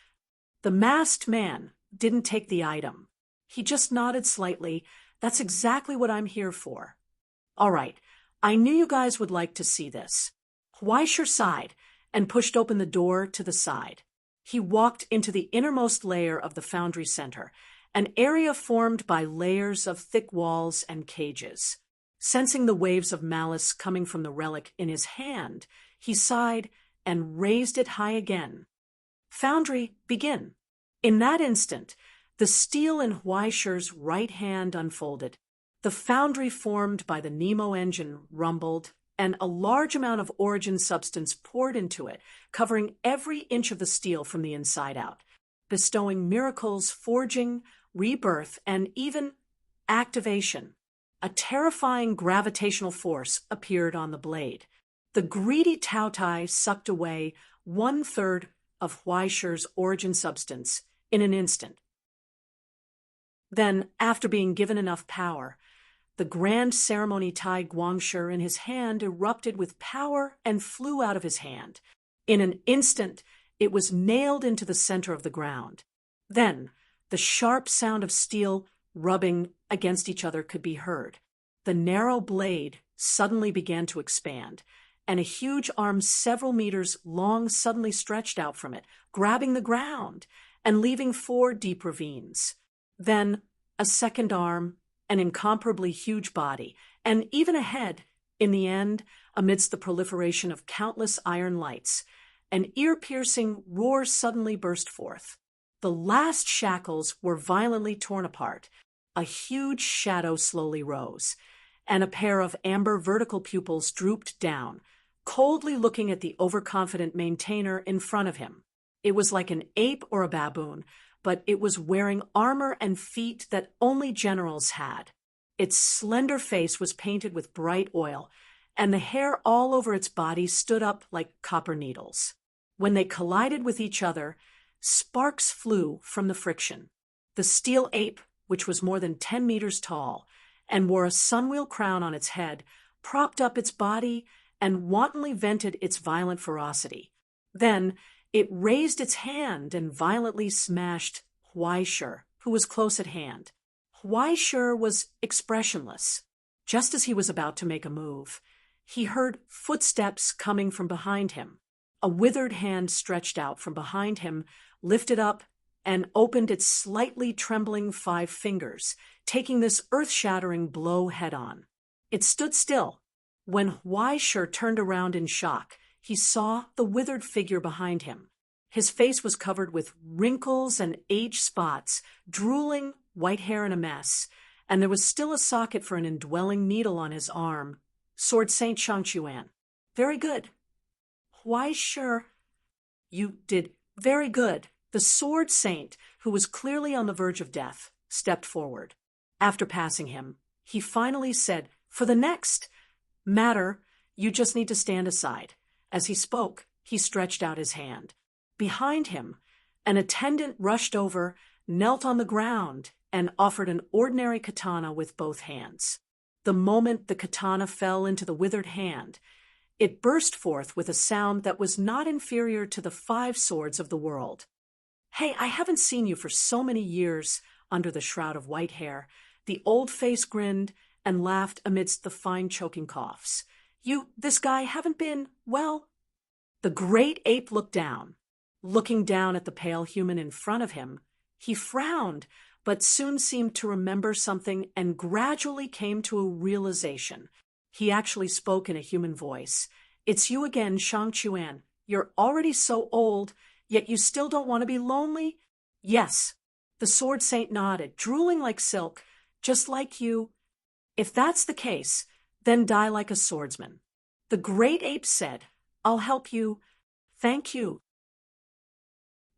The masked man didn't take the item. He just nodded slightly. That's exactly what I'm here for. All right, I knew you guys would like to see this. Huaisher sighed and pushed open the door to the side. He walked into the innermost layer of the foundry center, an area formed by layers of thick walls and cages. Sensing the waves of malice coming from the relic in his hand, he sighed and raised it high again. Foundry, begin. In that instant, the steel in Huaisher's right hand unfolded. The foundry formed by the Nemo engine rumbled, and a large amount of origin substance poured into it, covering every inch of the steel from the inside out, bestowing miracles, forging, rebirth, and even activation. A terrifying gravitational force appeared on the blade. The greedy Taotai sucked away 1/3 of Huaisher's origin substance in an instant. Then, after being given enough power, the grand ceremony Tai Guangshi in his hand erupted with power and flew out of his hand. In an instant, it was nailed into the center of the ground. Then, the sharp sound of steel rubbing against each other could be heard. The narrow blade suddenly began to expand, and a huge arm several meters long suddenly stretched out from it, grabbing the ground and leaving 4 deep ravines. Then, a second arm, an incomparably huge body, and even a head. In the end, amidst the proliferation of countless iron lights, an ear-piercing roar suddenly burst forth. The last shackles were violently torn apart. A huge shadow slowly rose, and a pair of amber vertical pupils drooped down, coldly looking at the overconfident maintainer in front of him. It was like an ape or a baboon, but it was wearing armor and feet that only generals had. Its slender face was painted with bright oil, and the hair all over its body stood up like copper needles. When they collided with each other, sparks flew from the friction. The steel ape, which was more than 10 meters tall and wore a sunwheel crown on its head, propped up its body and wantonly vented its violent ferocity. Then it raised its hand and violently smashed Huaishur, who was close at hand. Huaishur was expressionless. Just as he was about to make a move, he heard footsteps coming from behind him. A withered hand stretched out from behind him, lifted up, and opened its slightly trembling 5 fingers, taking this earth-shattering blow head-on. It stood still. When Huaishur turned around in shock, he saw the withered figure behind him. His face was covered with wrinkles and age spots, drooling, white hair in a mess, and there was still a socket for an indwelling needle on his arm. Sword Saint Shangchuan. Very good. Huaishur. You did very good. The Sword Saint, who was clearly on the verge of death, stepped forward. After passing him, he finally said, "For the next matter, you just need to stand aside." As he spoke, he stretched out his hand. Behind him, an attendant rushed over, knelt on the ground, and offered an ordinary katana with both hands. The moment the katana fell into the withered hand, it burst forth with a sound that was not inferior to the 5 swords of the world. "Hey, I haven't seen you for so many years." Under the shroud of white hair, the old face grinned and laughed amidst the fine choking coughs. This guy haven't been, well." The great ape looked down. Looking down at the pale human in front of him, he frowned, but soon seemed to remember something and gradually came to a realization. He actually spoke in a human voice. "It's you again, Shangchuan. You're already so old, yet you still don't want to be lonely?" "Yes." The Sword Saint nodded, drooling like silk, "Just like you." "If that's the case, then die like a swordsman." The great ape said, "I'll help you. Thank you."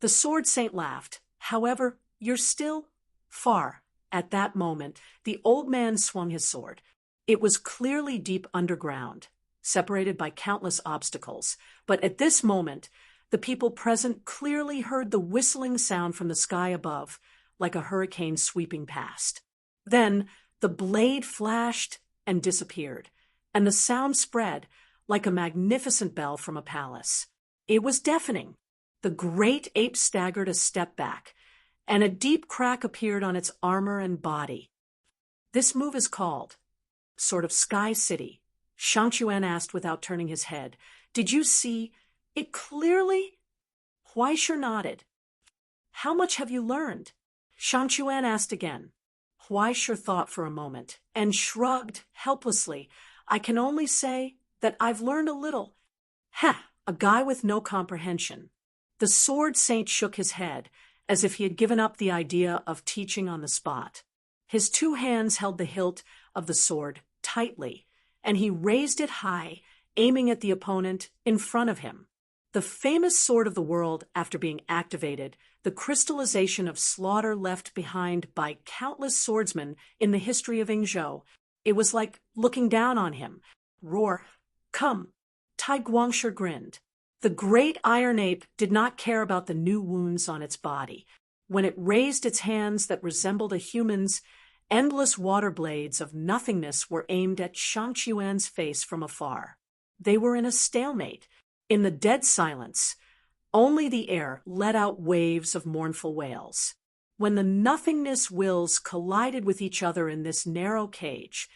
The Sword Saint laughed. "However, you're still far." At that moment, the old man swung his sword. It was clearly deep underground, separated by countless obstacles, but at this moment, the people present clearly heard the whistling sound from the sky above, like a hurricane sweeping past. Then the blade flashed and disappeared, and the sound spread like a magnificent bell from a palace. It was deafening. The great ape staggered a step back, and a deep crack appeared on its armor and body. "This move is called sort of Sky City," Shangchuan asked without turning his head. "Did you see it clearly?" Huaishur nodded. "How much have you learned?" Shangchuan asked again. Huaishur thought for a moment and shrugged helplessly. "I can only say that I've learned a little." "Ha! A guy with no comprehension." The Sword Saint shook his head, as if he had given up the idea of teaching on the spot. His 2 hands held the hilt of the sword tightly, and he raised it high, aiming at the opponent in front of him. The famous sword of the world, after being activated, the crystallization of slaughter left behind by countless swordsmen in the history of Yingzhou, it was like looking down on him. "Roar, come." Tai Guangshi grinned. The great iron ape did not care about the new wounds on its body. When it raised its hands that resembled a human's, endless water blades of nothingness were aimed at Shangchuan's face from afar. They were in a stalemate. In the dead silence, only the air let out waves of mournful wails. When the nothingness wills collided with each other in this narrow cage,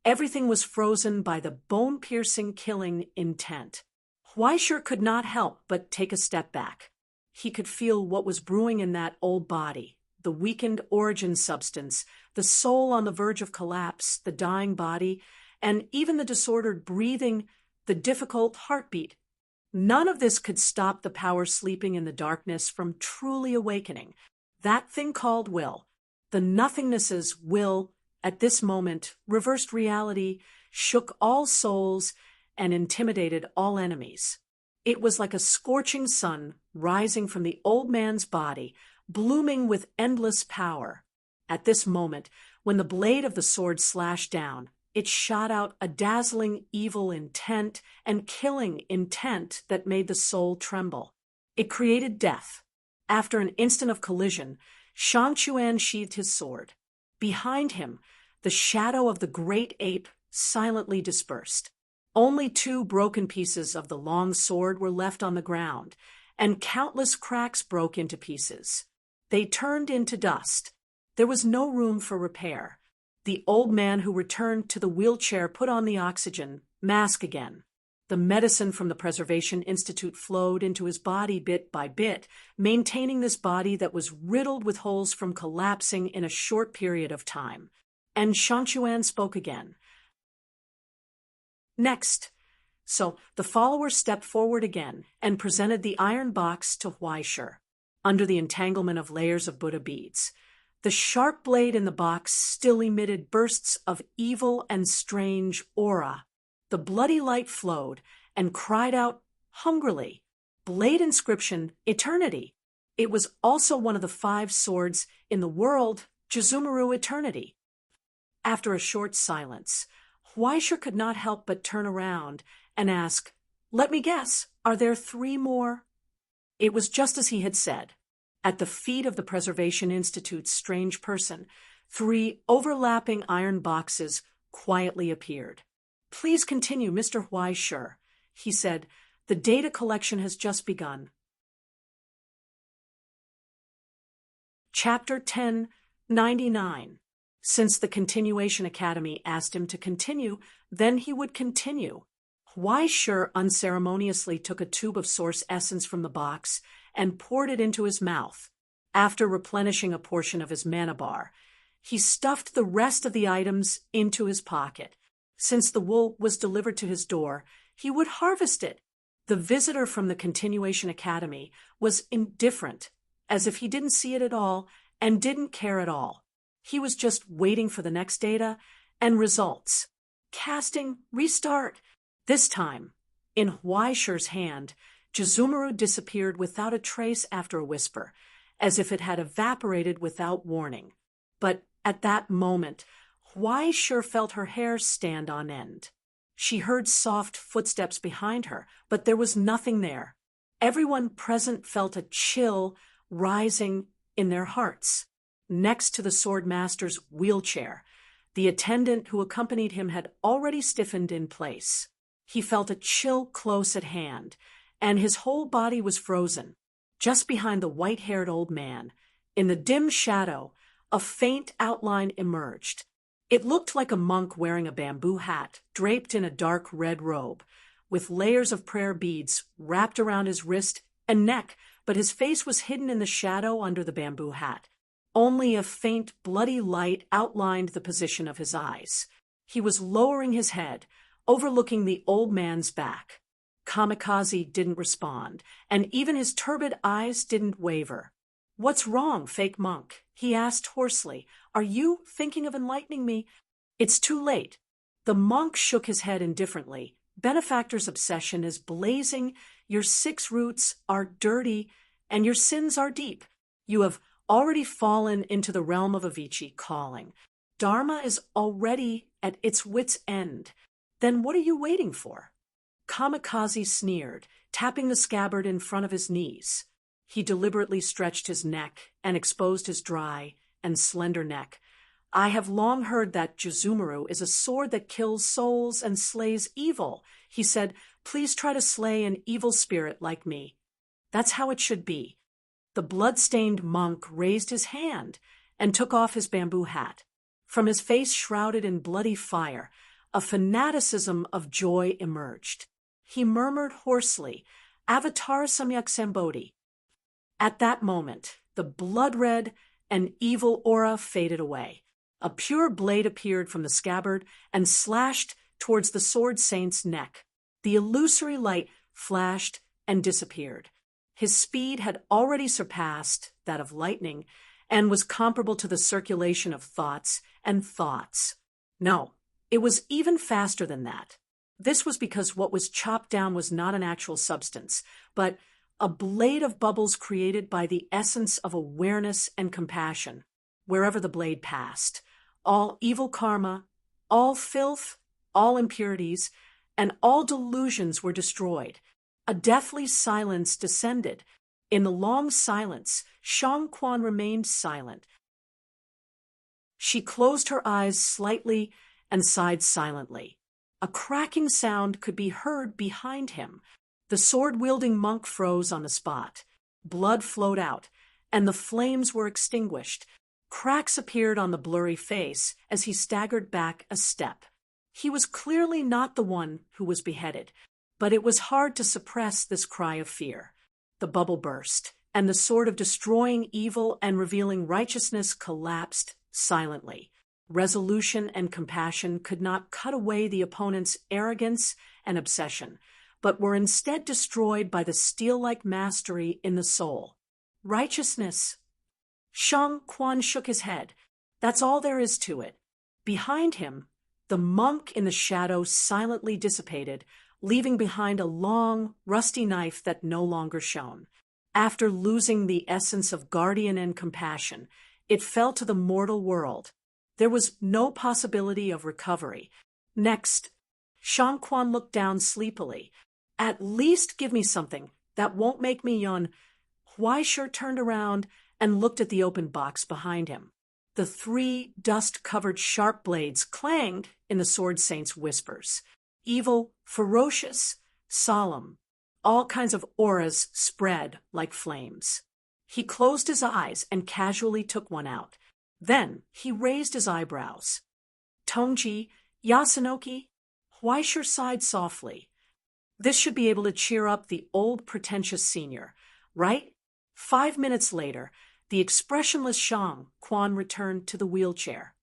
everything was frozen by the bone-piercing killing intent. Huaishur could not help but take a step back. He could feel what was brewing in that old body, the weakened origin substance, the soul on the verge of collapse, the dying body, and even the disordered breathing, the difficult heartbeat. None of this could stop the power sleeping in the darkness from truly awakening. That thing called will. The nothingness's will, at this moment, reversed reality, shook all souls, and intimidated all enemies. It was like a scorching sun rising from the old man's body, blooming with endless power. At this moment, when the blade of the sword slashed down, it shot out a dazzling evil intent and killing intent that made the soul tremble. It created death. After an instant of collision, Shang Chuan sheathed his sword. Behind him, the shadow of the great ape silently dispersed. Only 2 broken pieces of the long sword were left on the ground, and countless cracks broke into pieces. They turned into dust. There was no room for repair. The old man who returned to the wheelchair put on the oxygen mask again. The medicine from the Preservation Institute flowed into his body bit by bit, maintaining this body that was riddled with holes from collapsing in a short period of time. And Shang Chuan spoke again. Next. So the follower stepped forward again and presented the iron box to Huaishir, under the entanglement of layers of Buddha beads. The sharp blade in the box still emitted bursts of evil and strange aura. The bloody light flowed and cried out hungrily. Blade inscription, eternity. It was also one of the 5 swords in the world, Jizumaru eternity. After a short silence, Huaishir could not help but turn around and ask, "Let me guess, are there 3 more?" It was just as he had said. At the feet of the Preservation Institute's strange person, 3 overlapping iron boxes quietly appeared. "Please continue, Mr. Huaishir," he said. "The data collection has just begun." Chapter 1099. Since the Continuation Academy asked him to continue, then he would continue. Huaishir unceremoniously took a tube of source essence from the box and poured it into his mouth. After replenishing a portion of his mana bar, he stuffed the rest of the items into his pocket. Since the wool was delivered to his door, he would harvest it. The visitor from the Continuation Academy was indifferent, as if he didn't see it at all and didn't care at all. He was just waiting for the next data and results. Casting, restart. This time, in Huaishir's hand, Jizumaru disappeared without a trace after a whisper, as if it had evaporated without warning. But at that moment, Huaishir felt her hair stand on end. She heard soft footsteps behind her, but there was nothing there. Everyone present felt a chill rising in their hearts. Next to the sword master's wheelchair, the attendant who accompanied him had already stiffened in place. He felt a chill close at hand, and his whole body was frozen. Just behind the white-haired old man, in the dim shadow, a faint outline emerged. It looked like a monk wearing a bamboo hat, draped in a dark red robe, with layers of prayer beads wrapped around his wrist and neck, but his face was hidden in the shadow under the bamboo hat. Only a faint, bloody light outlined the position of his eyes. He was lowering his head, overlooking the old man's back. Kamikaze didn't respond, and even his turbid eyes didn't waver. "What's wrong, fake monk?" he asked hoarsely. "Are you thinking of enlightening me?" "It's too late." The monk shook his head indifferently. "Benefactor's obsession is blazing, your 6 roots are dirty, and your sins are deep. You have already fallen into the realm of Avicii calling. Dharma is already at its wit's end. Then what are you waiting for?" Kamikaze sneered, tapping the scabbard in front of his knees. He deliberately stretched his neck and exposed his dry and slender neck. "I have long heard that Jizumaru is a sword that kills souls and slays evil," he said. "Please try to slay an evil spirit like me. That's how it should be." The blood-stained monk raised his hand and took off his bamboo hat. From his face shrouded in bloody fire, a fanaticism of joy emerged. He murmured hoarsely, "Avatar Samyak Sambodhi." At that moment, the blood-red and evil aura faded away. A pure blade appeared from the scabbard and slashed towards the sword saint's neck. The illusory light flashed and disappeared. His speed had already surpassed that of lightning and was comparable to the circulation of thoughts and thoughts. No, it was even faster than that. This was because what was chopped down was not an actual substance, but a blade of bubbles created by the essence of awareness and compassion, wherever the blade passed. All evil karma, all filth, all impurities, and all delusions were destroyed. A deathly silence descended. In the long silence, Shang-Quan remained silent. She closed her eyes slightly and sighed silently. A cracking sound could be heard behind him. The sword-wielding monk froze on the spot. Blood flowed out, and the flames were extinguished. Cracks appeared on the blurry face as he staggered back a step. He was clearly not the one who was beheaded, but it was hard to suppress this cry of fear. The bubble burst, and the sword of destroying evil and revealing righteousness collapsed silently. Resolution and compassion could not cut away the opponent's arrogance and obsession, but were instead destroyed by the steel-like mastery in the soul. Righteousness. Shang-Quan shook his head. That's all there is to it. Behind him, the monk in the shadow silently dissipated, leaving behind a long, rusty knife that no longer shone. After losing the essence of guardian and compassion, it fell to the mortal world. There was no possibility of recovery. Next, Shang-Quan looked down sleepily. At least give me something that won't make me yawn. Huaisheng turned around and looked at the open box behind him. The 3 dust-covered sharp blades clanged in the sword saint's whispers. Evil, ferocious, solemn. All kinds of auras spread like flames. He closed his eyes and casually took one out. Then he raised his eyebrows. Tongji, Yasunoki? Huaisheng sighed softly. This should be able to cheer up the old pretentious senior, right? 5 minutes later, the expressionless Shang-Quan returned to the wheelchair.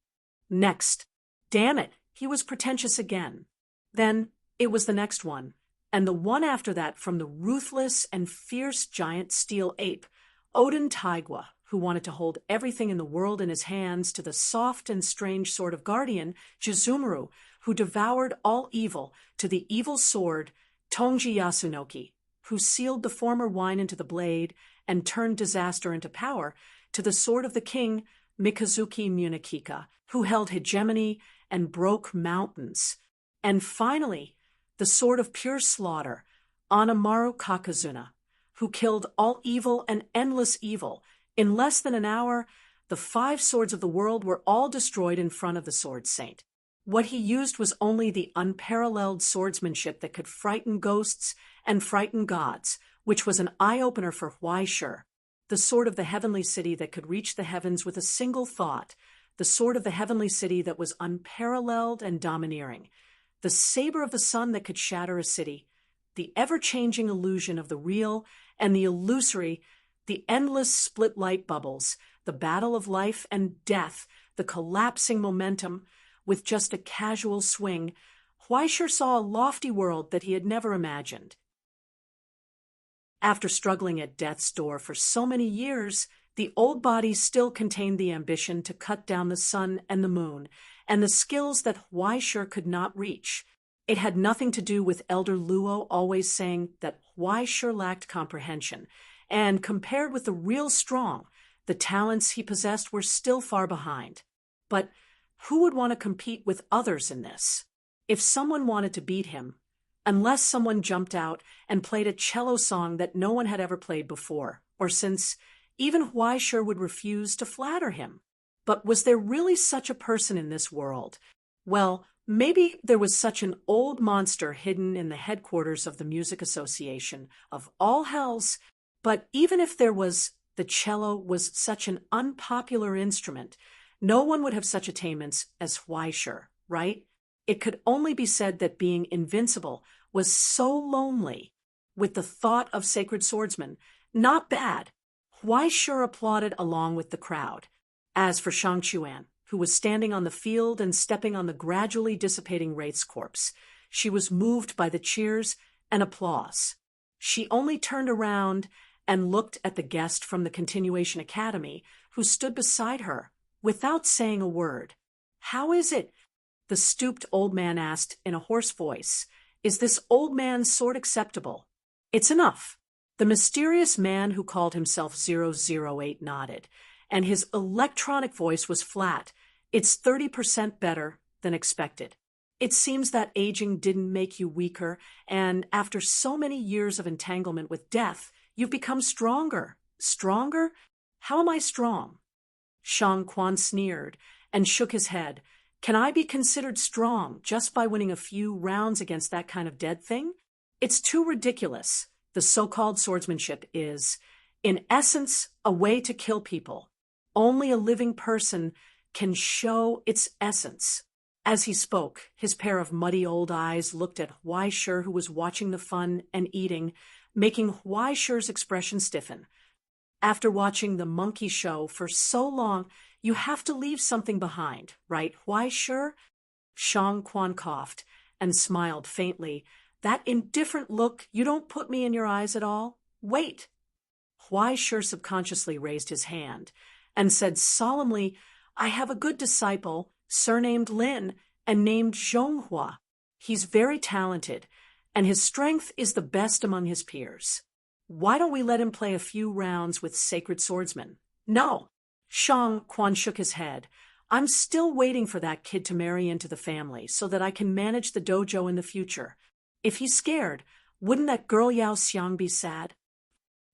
Next. Damn it, he was pretentious again. Then it was the next one, and the one after that from the ruthless and fierce giant steel ape, Odin Taigua, who wanted to hold everything in the world in his hands, to the soft and strange sword of guardian, Jizumaru, who devoured all evil, to the evil sword, Tongji Yasunoki, who sealed the former wine into the blade and turned disaster into power, to the sword of the king, Mikazuki Munekika, who held hegemony and broke mountains. And finally, the sword of pure slaughter, Anamaru Kakazuna, who killed all evil and endless evil. In less than an hour, the 5 swords of the world were all destroyed in front of the sword saint. What he used was only the unparalleled swordsmanship that could frighten ghosts and frighten gods, which was an eye-opener for Huaisheng. The sword of the heavenly city that could reach the heavens with a single thought. The sword of the heavenly city that was unparalleled and domineering. The saber of the sun that could shatter a city. The ever-changing illusion of the real and the illusory, the endless split light bubbles, the battle of life and death, the collapsing momentum. With just a casual swing, Huaisheng saw a lofty world that he had never imagined. After struggling at death's door for so many years, the old body still contained the ambition to cut down the sun and the moon, and the skills that Huaisheng could not reach. It had nothing to do with Elder Luo always saying that Huaisheng lacked comprehension, and compared with the real strong, the talents he possessed were still far behind. But who would want to compete with others in this? If someone wanted to beat him, unless someone jumped out and played a cello song that no one had ever played before, or since even Huaisheng would refuse to flatter him. But was there really such a person in this world? Well, maybe there was such an old monster hidden in the headquarters of the Music Association of all hells, but even if there was, the cello was such an unpopular instrument. No one would have such attainments as Huaisheng, right? It could only be said that being invincible was so lonely. With the thought of sacred swordsmen, not bad. Huaisheng applauded along with the crowd. As for Shang Chuan, who was standing on the field and stepping on the gradually dissipating Wraith's corpse, she was moved by the cheers and applause. She only turned around and looked at the guest from the Continuation Academy who stood beside her without saying a word. "How is it?" the stooped old man asked in a hoarse voice. "Is this old man's sword acceptable?" "It's enough." The mysterious man who called himself 008 nodded, and his electronic voice was flat. "It's 30% better than expected. It seems that aging didn't make you weaker, and after so many years of entanglement with death, you've become stronger." "Stronger? How am I strong?" Shang Quan sneered and shook his head. "Can I be considered strong just by winning a few rounds against that kind of dead thing? It's too ridiculous. The so-called swordsmanship is, in essence, a way to kill people. Only a living person can show its essence." As he spoke, his pair of muddy old eyes looked at Huai Shi, who was watching the fun and eating, making Huai Shi's expression stiffen. "After watching the monkey show for so long, you have to leave something behind, right, Huai Shi?" Shang Quan coughed and smiled faintly. "That indifferent look, you don't put me in your eyes at all? Wait." Huai Shi subconsciously raised his hand and said solemnly, "I have a good disciple, surnamed Lin and named Zhonghua. He's very talented, and his strength is the best among his peers. Why don't we let him play a few rounds with sacred swordsmen?" "No." Shang Quan shook his head. "I'm still waiting for that kid to marry into the family so that I can manage the dojo in the future. If he's scared, wouldn't that girl Yao Xiang be sad?"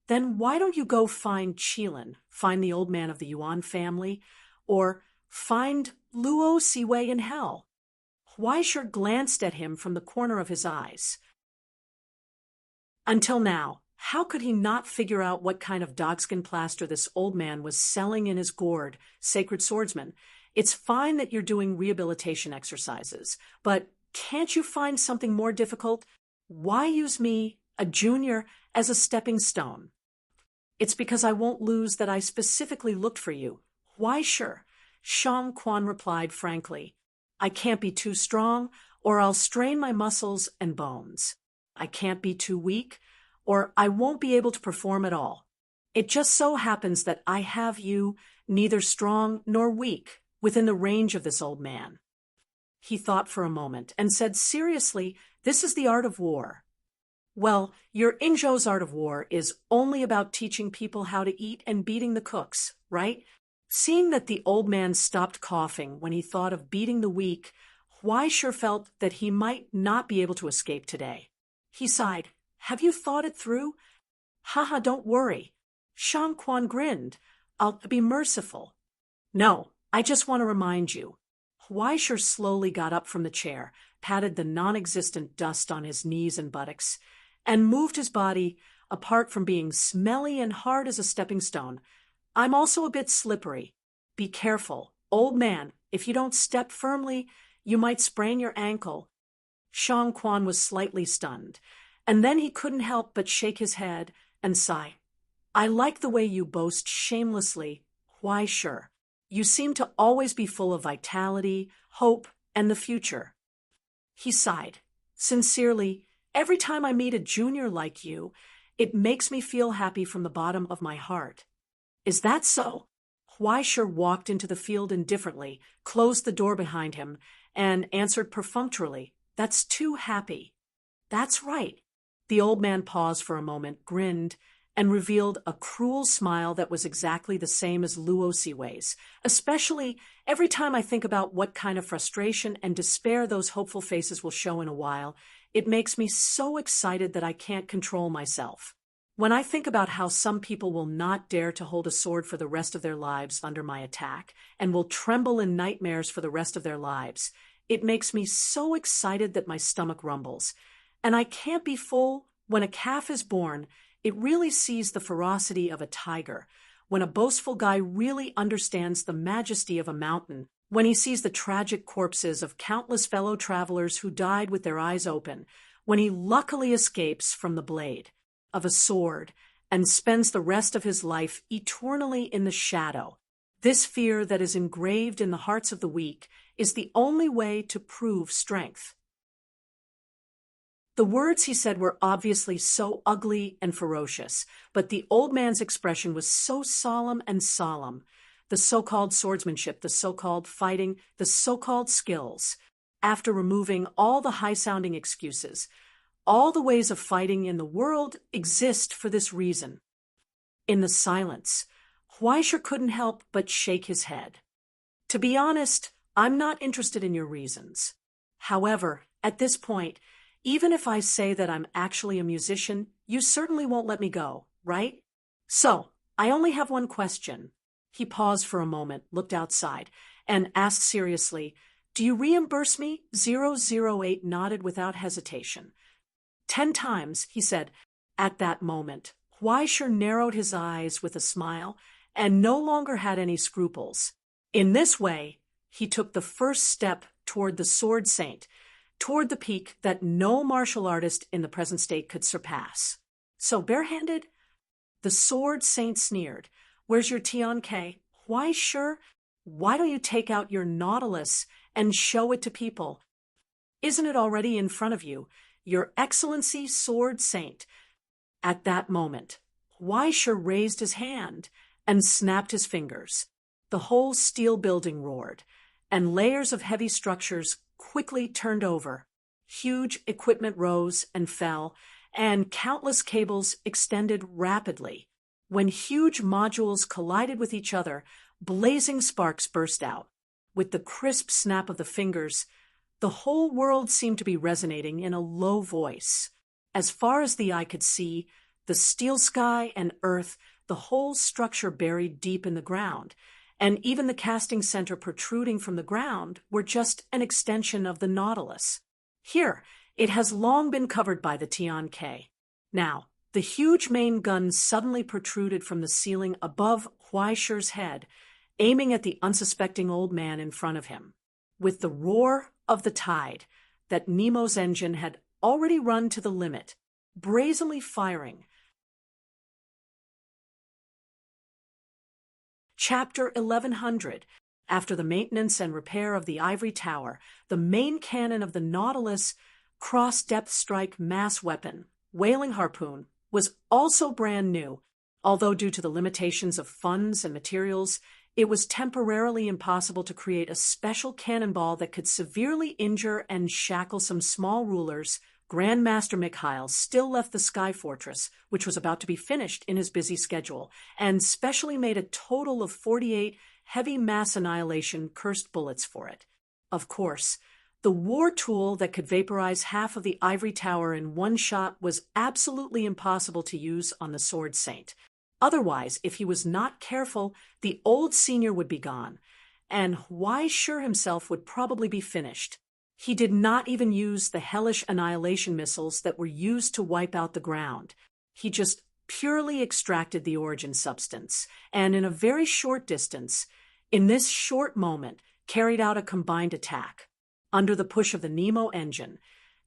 "Then why don't you go find Qilin, find the old man of the Yuan family, or find Luo Siwei in hell?" Huai Shi glanced at him from the corner of his eyes. Until now, how could he not figure out what kind of dogskin plaster this old man was selling in his gourd, Sacred Swordsman? It's fine that you're doing rehabilitation exercises, but can't you find something more difficult? Why use me, a junior, as a stepping stone? "It's because I won't lose that I specifically looked for you. Why sure?" Shang Quan replied frankly. "I can't be too strong, or I'll strain my muscles and bones. I can't be too weak, or I won't be able to perform at all. It just so happens that I have you, neither strong nor weak, within the range of this old man." He thought for a moment and said seriously, "This is the art of war." "Well, your Inzhou's art of war is only about teaching people how to eat and beating the cooks, right?" Seeing that the old man stopped coughing when he thought of beating the weak, Huai Shi felt that he might not be able to escape today. He sighed. "Have you thought it through?" "Haha, don't worry." Shang Quan grinned. "I'll be merciful." "No, I just want to remind you." Huai Shi slowly got up from the chair, patted the non-existent dust on his knees and buttocks, and moved his body apart from being smelly and hard as a stepping stone. "I'm also a bit slippery. Be careful. Old man, if you don't step firmly, you might sprain your ankle." Shang Quan was slightly stunned, and then he couldn't help but shake his head and sigh. "I like the way you boast shamelessly. Why sure? You seem to always be full of vitality, hope, and the future." He sighed. "Sincerely, every time I meet a junior like you, it makes me feel happy from the bottom of my heart." "Is that so?" Huai Shi walked into the field indifferently, closed the door behind him, and answered perfunctorily, "That's too happy." "That's right." The old man paused for a moment, grinned, and revealed a cruel smile that was exactly the same as Luo Siwei's. "Especially every time I think about what kind of frustration and despair those hopeful faces will show in a while, it makes me so excited that I can't control myself. When I think about how some people will not dare to hold a sword for the rest of their lives under my attack, and will tremble in nightmares for the rest of their lives, it makes me so excited that my stomach rumbles. And I can't be full. When a calf is born, it really sees the ferocity of a tiger. When a boastful guy really understands the majesty of a mountain. When he sees the tragic corpses of countless fellow travelers who died with their eyes open. When he luckily escapes from the blade of a sword and spends the rest of his life eternally in the shadow. This fear that is engraved in the hearts of the weak is the only way to prove strength. The words he said were obviously so ugly and ferocious, but the old man's expression was so solemn and solemn. The so-called swordsmanship, the so-called fighting, the so-called skills. After removing all the high-sounding excuses, all the ways of fighting in the world exist for this reason. In the silence, Huaisher couldn't help but shake his head. To be honest, I'm not interested in your reasons. However, at this point, even if I say that I'm actually a musician, you certainly won't let me go, right? So, I only have one question. He paused for a moment, looked outside, and asked seriously, "Do you reimburse me?" 008 nodded without hesitation. 10 times, he said. At that moment, Huaisher narrowed his eyes with a smile and no longer had any scruples. In this way, he took the first step toward the Sword Saint, toward the peak that no martial artist in the present state could surpass. So barehanded? The Sword Saint sneered. "Where's your Tian-Ke? Huaisher, why don't you take out your Nautilus and show it to people? Isn't it already in front of you? Your Excellency Sword Saint." At that moment, Huaisher raised his hand and snapped his fingers. The whole steel building roared, and layers of heavy structures quickly turned over. Huge equipment rose and fell, and countless cables extended rapidly. When huge modules collided with each other, blazing sparks burst out. With the crisp snap of the fingers, the whole world seemed to be resonating in a low voice. As far as the eye could see, the steel sky and earth, the whole structure buried deep in the ground, and even the casting center protruding from the ground were just an extension of the Nautilus. Here, it has long been covered by the Tian-Ke. Now, the huge main gun suddenly protruded from the ceiling above Huaisher's head, aiming at the unsuspecting old man in front of him. With the roar of the tide, that Nemo's engine had already run to the limit, brazenly firing. Chapter 1100. After the maintenance and repair of the ivory tower, the main cannon of the Nautilus cross-depth strike mass weapon, Whaling Harpoon, was also brand new, although due to the limitations of funds and materials, it was temporarily impossible to create a special cannonball that could severely injure and shackle some small rulers. Grandmaster Mikhail still left the Sky Fortress, which was about to be finished in his busy schedule, and specially made a total of 48 heavy mass annihilation cursed bullets for it. Of course, the war tool that could vaporize half of the ivory tower in one shot was absolutely impossible to use on the Sword Saint. Otherwise, if he was not careful, the old senior would be gone, and Huaisher himself would probably be finished. He did not even use the hellish annihilation missiles that were used to wipe out the ground. He just purely extracted the origin substance, and in a very short distance, in this short moment, carried out a combined attack. Under the push of the Nemo engine,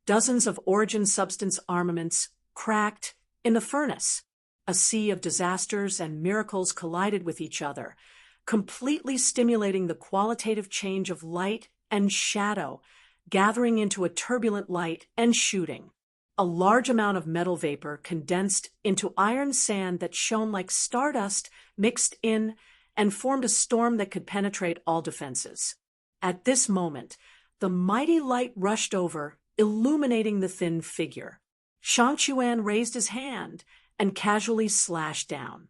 dozens of origin substance armaments cracked in the furnace. A sea of disasters and miracles collided with each other, completely stimulating the qualitative change of light and shadow, gathering into a turbulent light and shooting. A large amount of metal vapor condensed into iron sand that shone like stardust mixed in and formed a storm that could penetrate all defenses. At this moment, the mighty light rushed over, illuminating the thin figure. Shang Chuan raised his hand and casually slashed down.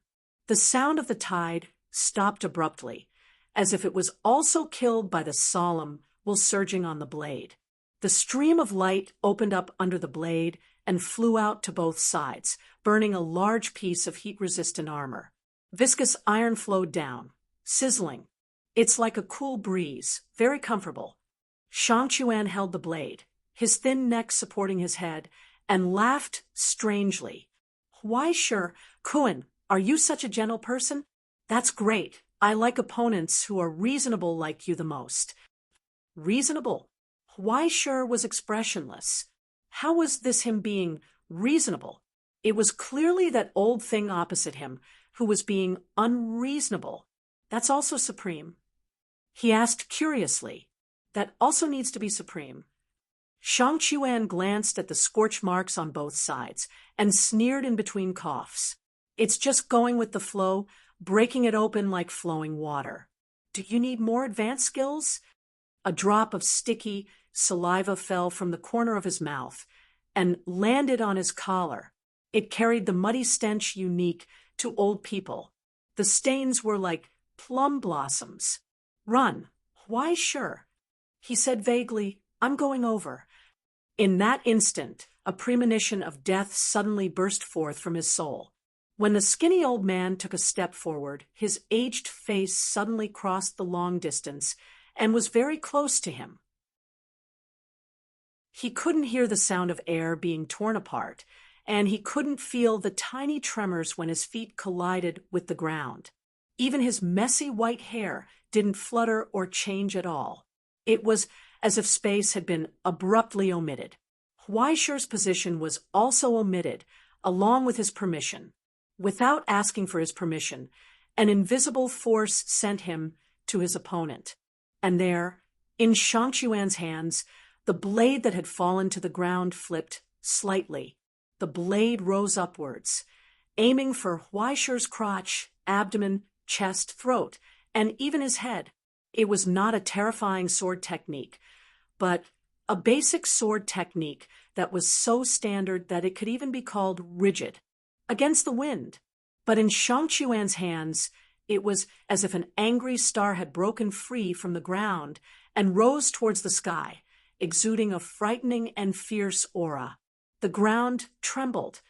The sound of the tide stopped abruptly, as if it was also killed by the solemn while surging on the blade. The stream of light opened up under the blade and flew out to both sides, burning a large piece of heat-resistant armor. Viscous iron flowed down, sizzling. It's like a cool breeze, very comfortable. Shang Chuan held the blade, his thin neck supporting his head, and laughed strangely. Huaisher, Kun, are you such a gentle person? That's great. I like opponents who are reasonable like you the most. Reasonable? Huaisher was expressionless. How was this him being reasonable? It was clearly that old thing opposite him who was being unreasonable. That's also supreme. He asked curiously. That also needs to be supreme. Shang Chuan glanced at the scorch marks on both sides and sneered in between coughs. It's just going with the flow, breaking it open like flowing water. Do you need more advanced skills? A drop of sticky saliva fell from the corner of his mouth and landed on his collar. It carried the muddy stench unique to old people. The stains were like plum blossoms. Run. Why sure? He said vaguely, I'm going over. In that instant, a premonition of death suddenly burst forth from his soul. When the skinny old man took a step forward, his aged face suddenly crossed the long distance and was very close to him. He couldn't hear the sound of air being torn apart, and he couldn't feel the tiny tremors when his feet collided with the ground. Even his messy white hair didn't flutter or change at all. It was as if space had been abruptly omitted. Huaishi's position was also omitted, along with his permission. Without asking for his permission, an invisible force sent him to his opponent. And there, in Shang Chuan's hands, the blade that had fallen to the ground flipped slightly. The blade rose upwards, aiming for Huaishi's crotch, abdomen, chest, throat, and even his head. It was not a terrifying sword technique, but a basic sword technique that was so standard that it could even be called rigid, against the wind. But in Shang Chuan's hands, it was as if an angry star had broken free from the ground and rose towards the sky, exuding a frightening and fierce aura. The ground trembled.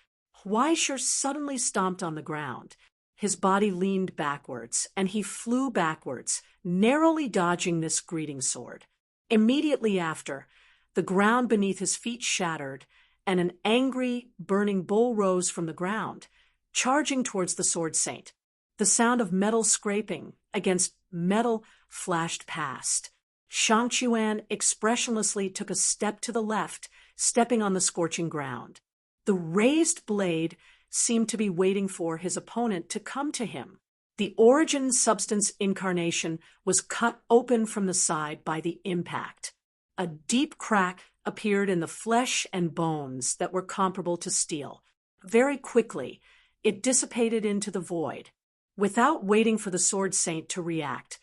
Huaishi suddenly stomped on the ground. His body leaned backwards, and he flew backwards, narrowly dodging this greeting sword. Immediately after, the ground beneath his feet shattered, and an angry, burning bull rose from the ground, charging towards the sword saint. The sound of metal scraping against metal flashed past. Shang Chuan expressionlessly took a step to the left, stepping on the scorching ground. The raised blade seemed to be waiting for his opponent to come to him. The origin substance incarnation was cut open from the side by the impact. A deep crack appeared in the flesh and bones that were comparable to steel. Very quickly, it dissipated into the void. Without waiting for the sword saint to react,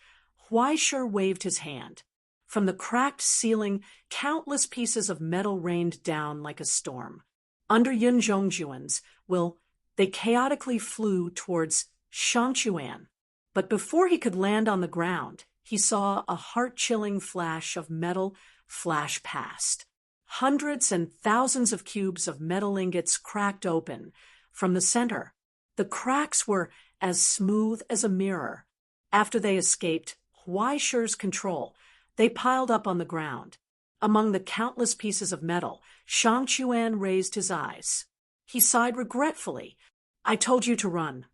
Huaishi waved his hand. From the cracked ceiling, countless pieces of metal rained down like a storm. Under Yun Zhongjuan's will, they chaotically flew towards Shang Chuan. But before he could land on the ground, he saw a heart-chilling flash of metal flash past. Hundreds and thousands of cubes of metal ingots cracked open from the center. The cracks were as smooth as a mirror. After they escaped Huaishi's control, they piled up on the ground. Among the countless pieces of metal, Shang Chuan raised his eyes. He sighed regretfully. I told you to run.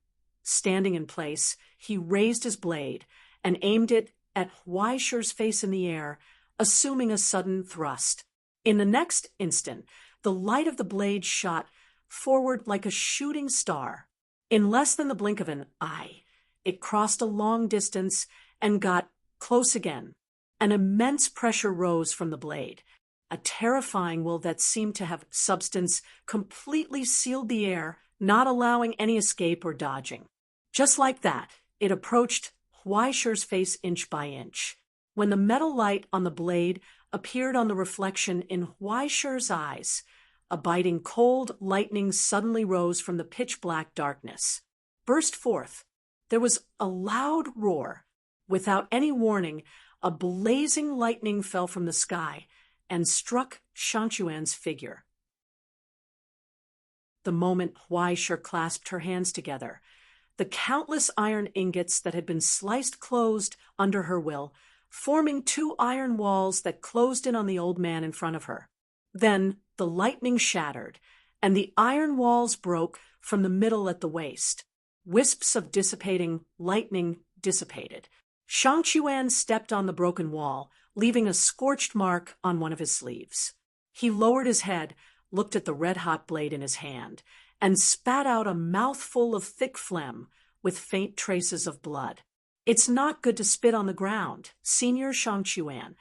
Standing in place, he raised his blade and aimed it at Huaishi's face in the air, assuming a sudden thrust. In the next instant, the light of the blade shot forward like a shooting star. In less than the blink of an eye, it crossed a long distance and got close again. An immense pressure rose from the blade. A terrifying will that seemed to have substance completely sealed the air, not allowing any escape or dodging. Just like that, it approached Huaishi's face inch by inch. When the metal light on the blade appeared on the reflection in Huaishi's eyes, a biting cold lightning suddenly rose from the pitch-black darkness. Burst forth. There was a loud roar. Without any warning, a blazing lightning fell from the sky and struck Shang Chuan's figure. The moment Huaishi clasped her hands together, the countless iron ingots that had been sliced closed under her will, forming two iron walls that closed in on the old man in front of her. Then the lightning shattered, and the iron walls broke from the middle at the waist. Wisps of dissipating lightning dissipated. Shang Chuan stepped on the broken wall, leaving a scorched mark on one of his sleeves. He lowered his head, looked at the red-hot blade in his hand, and spat out a mouthful of thick phlegm with faint traces of blood. It's not good to spit on the ground, Senior Shang Chuan.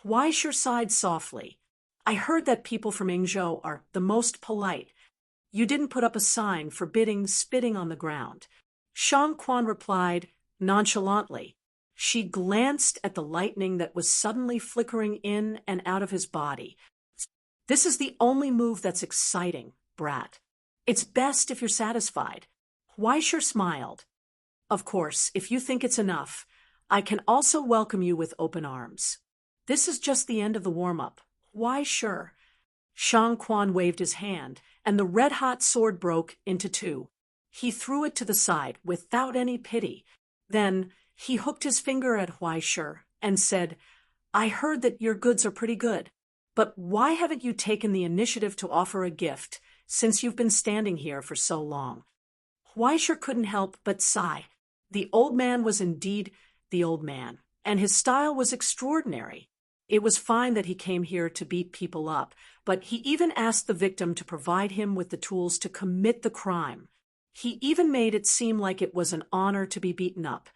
Huaishi sighed softly. I heard that people from Yingzhou are the most polite. You didn't put up a sign forbidding spitting on the ground. Shang Quan replied nonchalantly. She glanced at the lightning that was suddenly flickering in and out of his body. This is the only move that's exciting, brat. It's best if you're satisfied. Huaisher smiled. Of course, if you think it's enough, I can also welcome you with open arms. This is just the end of the warm-up. Why sure? Shang Quan waved his hand, and the red-hot sword broke into two. He threw it to the side without any pity. Then he hooked his finger at Huaisher and said, I heard that your goods are pretty good, but why haven't you taken the initiative to offer a gift since you've been standing here for so long? Huaisher couldn't help but sigh. The old man was indeed the old man, and his style was extraordinary. It was fine that he came here to beat people up, but he even asked the victim to provide him with the tools to commit the crime. He even made it seem like it was an honor to be beaten up.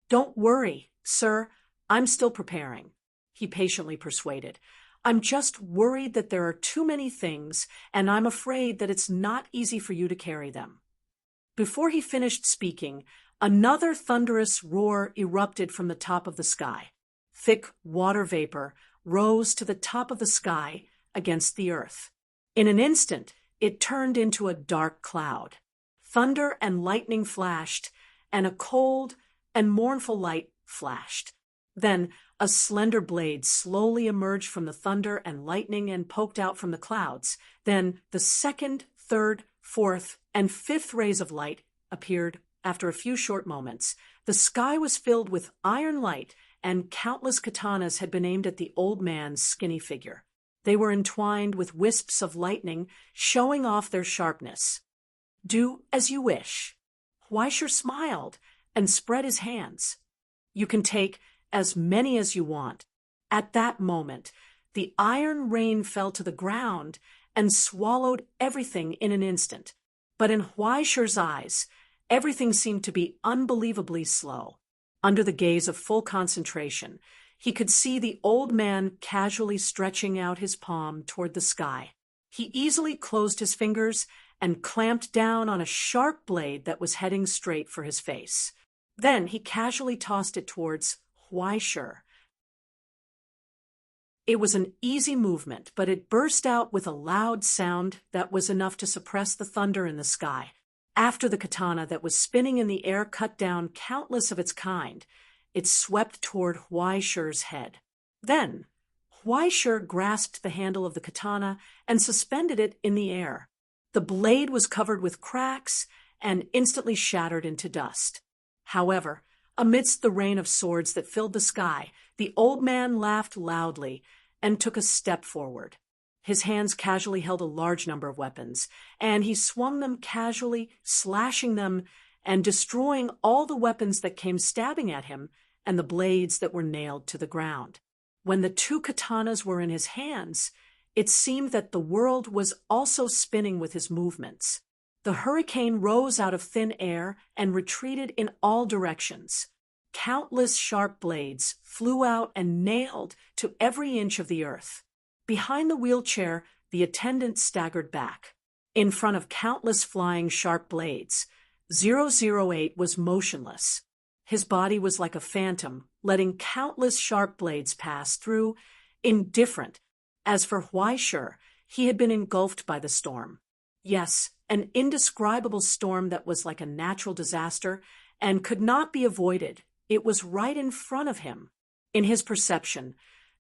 Don't worry, sir, I'm still preparing, he patiently persuaded. I'm just worried that there are too many things, and I'm afraid that it's not easy for you to carry them. Before he finished speaking, another thunderous roar erupted from the top of the sky. Thick water vapor rose to the top of the sky against the earth. In an instant, it turned into a dark cloud. Thunder and lightning flashed, and a cold and mournful light flashed. Then a slender blade slowly emerged from the thunder and lightning and poked out from the clouds. Then the second, third, fourth, and fifth rays of light appeared after a few short moments. The sky was filled with iron light, and countless katanas had been aimed at the old man's skinny figure. They were entwined with wisps of lightning, showing off their sharpness. Do as you wish. Huaisher smiled and spread his hands. You can take as many as you want. At that moment, the iron rain fell to the ground and swallowed everything in an instant. But in Huaisher's eyes, everything seemed to be unbelievably slow. Under the gaze of full concentration, he could see the old man casually stretching out his palm toward the sky. He easily closed his fingers and clamped down on a sharp blade that was heading straight for his face. Then he casually tossed it towards Huaisher. It was an easy movement, but it burst out with a loud sound that was enough to suppress the thunder in the sky. After the katana that was spinning in the air cut down countless of its kind, it swept toward Huaisher's head. Then Huaisher grasped the handle of the katana and suspended it in the air. The blade was covered with cracks and instantly shattered into dust. However, amidst the rain of swords that filled the sky, the old man laughed loudly and took a step forward. His hands casually held a large number of weapons, and he swung them casually, slashing them and destroying all the weapons that came stabbing at him and the blades that were nailed to the ground. When the two katanas were in his hands, it seemed that the world was also spinning with his movements. The hurricane rose out of thin air and retreated in all directions. Countless sharp blades flew out and nailed to every inch of the earth. Behind the wheelchair, the attendant staggered back. In front of countless flying sharp blades, 008 was motionless. His body was like a phantom, letting countless sharp blades pass through, indifferent. As for Huaisher, he had been engulfed by the storm. Yes, an indescribable storm that was like a natural disaster and could not be avoided. It was right in front of him. In his perception,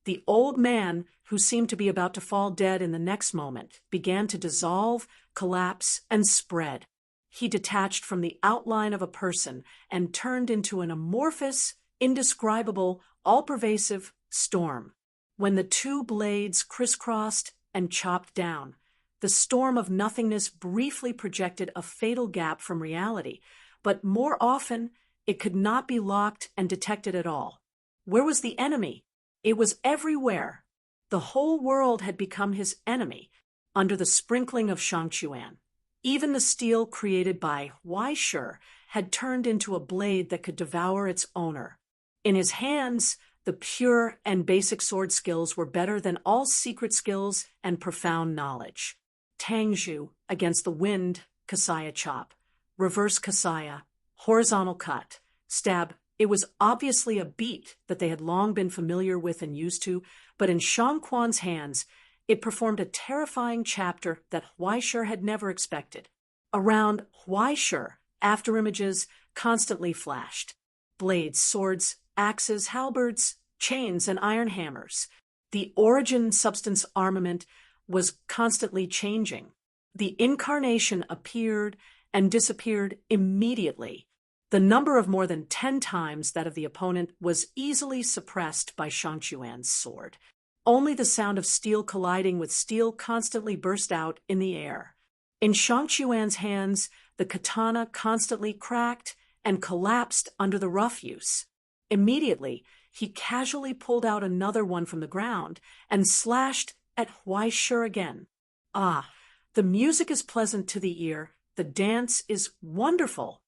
the old man, who seemed to be about to fall dead in the next moment, began to dissolve, collapse, and spread. He detached from the outline of a person and turned into an amorphous, indescribable, all-pervasive storm. When the two blades crisscrossed and chopped down, the storm of nothingness briefly projected a fatal gap from reality, but more often it could not be locked and detected at all. Where was the enemy? It was everywhere. The whole world had become his enemy under the sprinkling of Shangchuan. Even the steel created by Huaisher had turned into a blade that could devour its owner. In his hands, The pure and basic sword skills were better than all secret skills and profound knowledge. Tangju against the wind, Kasaya chop, reverse Kasaya, horizontal cut, stab. It was obviously a beat that they had long been familiar with and used to, but in Shang Quan's hands, it performed a terrifying chapter that Huaishur had never expected. Around Huaishur, afterimages constantly flashed. Blades, swords, axes, halberds, chains, and iron hammers. The origin substance armament was constantly changing. The incarnation appeared and disappeared immediately. The number of more than 10 times that of the opponent was easily suppressed by Shang Xuan's sword. Only the sound of steel colliding with steel constantly burst out in the air. In Shang Xuan's hands, the katana constantly cracked and collapsed under the rough use. Immediately, he casually pulled out another one from the ground and slashed at Huaishur again. Ah, the music is pleasant to the ear. The dance is wonderful.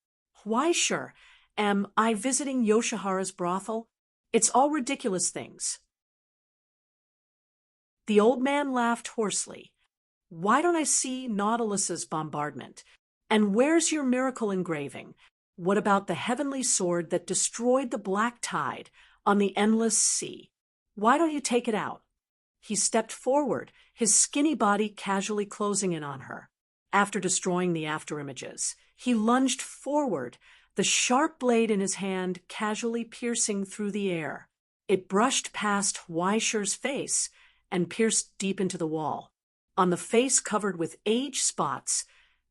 Huaishur, am I visiting Yoshihara's brothel? It's all ridiculous things. The old man laughed hoarsely. Why don't I see Nautilus's bombardment? And where's your miracle engraving? What about the heavenly sword that destroyed the black tide on the endless sea? Why don't you take it out? He stepped forward, his skinny body casually closing in on her. After destroying the afterimages, he lunged forward, the sharp blade in his hand casually piercing through the air. It brushed past Huaishur's face and pierced deep into the wall. On the face covered with age spots,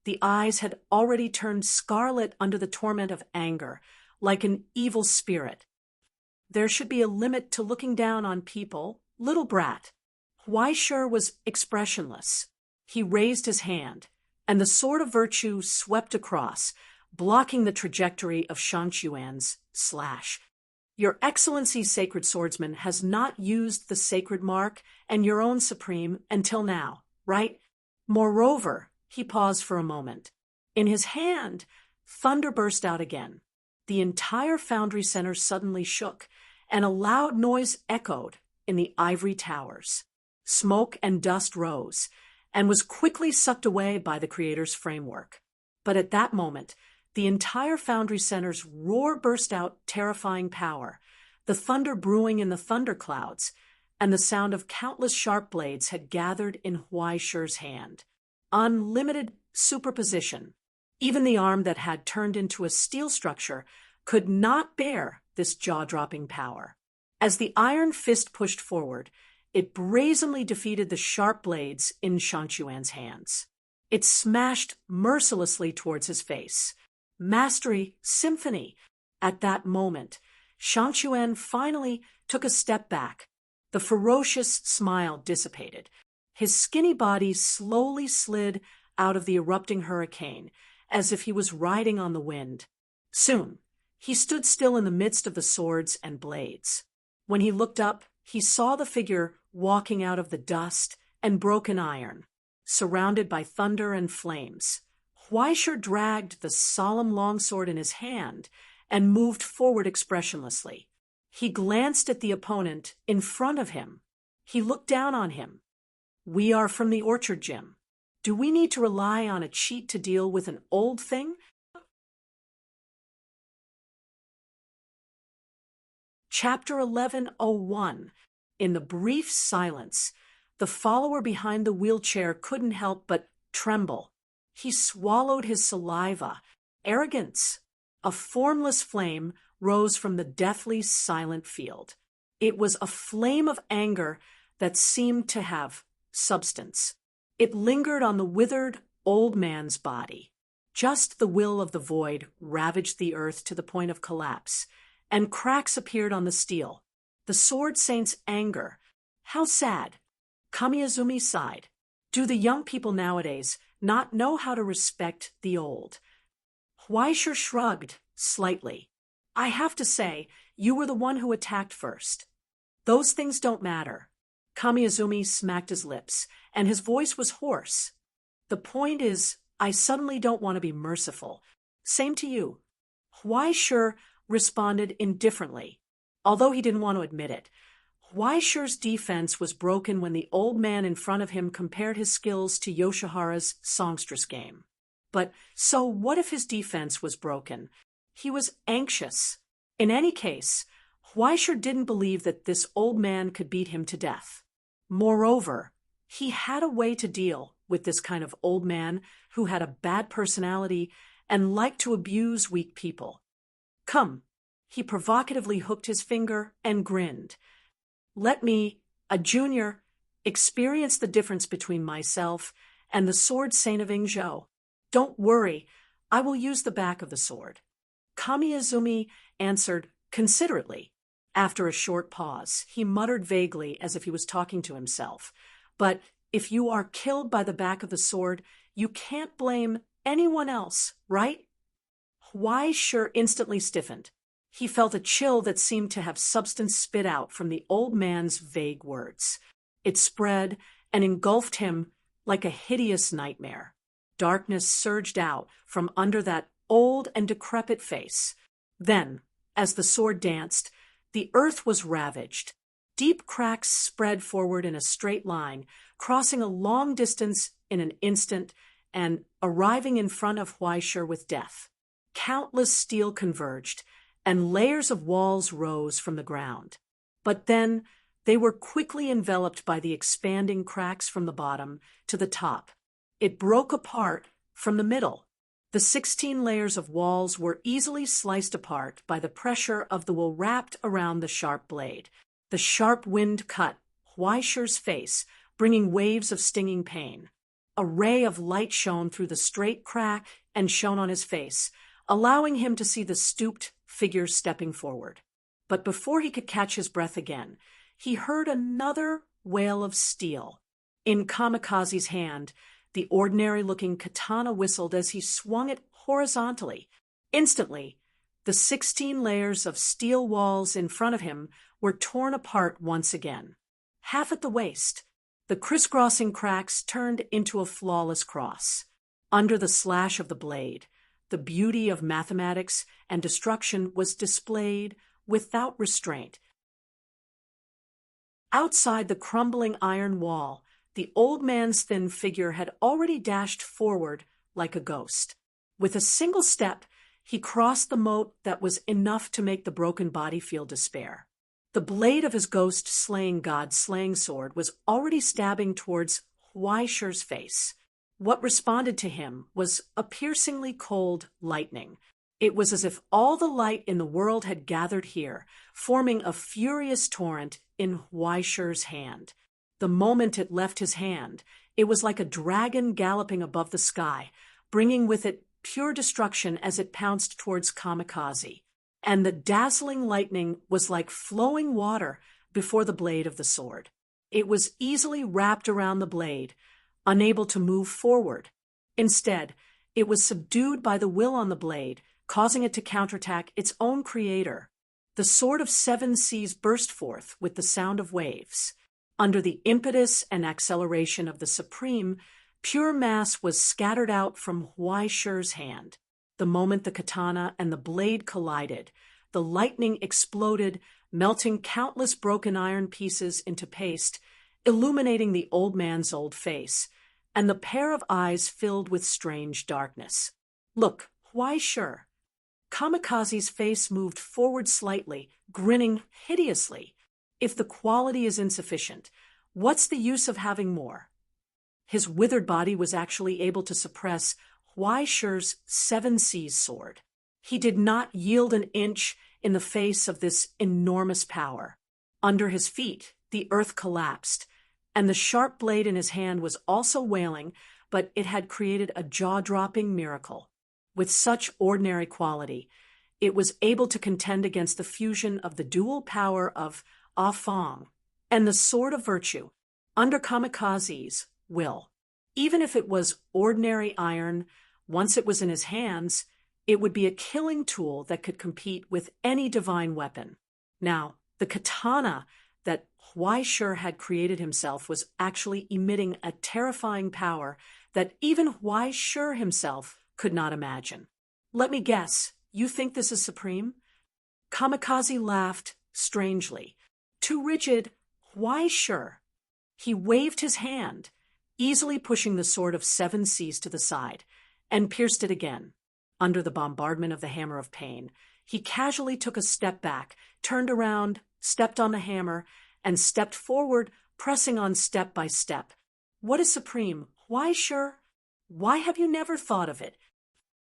the eyes had already turned scarlet under the torment of anger, like an evil spirit. There should be a limit to looking down on people, little brat. Huaishur was expressionless. He raised his hand, and the sword of virtue swept across, blocking the trajectory of Shang Xuan's slash. Your Excellency, sacred swordsman, has not used the sacred mark and your own supreme until now, right? Moreover, he paused for a moment. In his hand, thunder burst out again. The entire foundry center suddenly shook, and a loud noise echoed in the ivory towers. Smoke and dust rose, and was quickly sucked away by the creator's framework. But at that moment, the entire foundry center's roar burst out terrifying power, the thunder brewing in the thunderclouds, and the sound of countless sharp blades had gathered in Huaishur's hand. Unlimited superposition. Even the arm that had turned into a steel structure could not bear this jaw-dropping power. As the iron fist pushed forward, it brazenly defeated the sharp blades in Shang Xuan's hands. It smashed mercilessly towards his face. Mastery, symphony. At that moment, Shang Xuan finally took a step back. The ferocious smile dissipated. His skinny body slowly slid out of the erupting hurricane, as if he was riding on the wind. Soon, he stood still in the midst of the swords and blades. When he looked up, he saw the figure walking out of the dust and broken iron, surrounded by thunder and flames. Huaishur dragged the solemn longsword in his hand and moved forward expressionlessly. He glanced at the opponent in front of him. He looked down on him. We are from the orchard gym. Do we need to rely on a cheat to deal with an old thing? Chapter 1101. In the brief silence, the follower behind the wheelchair couldn't help but tremble. He swallowed his saliva. Arrogance. A formless flame rose from the deathly silent field. It was a flame of anger that seemed to have substance. It lingered on the withered old man's body. Just the will of the void ravaged the earth to the point of collapse, and cracks appeared on the steel. The sword saint's anger. How sad. Kamiyazumi sighed. Do the young people nowadays not know how to respect the old? Huaishur shrugged slightly. I have to say, you were the one who attacked first. Those things don't matter. Kamiyazumi smacked his lips, and his voice was hoarse. The point is, I suddenly don't want to be merciful. Same to you. Huaishur responded indifferently. although he didn't want to admit it. Huaishi's defense was broken when the old man in front of him compared his skills to Yoshihara's songstress game. But so what if his defense was broken? He was anxious. In any case, Huaishi didn't believe that this old man could beat him to death. Moreover, he had a way to deal with this kind of old man who had a bad personality and liked to abuse weak people. Come, he provocatively hooked his finger and grinned. Let me, a junior, experience the difference between myself and the sword Saint of Ingzhou. Don't worry, I will use the back of the sword. Kamiizumi answered considerately. After a short pause, he muttered vaguely as if he was talking to himself. But if you are killed by the back of the sword, you can't blame anyone else, right? Huaishi instantly stiffened. He felt a chill that seemed to have substance spit out from the old man's vague words. It spread and engulfed him like a hideous nightmare. Darkness surged out from under that old and decrepit face. Then, as the sword danced, the earth was ravaged. Deep cracks spread forward in a straight line, crossing a long distance in an instant and arriving in front of Huaishi with death. Countless steel converged, and layers of walls rose from the ground. But then they were quickly enveloped by the expanding cracks from the bottom to the top. It broke apart from the middle. The 16 layers of walls were easily sliced apart by the pressure of the wool wrapped around the sharp blade. The sharp wind cut Huaishi's face, bringing waves of stinging pain. A ray of light shone through the straight crack and shone on his face, allowing him to see the stooped figure stepping forward. But before he could catch his breath again, he heard another wail of steel. In Kamikaze's hand, the ordinary-looking katana whistled as he swung it horizontally. Instantly, the 16 layers of steel walls in front of him were torn apart once again. Half at the waist, the crisscrossing cracks turned into a flawless cross. Under the slash of the blade, the beauty of mathematics and destruction was displayed without restraint. Outside the crumbling iron wall, the old man's thin figure had already dashed forward like a ghost. With a single step, he crossed the moat that was enough to make the broken body feel despair. The blade of his ghost-slaying god-slaying sword was already stabbing towards Huaishi's face. What responded to him was a piercingly cold lightning. It was as if all the light in the world had gathered here, forming a furious torrent in Huaishi's hand. The moment it left his hand, it was like a dragon galloping above the sky, bringing with it pure destruction as it pounced towards Kamikaze. And the dazzling lightning was like flowing water before the blade of the sword. It was easily wrapped around the blade, unable to move forward. Instead, it was subdued by the will on the blade, causing it to counterattack its own creator. The sword of 7 seas burst forth with the sound of waves. Under the impetus and acceleration of the Supreme, pure mass was scattered out from Huaishi's hand. The moment the katana and the blade collided, the lightning exploded, melting countless broken iron pieces into paste, illuminating the old man's old face, and the pair of eyes filled with strange darkness. Look, Huaishi. Kamikaze's face moved forward slightly, grinning hideously. If the quality is insufficient, what's the use of having more? His withered body was actually able to suppress Huaishi's 7 seas sword. He did not yield an inch in the face of this enormous power. Under his feet, the earth collapsed, and the sharp blade in his hand was also wailing, but it had created a jaw-dropping miracle. With such ordinary quality, it was able to contend against the fusion of the dual power of Afang and the sword of virtue under Kamikaze's will. Even if it was ordinary iron, once it was in his hands, it would be a killing tool that could compete with any divine weapon. Now, the katana that Huaishi had created himself was actually emitting a terrifying power that even Huaishi himself could not imagine. Let me guess, you think this is supreme? Kamikaze laughed strangely. Too rigid, why sure? He waved his hand, easily pushing the sword of 7 seas to the side, and pierced it again. Under the bombardment of the hammer of pain, he casually took a step back, turned around, stepped on the hammer, and stepped forward, pressing on step by step. What is supreme? Why sure? Why have you never thought of it?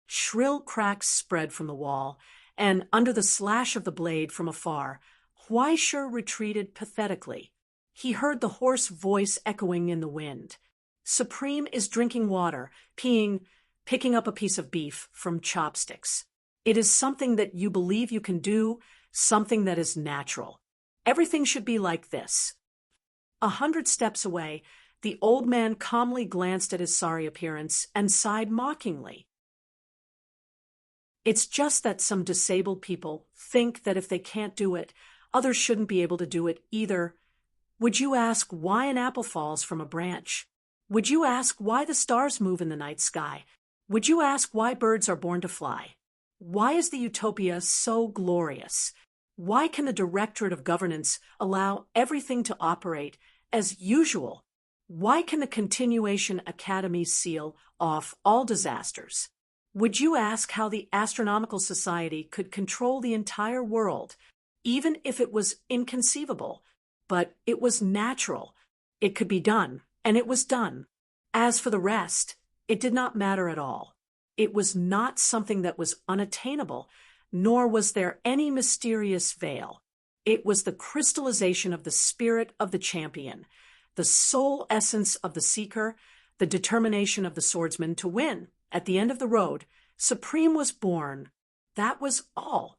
Shrill cracks spread from the wall, and under the slash of the blade from afar, Huaisher retreated pathetically. He heard the hoarse voice echoing in the wind. Supreme is drinking water, peeing, picking up a piece of beef from chopsticks. It is something that you believe you can do, something that is natural. Everything should be like this. 100 steps away, the old man calmly glanced at his sorry appearance and sighed mockingly. It's just that some disabled people think that if they can't do it, others shouldn't be able to do it either. Would you ask why an apple falls from a branch? Would you ask why the stars move in the night sky? Would you ask why birds are born to fly? Why is the utopia so glorious? Why can the Directorate of Governance allow everything to operate as usual? Why can the Continuation Academy seal off all disasters? Would you ask how the Astronomical Society could control the entire world, even if it was inconceivable? But it was natural. It could be done, and it was done. As for the rest, it did not matter at all. It was not something that was unattainable, nor was there any mysterious veil. It was the crystallization of the spirit of the champion, the sole essence of the seeker, the determination of the swordsman to win. At the end of the road, Supreme was born. That was all.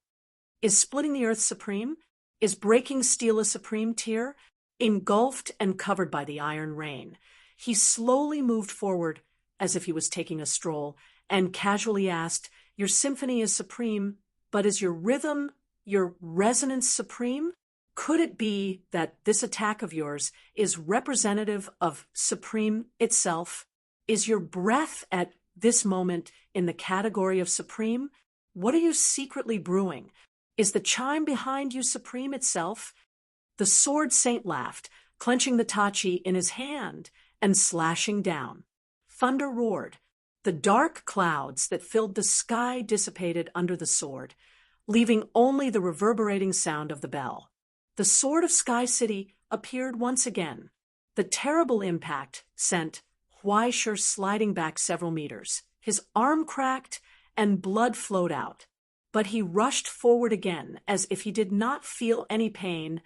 Is splitting the earth supreme? Is breaking steel a supreme tier? Engulfed and covered by the iron rain, he slowly moved forward as if he was taking a stroll and casually asked, "Your symphony is supreme, but is your rhythm, your resonance supreme? Could it be that this attack of yours is representative of supreme itself? Is your breath at this moment in the category of supreme? What are you secretly brewing? Is the chime behind you supreme itself?" The sword saint laughed, clenching the tachi in his hand and slashing down. Thunder roared. The dark clouds that filled the sky dissipated under the sword, leaving only the reverberating sound of the bell. The sword of Sky City appeared once again. The terrible impact sent Huaisher sliding back several meters. His arm cracked and blood flowed out. But he rushed forward again as if he did not feel any pain,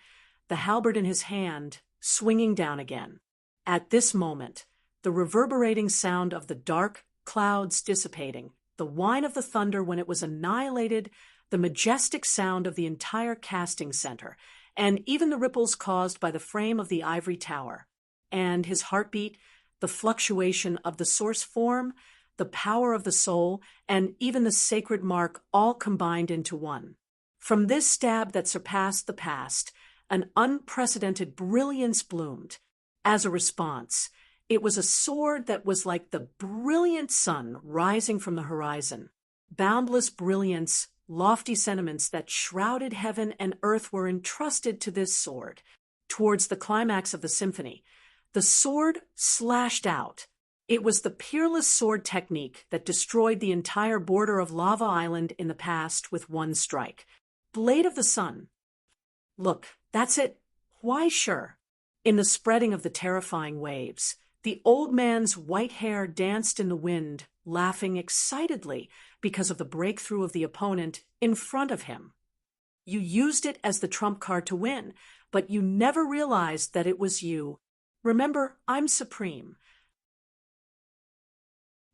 the halberd in his hand swinging down again. At this moment, the reverberating sound of the dark clouds dissipating, the whine of the thunder when it was annihilated, the majestic sound of the entire casting center, and even the ripples caused by the frame of the ivory tower, and his heartbeat, the fluctuation of the source form, the power of the soul, and even the sacred mark all combined into one. From this stab that surpassed the past, an unprecedented brilliance bloomed. As a response, it was a sword that was like the brilliant sun rising from the horizon. Boundless brilliance, lofty sentiments that shrouded heaven and earth were entrusted to this sword. Towards the climax of the symphony, the sword slashed out. It was the peerless sword technique that destroyed the entire border of Lava Island in the past with one strike. Blade of the Sun. Look, that's it. Why sure? In the spreading of the terrifying waves, the old man's white hair danced in the wind, laughing excitedly because of the breakthrough of the opponent in front of him. You used it as the trump card to win, but you never realized that it was you. Remember, I'm supreme.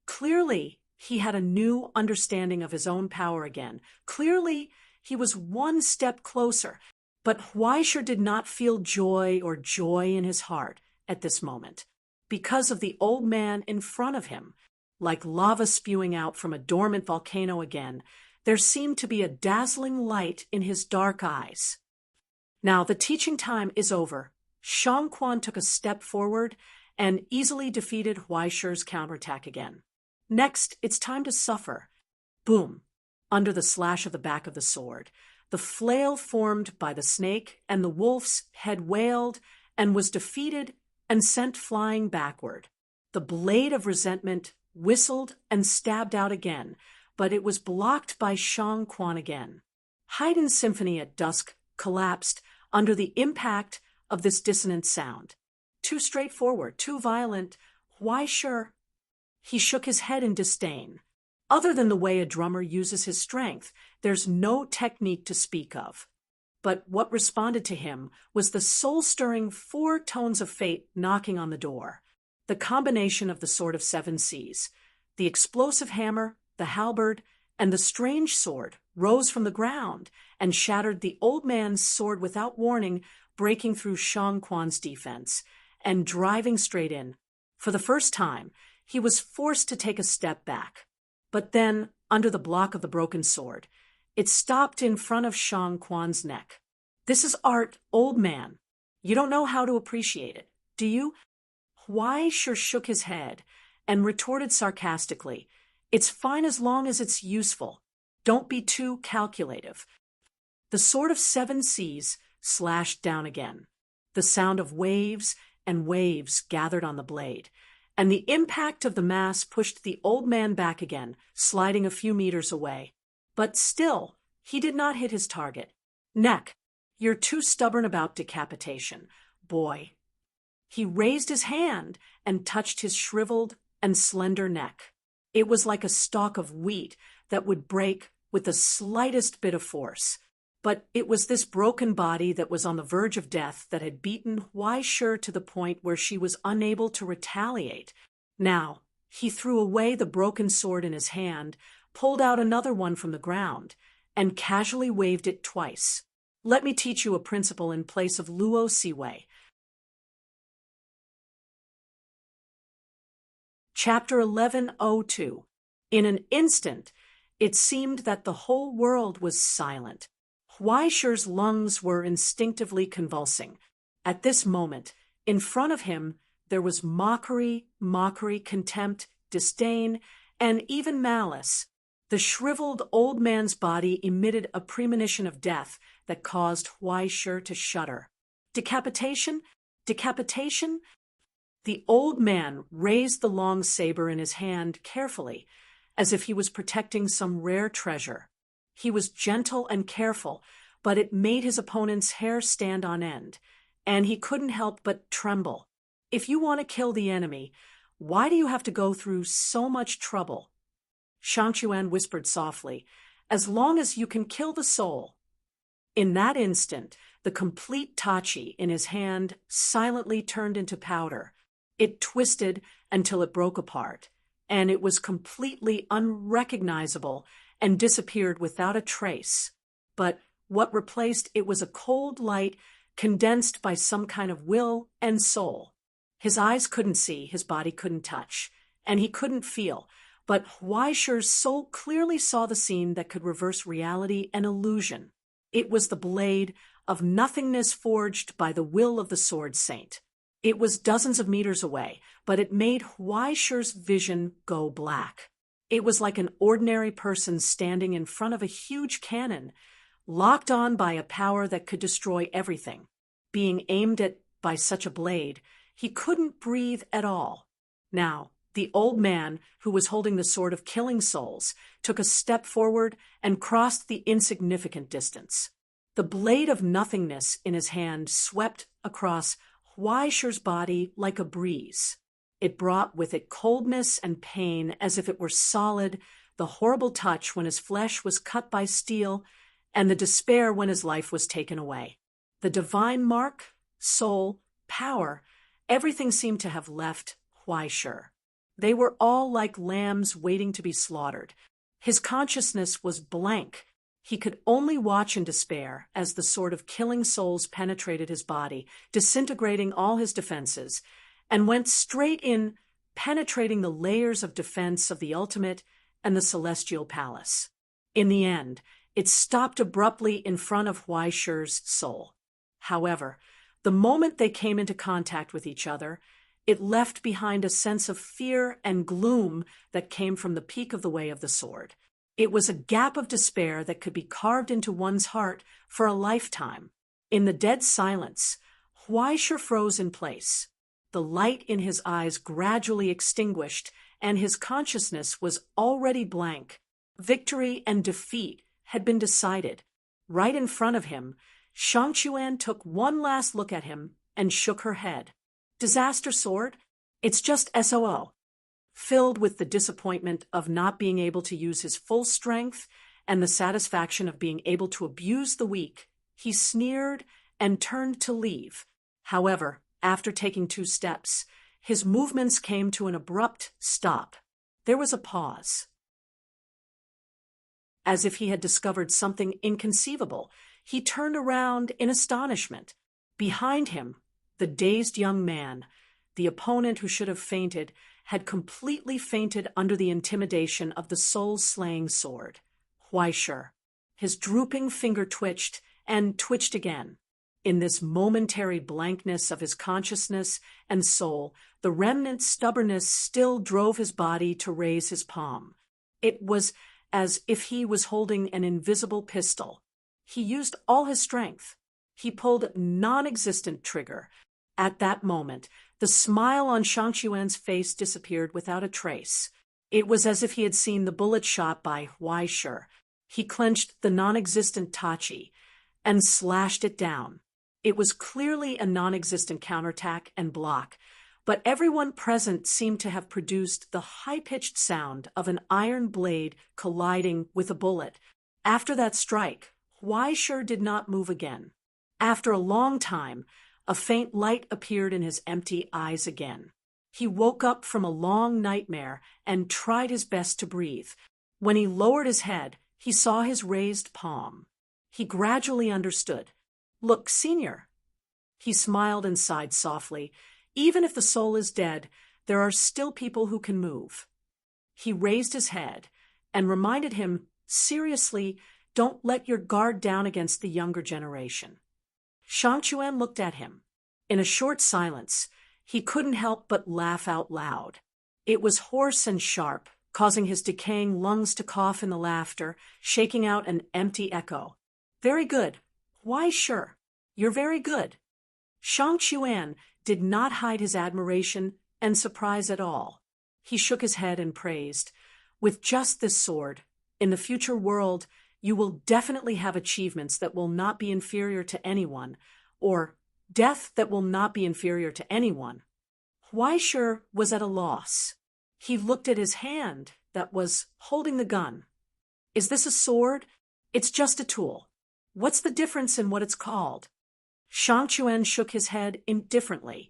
Clearly, he had a new understanding of his own power again. Clearly, he was one step closer. But Huaisher did not feel joy or joy in his heart at this moment, because of the old man in front of him. Like lava spewing out from a dormant volcano again, there seemed to be a dazzling light in his dark eyes. Now the teaching time is over. Shangquan took a step forward and easily defeated Huaisher's counterattack again. Next, it's time to suffer. Boom! Under the slash of the back of the sword, The flail formed by the snake, and the wolf's head wailed and was defeated and sent flying backward. The blade of resentment whistled and stabbed out again, but it was blocked by Shang Quan again. Haydn's symphony at dusk collapsed under the impact of this dissonant sound. Too straightforward, too violent. Why sure? He shook his head in disdain. Other than the way a drummer uses his strength, there's no technique to speak of. But what responded to him was the soul-stirring 4 tones of fate knocking on the door. The combination of the Sword of 7 Seas, the explosive hammer, the halberd, and the strange sword rose from the ground and shattered the old man's sword without warning, breaking through Shang Quan's defense and driving straight in. For the first time, he was forced to take a step back. But then, under the block of the broken sword, it stopped in front of Shang Quan's neck. This is art, old man. You don't know how to appreciate it, do you? Huai sure shook his head and retorted sarcastically, "It's fine as long as it's useful. Don't be too calculative." The Sword of 7 Seas slashed down again. The sound of waves and waves gathered on the blade, and the impact of the mass pushed the old man back again, sliding a few meters away. But still, he did not hit his target. "Neck, you're too stubborn about decapitation, boy." He raised his hand and touched his shriveled and slender neck. It was like a stalk of wheat that would break with the slightest bit of force. But it was this broken body that was on the verge of death that had beaten Huai Shi to the point where she was unable to retaliate. Now, he threw away the broken sword in his hand, pulled out another one from the ground, and casually waved it twice. "Let me teach you a principle in place of Luo Siwei." Chapter 1102. In an instant, it seemed that the whole world was silent. Huai Shi's lungs were instinctively convulsing. At this moment, in front of him, there was mockery, contempt, disdain, and even malice. The shriveled old man's body emitted a premonition of death that caused Huai Shi to shudder. Decapitation? Decapitation? The old man raised the long saber in his hand carefully, as if he was protecting some rare treasure. He was gentle and careful, but it made his opponent's hair stand on end, and he couldn't help but tremble. If you want to kill the enemy, why do you have to go through so much trouble? Shang Chuan whispered softly, "As long as you can kill the soul." In that instant, the complete tachi in his hand silently turned into powder. It twisted until it broke apart, and it was completely unrecognizable and disappeared without a trace. But what replaced it was a cold light condensed by some kind of will and soul. His eyes couldn't see, his body couldn't touch, and he couldn't feel, but Huai Shi's soul clearly saw the scene that could reverse reality and illusion. It was the blade of nothingness forged by the will of the Sword Saint. It was dozens of meters away, but it made Huai Shi's vision go black. It was like an ordinary person standing in front of a huge cannon, locked on by a power that could destroy everything. Being aimed at by such a blade, he couldn't breathe at all. Now, the old man, who was holding the sword of killing souls, took a step forward and crossed the insignificant distance. The blade of nothingness in his hand swept across Huai Shi's body like a breeze. It brought with it coldness and pain as if it were solid, the horrible touch when his flesh was cut by steel, and the despair when his life was taken away. The divine mark, soul, power, everything seemed to have left Huai Shi. They were all like lambs waiting to be slaughtered. His consciousness was blank. He could only watch in despair as the sword of killing souls penetrated his body, disintegrating all his defenses, and went straight in, penetrating the layers of defense of the ultimate and the celestial palace. In the end, it stopped abruptly in front of Huai Shi's soul. However, the moment they came into contact with each other, it left behind a sense of fear and gloom that came from the peak of the way of the sword. It was a gap of despair that could be carved into one's heart for a lifetime. In the dead silence, Huaisha froze in place. The light in his eyes gradually extinguished, and his consciousness was already blank. Victory and defeat had been decided. Right in front of him, Shangchuan took one last look at him and shook her head. Disaster sword? It's just SOO. Filled with the disappointment of not being able to use his full strength and the satisfaction of being able to abuse the weak, he sneered and turned to leave. However, after taking 2 steps, his movements came to an abrupt stop. There was a pause. As if he had discovered something inconceivable, he turned around in astonishment. Behind him, the dazed young man, the opponent who should have fainted, had completely fainted under the intimidation of the soul-slaying sword. Huaisha. His drooping finger twitched and twitched again. In this momentary blankness of his consciousness and soul, the remnant stubbornness still drove his body to raise his palm. It was as if he was holding an invisible pistol. He used all his strength. He pulled a non-existent trigger. At that moment, the smile on Shangchuan's face disappeared without a trace. It was as if he had seen the bullet shot by Huaisha. He clenched the non-existent tachi and slashed it down. It was clearly a non-existent counterattack and block, but everyone present seemed to have produced the high-pitched sound of an iron blade colliding with a bullet. After that strike, Huaisha did not move again. After a long time, a faint light appeared in his empty eyes again. He woke up from a long nightmare and tried his best to breathe. When he lowered his head, he saw his raised palm. He gradually understood. "Look, Senior." He smiled and sighed softly. "Even if the soul is dead, there are still people who can move." He raised his head and reminded him, seriously, "Don't let your guard down against the younger generation." Shangchuan looked at him. In a short silence, he couldn't help but laugh out loud. It was hoarse and sharp, causing his decaying lungs to cough in the laughter, shaking out an empty echo. "Very good. Why, sure. You're very good." Shangchuan did not hide his admiration and surprise at all. He shook his head and praised, "With just this sword, in the future world, you will definitely have achievements that will not be inferior to anyone, or death that will not be inferior to anyone." Huaisha was at a loss. He looked at his hand that was holding the gun. "Is this a sword? It's just a tool. What's the difference in what it's called?" Shangchuan shook his head indifferently.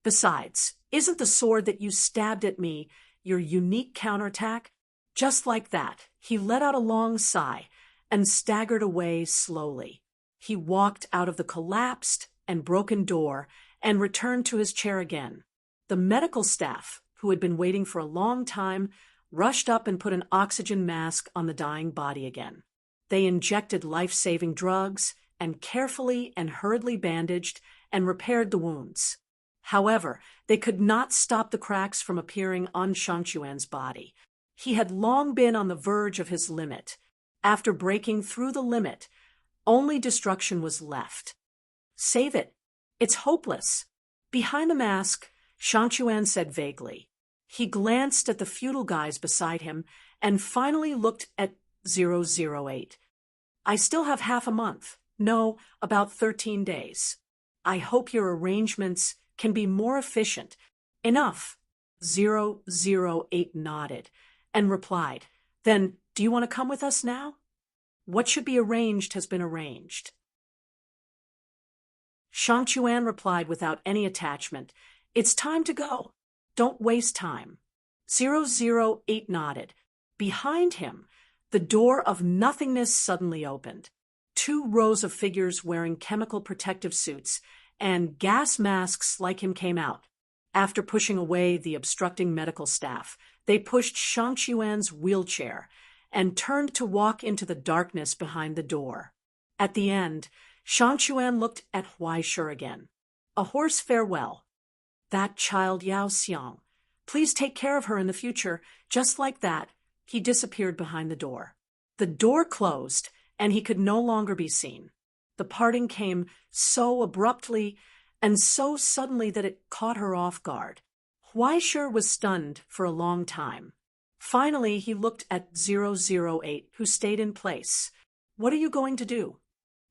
"Besides, isn't the sword that you stabbed at me your unique counterattack?" Just like that, he let out a long sigh and staggered away slowly. He walked out of the collapsed and broken door and returned to his chair again. The medical staff, who had been waiting for a long time, rushed up and put an oxygen mask on the dying body again. They injected life-saving drugs and carefully and hurriedly bandaged and repaired the wounds. However, they could not stop the cracks from appearing on Shangchuan's body. He had long been on the verge of his limit. After breaking through the limit, only destruction was left. "Save it. It's hopeless." Behind the mask, Shangchuan said vaguely. He glanced at the feudal guys beside him and finally looked at 008. "I still have half a month. No, about 13 days. I hope your arrangements can be more efficient." "Enough." 008 nodded and replied, "Then, do you want to come with us now?" "What should be arranged has been arranged." Shangchuan replied without any attachment, "It's time to go. Don't waste time." 008 nodded. Behind him, the door of nothingness suddenly opened. 2 rows of figures wearing chemical protective suits and gas masks like him came out. After pushing away the obstructing medical staff, they pushed Shangchuan's wheelchair and turned to walk into the darkness behind the door. At the end, Shangchuan looked at Huaisha again. A hoarse farewell. "That child Yao Xiang. Please take care of her in the future, just like that. He disappeared behind the door. The door closed, and he could no longer be seen. The parting came so abruptly and so suddenly that it caught her off guard. Huaishur was stunned for a long time. Finally, he looked at 008, who stayed in place. "What are you going to do?"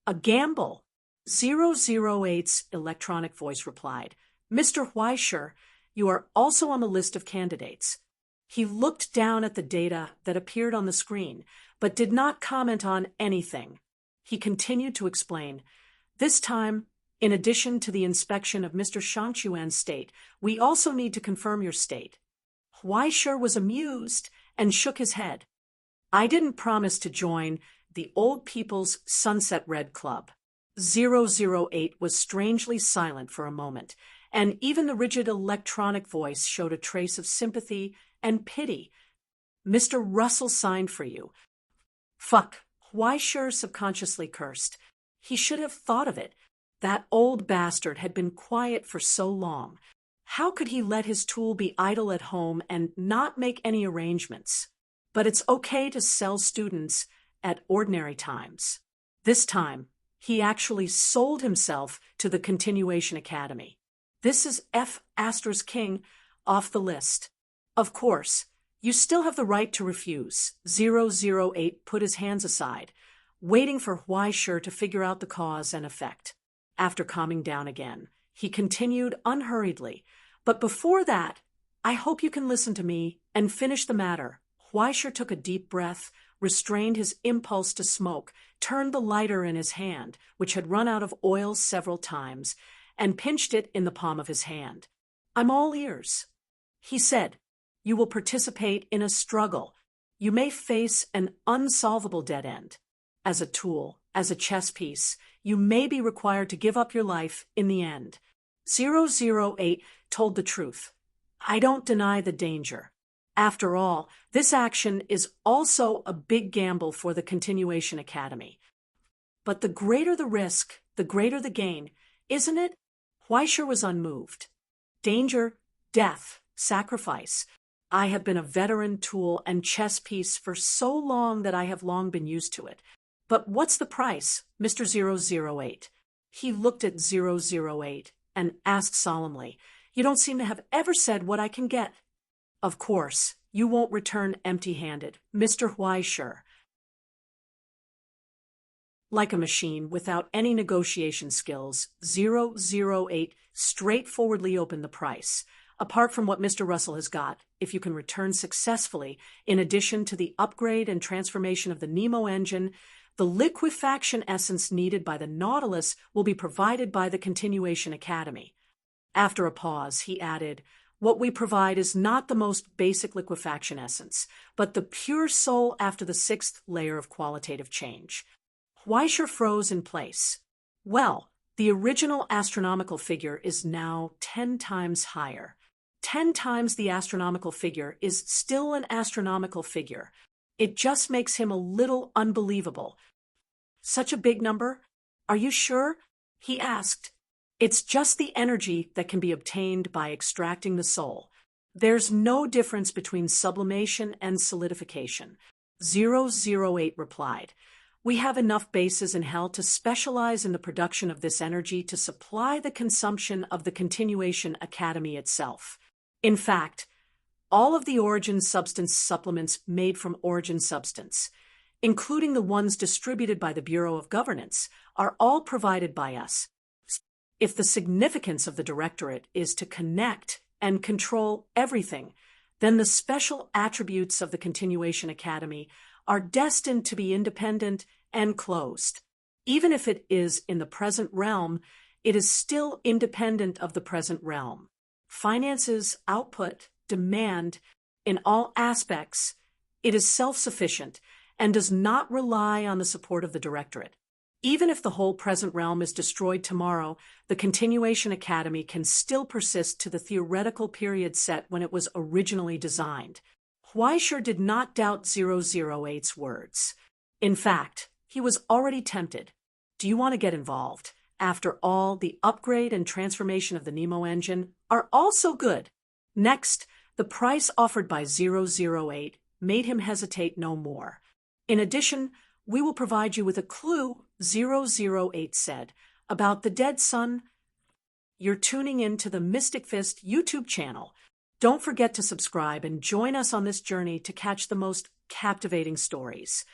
"A gamble," 008's electronic voice replied. "Mr. Huaishur, you are also on the list of candidates." He looked down at the data that appeared on the screen, but did not comment on anything. He continued to explain, "This time, in addition to the inspection of Mr. Shangchuan's state, we also need to confirm your state." Huaishur was amused and shook his head. "I didn't promise to join the Old People's Sunset Red Club." 008 was strangely silent for a moment, and even the rigid electronic voice showed a trace of sympathy and pity. "Mr. Russell signed for you." "Fuck," Huaishur subconsciously cursed. He should have thought of it. That old bastard had been quiet for so long. How could he let his tool be idle at home and not make any arrangements? But it's okay to sell students at ordinary times. This time, he actually sold himself to the Continuation Academy. This is F*** King off the list. Of course, you still have the right to refuse. 008 put his hands aside, waiting for Huaishur to figure out the cause and effect. After calming down again, he continued unhurriedly. "But before that, I hope you can listen to me and finish the matter." Huaishur took a deep breath, restrained his impulse to smoke, turned the lighter in his hand, which had run out of oil several times, and pinched it in the palm of his hand. "I'm all ears." He said, "You will participate in a struggle. You may face an unsolvable dead end. As a tool, as a chess piece, you may be required to give up your life in the end." 008 told the truth. "I don't deny the danger. After all, this action is also a big gamble for the Continuation Academy. But the greater the risk, the greater the gain, isn't it?" Huaishur was unmoved. "Danger, death, sacrifice. I have been a veteran tool and chess piece for so long that I have long been used to it. But what's the price, Mr. 008? He looked at 008 and asked solemnly, "You don't seem to have ever said what I can get." "Of course, you won't return empty-handed, Mr. Huaishur." Like a machine without any negotiation skills, 008 straightforwardly opened the price. "Apart from what Mr. Russell has got, if you can return successfully, in addition to the upgrade and transformation of the Nemo engine, the liquefaction essence needed by the Nautilus will be provided by the Continuation Academy." After a pause, he added, "What we provide is not the most basic liquefaction essence, but the pure soul after the 6th layer of qualitative change." Huaishur froze in place. "Well, the original astronomical figure is now 10 times higher. 10 times the astronomical figure is still an astronomical figure. It just makes him a little unbelievable." "Such a big number? Are you sure?" he asked. "It's just the energy that can be obtained by extracting the soul. There's no difference between sublimation and solidification." 008 replied, "We have enough bases in hell to specialize in the production of this energy to supply the consumption of the Continuation Academy itself. In fact, all of the origin substance supplements made from origin substance, including the ones distributed by the Bureau of Governance, are all provided by us. If the significance of the directorate is to connect and control everything, then the special attributes of the Continuation Academy are destined to be independent and closed. Even if it is in the present realm, it is still independent of the present realm. Finances, output, demand, in all aspects, it is self-sufficient and does not rely on the support of the directorate. Even if the whole present realm is destroyed tomorrow, the Continuation Academy can still persist to the theoretical period set when it was originally designed." Huaishur did not doubt 008's words. In fact, he was already tempted. "Do you want to get involved? After all, the upgrade and transformation of the Nemo engine are also good." Next, the price offered by 008 made him hesitate no more. In addition, we will provide you with a clue, 008 said, about the dead son. You're tuning in to the Mystic Fist YouTube channel. Don't forget to subscribe and join us on this journey to catch the most captivating stories.